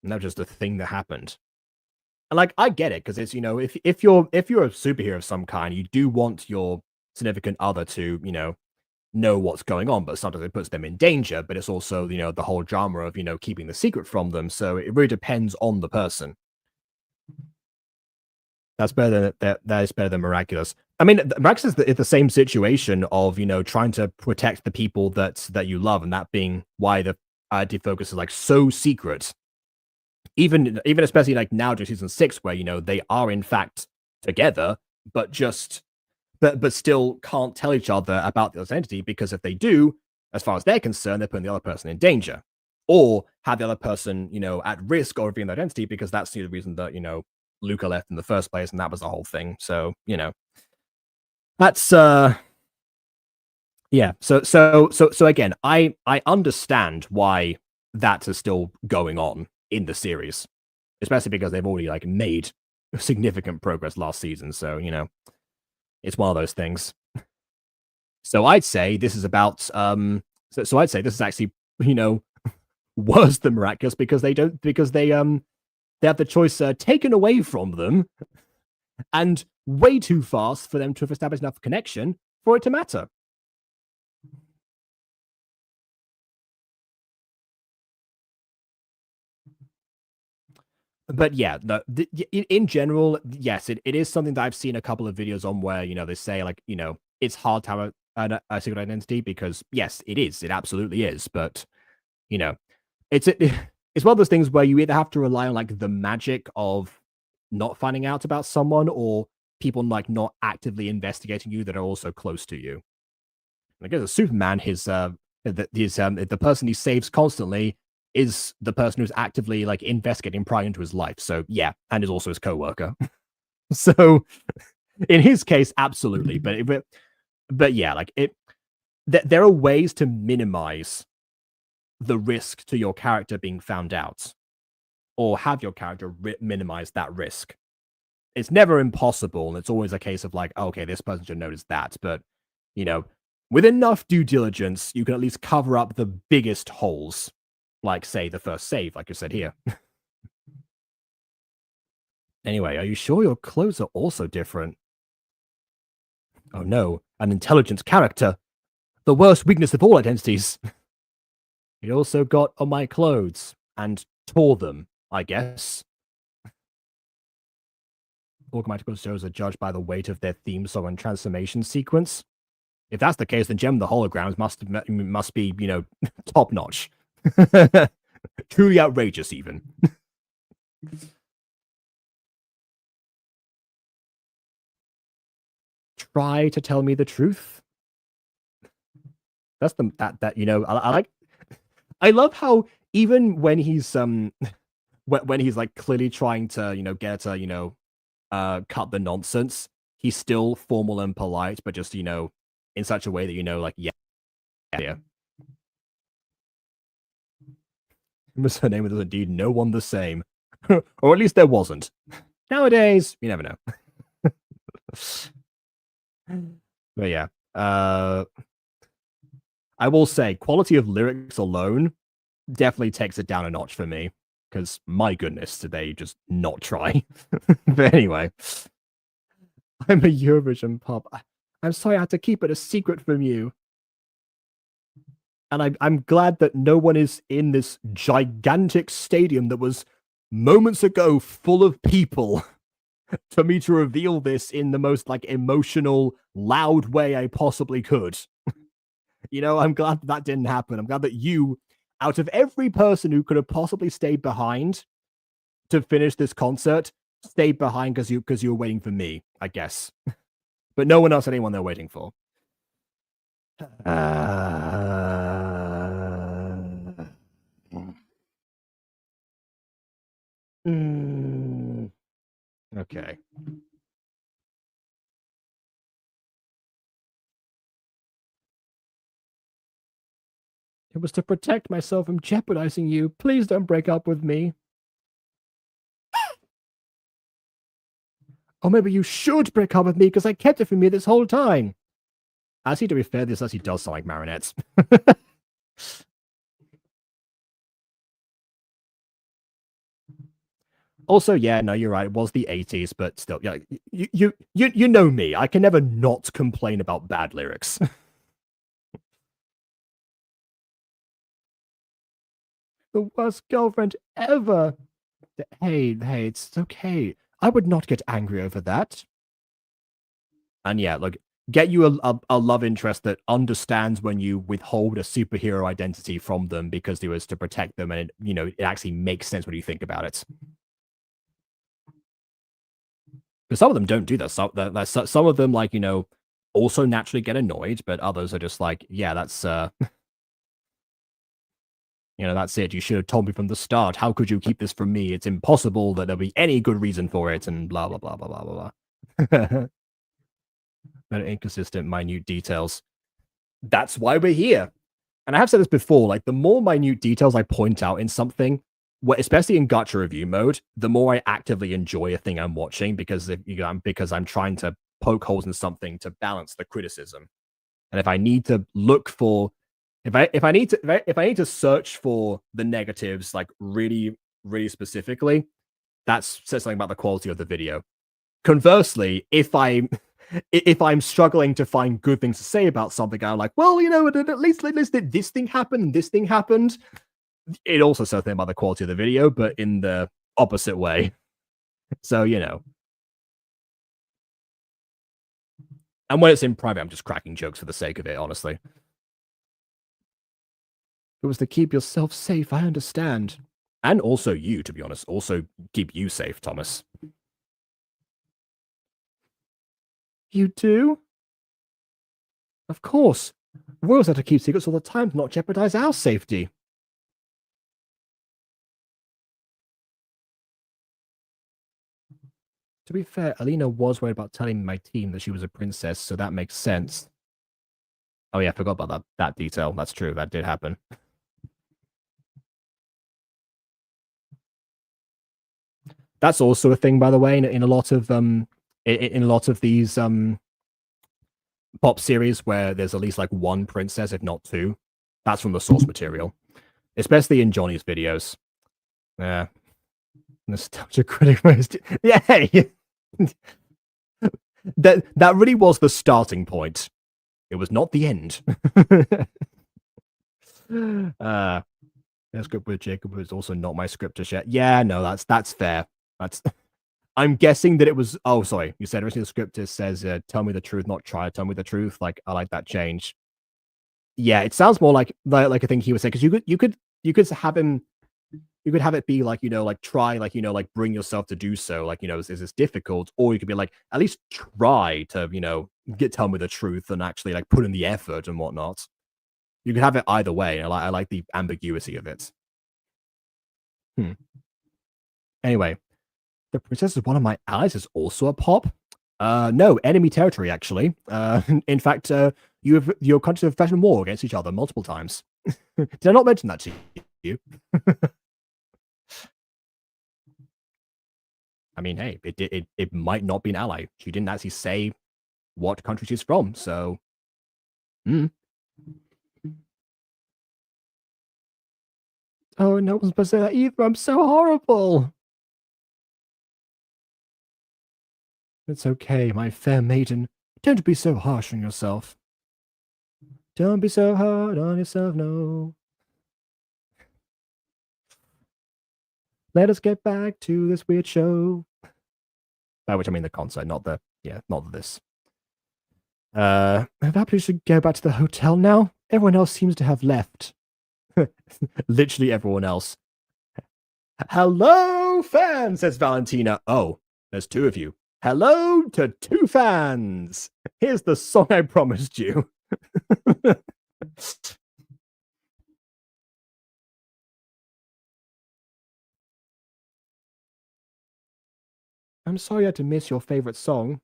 And that was just a thing that happened. And like, I get it, because it's, you know, if you're a superhero of some kind, you do want your significant other to, you know what's going on, but sometimes it puts them in danger, but it's also, you know, the whole drama of, you know, keeping the secret from them. So it really depends on the person. That is better than Miraculous. I mean, Miraculous is the same situation of, you know, trying to protect the people that you love, and that being why the ID focus is like so secret. Even especially like now to season 6, where, you know, they are in fact together, but still can't tell each other about the identity, because if they do, as far as they're concerned, they're putting the other person in danger, or have the other person, you know, at risk of revealing their identity, because that's the reason that, you know, Luca left in the first place, and that was the whole thing. So, you know, that's Yeah. So again, I understand why that is still going on in the series, especially because they've already like made significant progress last season. So it's one of those things. So I'd say this is about so I'd say this is actually worse than miraculous because they have the choice taken away from them and way too fast for them to have established enough connection for it to matter. But yeah, in general, yes, it is something that I've seen a couple of videos on where they say like it's hard to have a secret identity because yes, it is, it absolutely is, but it's it's one of those things where you either have to rely on like the magic of not finding out about someone or people like not actively investigating you that are also close to you. Like as a Superman, the person he saves constantly is the person who's actively like investigating prying into his life. So yeah, and is also his coworker. So in his case, absolutely. But yeah, like there are ways to minimize the risk to your character being found out, or have your character minimize that risk. It's never impossible, and it's always a case of like, okay, this person should notice that, but with enough due diligence, you can at least cover up the biggest holes, like say the first save, like you said here. Anyway, are you sure your clothes are also different? Oh no, an intelligent character. The worst weakness of all identities. He also got on my clothes and tore them, I guess. All grammatical shows are judged by the weight of their theme song and transformation sequence. If that's the case, then Gem the Holograms must be, top notch. Truly outrageous, even. Try to tell me the truth. That's I love how even when he's when he's like clearly trying to get to cut the nonsense, he's still formal and polite, but just in such a way that like yeah. Was her name was indeed no one the same, or at least there wasn't. Nowadays, you never know. But yeah, I will say quality of lyrics alone definitely takes it down a notch for me. Because my goodness, did they just not try? But anyway, I'm a Eurovision pop. I'm sorry I had to keep it a secret from you. And I'm glad that no one is in this gigantic stadium that was moments ago full of people for me to reveal this in the most like emotional, loud way I possibly could. I'm glad that didn't happen. I'm glad that you, out of every person who could have possibly stayed behind to finish this concert, stayed behind because you were waiting for me, I guess. But no one else had anyone they're waiting for. Okay. It was to protect myself from jeopardizing you. Please don't break up with me. Or maybe you should break up with me because I kept it from you this whole time. Actually, to be fair, this actually does sound like marionettes. Also, yeah, no, you're right. It was the 80s, but still, yeah, you know me. I can never not complain about bad lyrics. The worst girlfriend ever. Hey, it's okay. I would not get angry over that. And yeah, look, get you a love interest that understands when you withhold a superhero identity from them because it was to protect them, and it actually makes sense when you think about it. Because some of them don't do that. Some of them, like, also naturally get annoyed, but others are just like, yeah, that's that's it. You should have told me from the start. How could you keep this from me? It's impossible that there'll be any good reason for it, and blah, blah, blah, blah, blah, blah, blah. But inconsistent, minute details. that's why we're here. And I have said this before, like the more minute details I point out in something, especially in gacha review mode, the more I actively enjoy a thing I'm watching because because I'm trying to poke holes in something to balance the criticism. And if I need to look for, if I need to search for the negatives like really specifically, that says something about the quality of the video. Conversely, if I'm struggling to find good things to say about something, I'm like, well, at least this thing happened and this thing happened. It also says something about the quality of the video, but in the opposite way. So, And when it's in private, I'm just cracking jokes for the sake of it, honestly. If it was to keep yourself safe, I understand. And also you, to be honest. Also keep you safe, Thomas. You do? Of course. Royals have to keep secrets all the time to not jeopardize our safety. To be fair, Alina was worried about telling my team that she was a princess, so that makes sense. Oh yeah, I forgot about that detail. That's true. That did happen. That's also a thing, by the way, in a lot of these pop series where there's at least like one princess, if not two. That's from the source material, especially in Jonny's videos. Yeah, nostalgia critic. Yay! that really was the starting point. It was not the end. Script with Jacob was also not my script to share. Yeah, no, that's fair. I'm guessing that it was. Oh, sorry. You said originally the script says, "Tell me the truth, not try to tell me the truth." Like, I like that change. Yeah, it sounds more like a thing he would say, because you could have him. You could have it be like, like try, like, like bring yourself to do so. Like, is this difficult? Or you could be like, at least try to, tell me the truth and actually like put in the effort and whatnot. You could have it either way. I like the ambiguity of it. Anyway, the princess is one of my allies is also a pop. No, enemy territory, actually. In fact, your countries have fought in war against each other multiple times. Did I not mention that to you? I mean, hey, it might not be an ally. She didn't actually say what country she's from, so. Oh, no one's supposed to say that either. I'm so horrible. It's okay, my fair maiden. Don't be so harsh on yourself. Don't be so hard on yourself, no. Let us get back to this weird show. By which I mean the concert, not this. Perhaps we should go back to the hotel now. Everyone else seems to have left. Literally everyone else. Hello, fans, says Valentina. Oh, there's two of you. Hello to two fans. Here's the song I promised you. I'm sorry I had to miss your favorite song.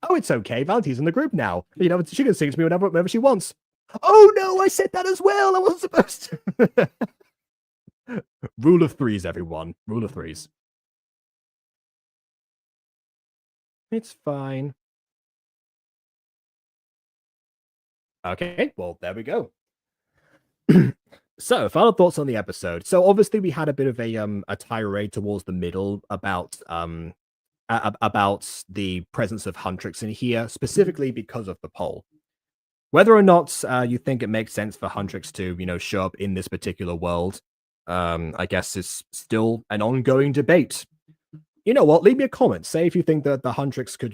Oh, it's okay. Valentina's in the group now. She can sing to me whenever she wants. Oh no, I said that as well. I wasn't supposed to. Rule of threes, everyone. Rule of threes. It's fine. Okay, well, there we go. So, final thoughts on the episode. So, obviously, we had a bit of a tirade towards the middle about the presence of Huntrix in here, specifically because of the poll. Whether or not you think it makes sense for Huntrix to, show up in this particular world, I guess it's still an ongoing debate. You know what? Leave me a comment. Say if you think that the Huntrix could,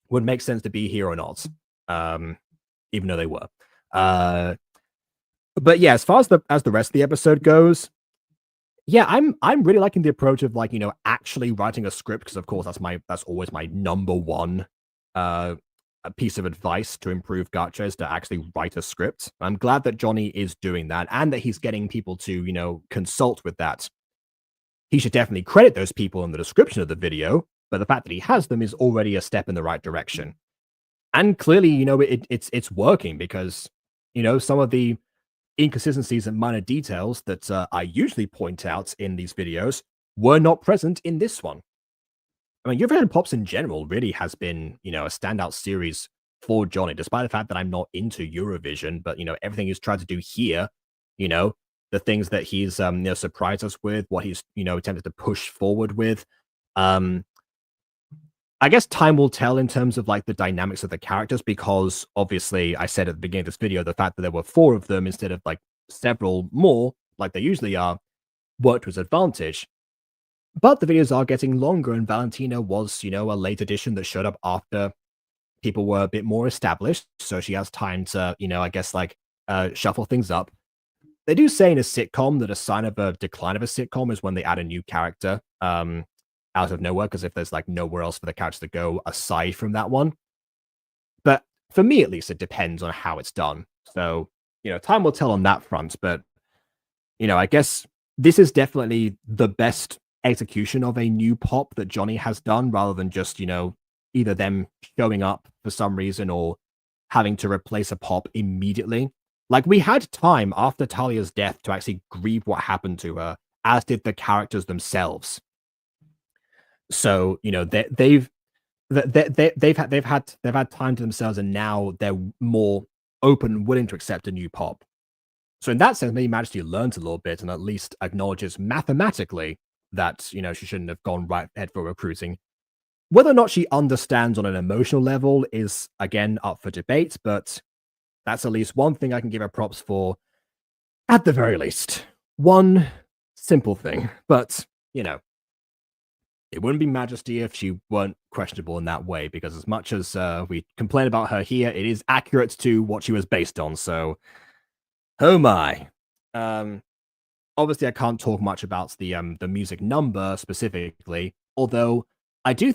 would make sense to be here or not, even though they were. But yeah, as far as the rest of the episode goes, yeah, I'm really liking the approach of like, actually writing a script, because of course that's always my number one piece of advice to improve gacha is to actually write a script. I'm glad that Jonny is doing that and that he's getting people to, consult with that. He should definitely credit those people in the description of the video, but the fact that he has them is already a step in the right direction. And clearly, it's working because, some of the inconsistencies and minor details that I usually point out in these videos were not present in this one. I mean, Eurovision Pops in general really has been, a standout series for Jonny, despite the fact that I'm not into Eurovision, but, everything he's tried to do here, the things that he's, surprised us with, what he's, attempted to push forward with. I guess time will tell in terms of like the dynamics of the characters, because obviously I said at the beginning of this video, the fact that there were 4 of them instead of like several more, like they usually are, worked to his advantage. But the videos are getting longer, and Valentina was, a late addition that showed up after people were a bit more established. So she has time to, I guess like shuffle things up. They do say in a sitcom that a sign of a decline of a sitcom is when they add a new character out of nowhere, because if there's like nowhere else for the characters to go aside from that one. But for me, at least, it depends on how it's done. So, time will tell on that front. But, I guess this is definitely the best execution of a new pop that Jonny has done, rather than just, either them showing up for some reason or having to replace a pop immediately. Like, we had time after Talia's death to actually grieve what happened to her, as did the characters themselves. So, they've had time to themselves, and now they're more open and willing to accept a new pop. So in that sense, maybe Majesty learns a little bit and at least acknowledges mathematically that, she shouldn't have gone right ahead for recruiting. Whether or not she understands on an emotional level is, again, up for debate, but that's at least one thing I can give her props for, at the very least. One simple thing, but, it wouldn't be Majesty if she weren't questionable in that way, because as much as we complain about her here, it is accurate to what she was based on, so oh my. Obviously, I can't talk much about the music number specifically, although I do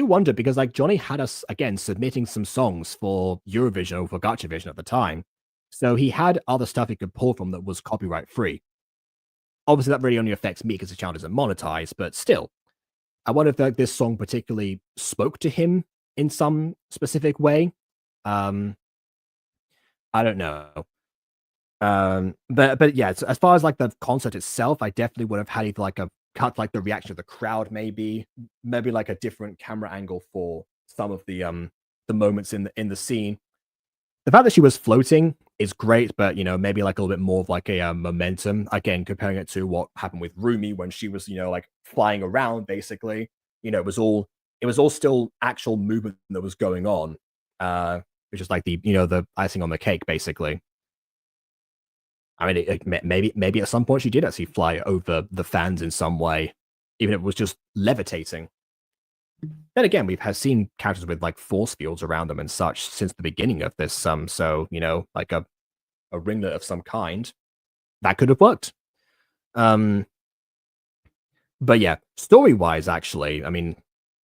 wonder, because like Jonny had us again submitting some songs for Eurovision or for Gachavision at the time, so he had other stuff he could pull from that was copyright free. Obviously, that really only affects me because the channel isn't monetized, but still, I wonder if like, this song particularly spoke to him in some specific way. I don't know. But yeah, so as far as like the concert itself, I definitely would have had either like a cut like the reaction of the crowd, maybe like a different camera angle for some of the moments in the scene. The fact that she was floating is great, but maybe like a little bit more of like a momentum. Again, comparing it to what happened with Rumi when she was like flying around. Basically, it was all still actual movement that was going on, which is like the icing on the cake, basically. I mean, maybe at some point she did actually fly over the fans in some way, even if it was just levitating. Then again, we've seen characters with like force fields around them and such since the beginning of this. So like a ringlet of some kind that could have worked. But yeah, story wise, actually, I mean,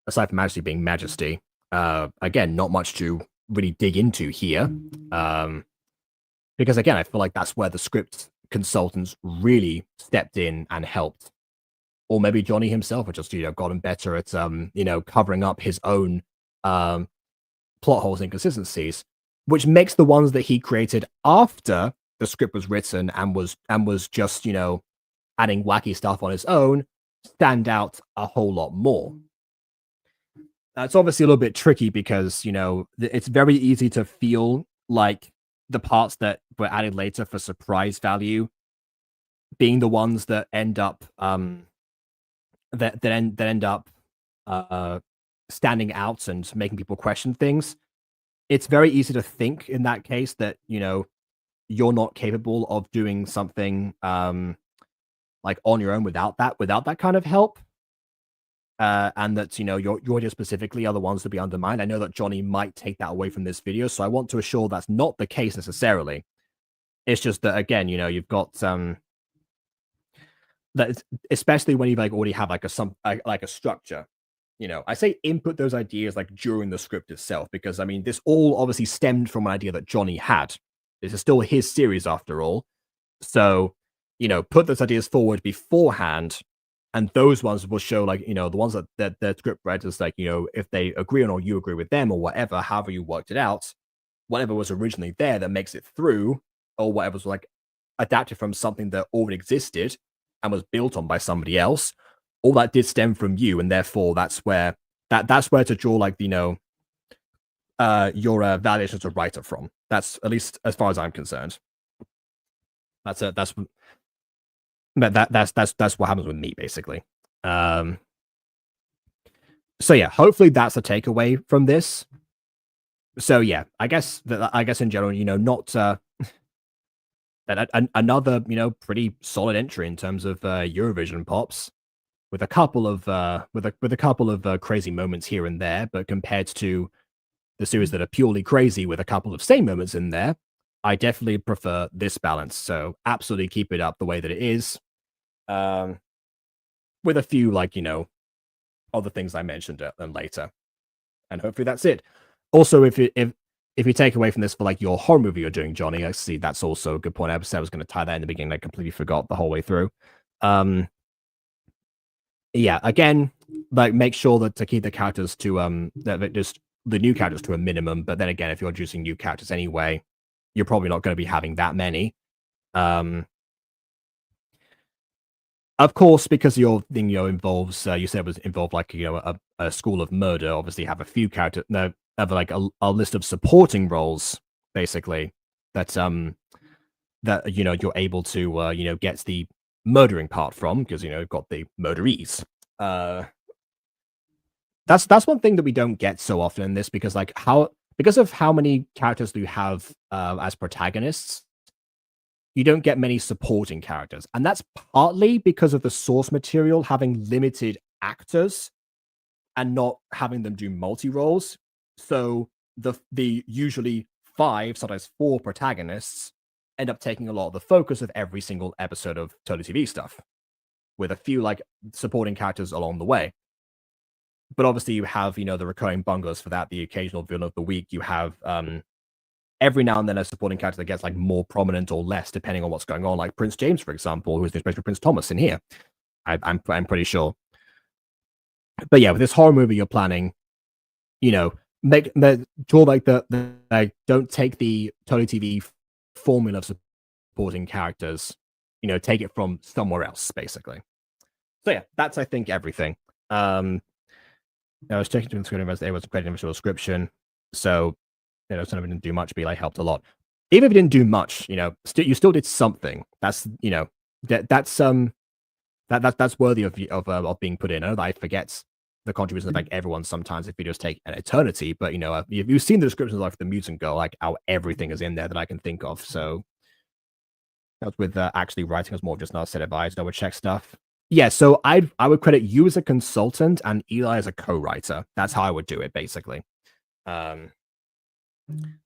aside from Majesty being Majesty, again, not much to really dig into here. Because again, I feel like that's where the script consultants really stepped in and helped. Or maybe Jonny himself had just, gotten better at, covering up his own plot holes and inconsistencies, which makes the ones that he created after the script was written and was just, adding wacky stuff on his own stand out a whole lot more. It's obviously a little bit tricky because, it's very easy to feel like the parts that were added later for surprise value being the ones that end up standing out and making people question things. It's very easy to think in that case that you're not capable of doing something like on your own without that kind of help, and that your audience specifically are the ones to be undermined. I know that Jonny might take that away from this video, so I want to assure that's not the case necessarily. It's just that again, you've got that, especially when you like already have like a structure. I say input those ideas like during the script itself, because I mean this all obviously stemmed from an idea that Jonny had. This is still his series after all, so put those ideas forward beforehand, And those ones will show, like, the ones that the script writers, like, if they agree on or you agree with them or whatever, however you worked it out, whatever was originally there that makes it through, or whatever was like adapted from something that already existed and was built on by somebody else, all that did stem from you, and therefore that's where to draw, like, your validation as a writer from. That's, at least as far as I'm concerned. That's what happens with me, basically. So yeah, hopefully that's a takeaway from this. So yeah, I guess in general, not another pretty solid entry in terms of Eurovision pops, with a couple of crazy moments here and there, but compared to the series that are purely crazy with a couple of same moments in there, I definitely prefer this balance. So absolutely keep it up the way that it is, with a few, like, other things I mentioned later, and hopefully that's it. Also, if you take away from this for, like, your horror movie you're doing, Jonny, I see that's also a good point. I was going to tie that in the beginning. I completely forgot the whole way through. Yeah, again, like, make sure that to keep the characters to just the new characters to a minimum. But then again, if you're introducing new characters anyway, you're probably not going to be having that many. Of course, because your thing, involves, you said it was involved, like, a school of murder. Obviously, have a few characters. No, have, like, a list of supporting roles, basically, that you're able to get the murdering part from, because you've got the murderees. That's one thing that we don't get so often in this, because of how many characters you have as protagonists, you don't get many supporting characters. And that's partly because of the source material having limited actors and not having them do multi-roles. So the usually 5, sometimes 4 protagonists end up taking a lot of the focus of every single episode of Totally TV stuff, with a few, like, supporting characters along the way. But obviously you have, the recurring bungles for that, the occasional villain of the week. You have every now and then a supporting character that gets, like, more prominent or less, depending on what's going on, like Prince James, for example, who's the inspiration for Prince Thomas in here. I'm pretty sure. But yeah, with this horror movie you're planning, make draw, like, don't take the Totally TV formula of supporting characters, take it from somewhere else, basically. So yeah, that's, I think, everything. I was checking through the script, it was a great visual description, so some of it didn't do much, but I helped a lot. Even if it didn't do much, you still did something. That's that's worthy of being put in. I know that I forget the contributions of, like, everyone sometimes if videos take an eternity, but you've seen the descriptions of, like, the Mutant Girl, like, how everything is in there that I can think of. So that was with actually writing, was more of just another set of eyes, double check stuff. Yeah, so I would credit you as a consultant and Eli as a co-writer. That's how I would do it, basically.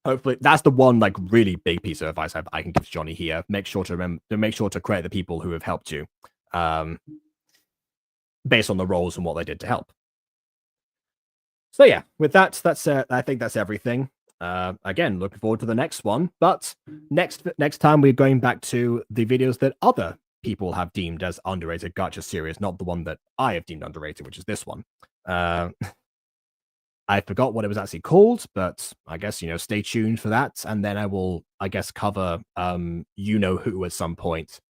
Hopefully, that's the one, like, really big piece of advice I can give to Jonny here. Make sure to credit the people who have helped you, based on the roles and what they did to help. So yeah, with that, I think that's everything. Again, looking forward to the next one. But next time we're going back to the videos that other people have deemed as underrated gacha series, not the one that I have deemed underrated, which is this one. I forgot what it was actually called, but I guess, stay tuned for that. And then I will, I guess, cover who at some point.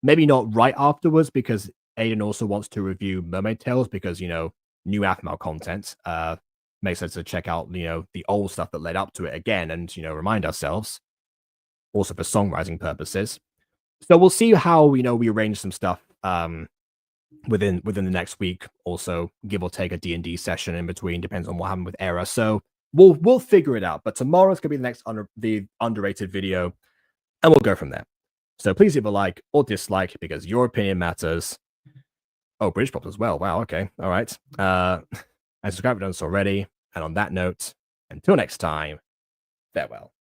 Maybe not right afterwards, because Aiden also wants to review Mermaid Tales, because, new Aphmau content. Makes sense to check out, the old stuff that led up to it again, and, remind ourselves. Also for songwriting purposes. So we'll see how, we arrange some stuff within the next week. Also, give or take a D&D session in between, depends on what happened with Era. So we'll figure it out. But tomorrow's gonna be the next the underrated video, and we'll go from there. So please leave a like or dislike, because your opinion matters. Oh, British Pops as well. Wow. Okay. All right. And subscribe if you haven't done so already. And on that note, until next time, farewell.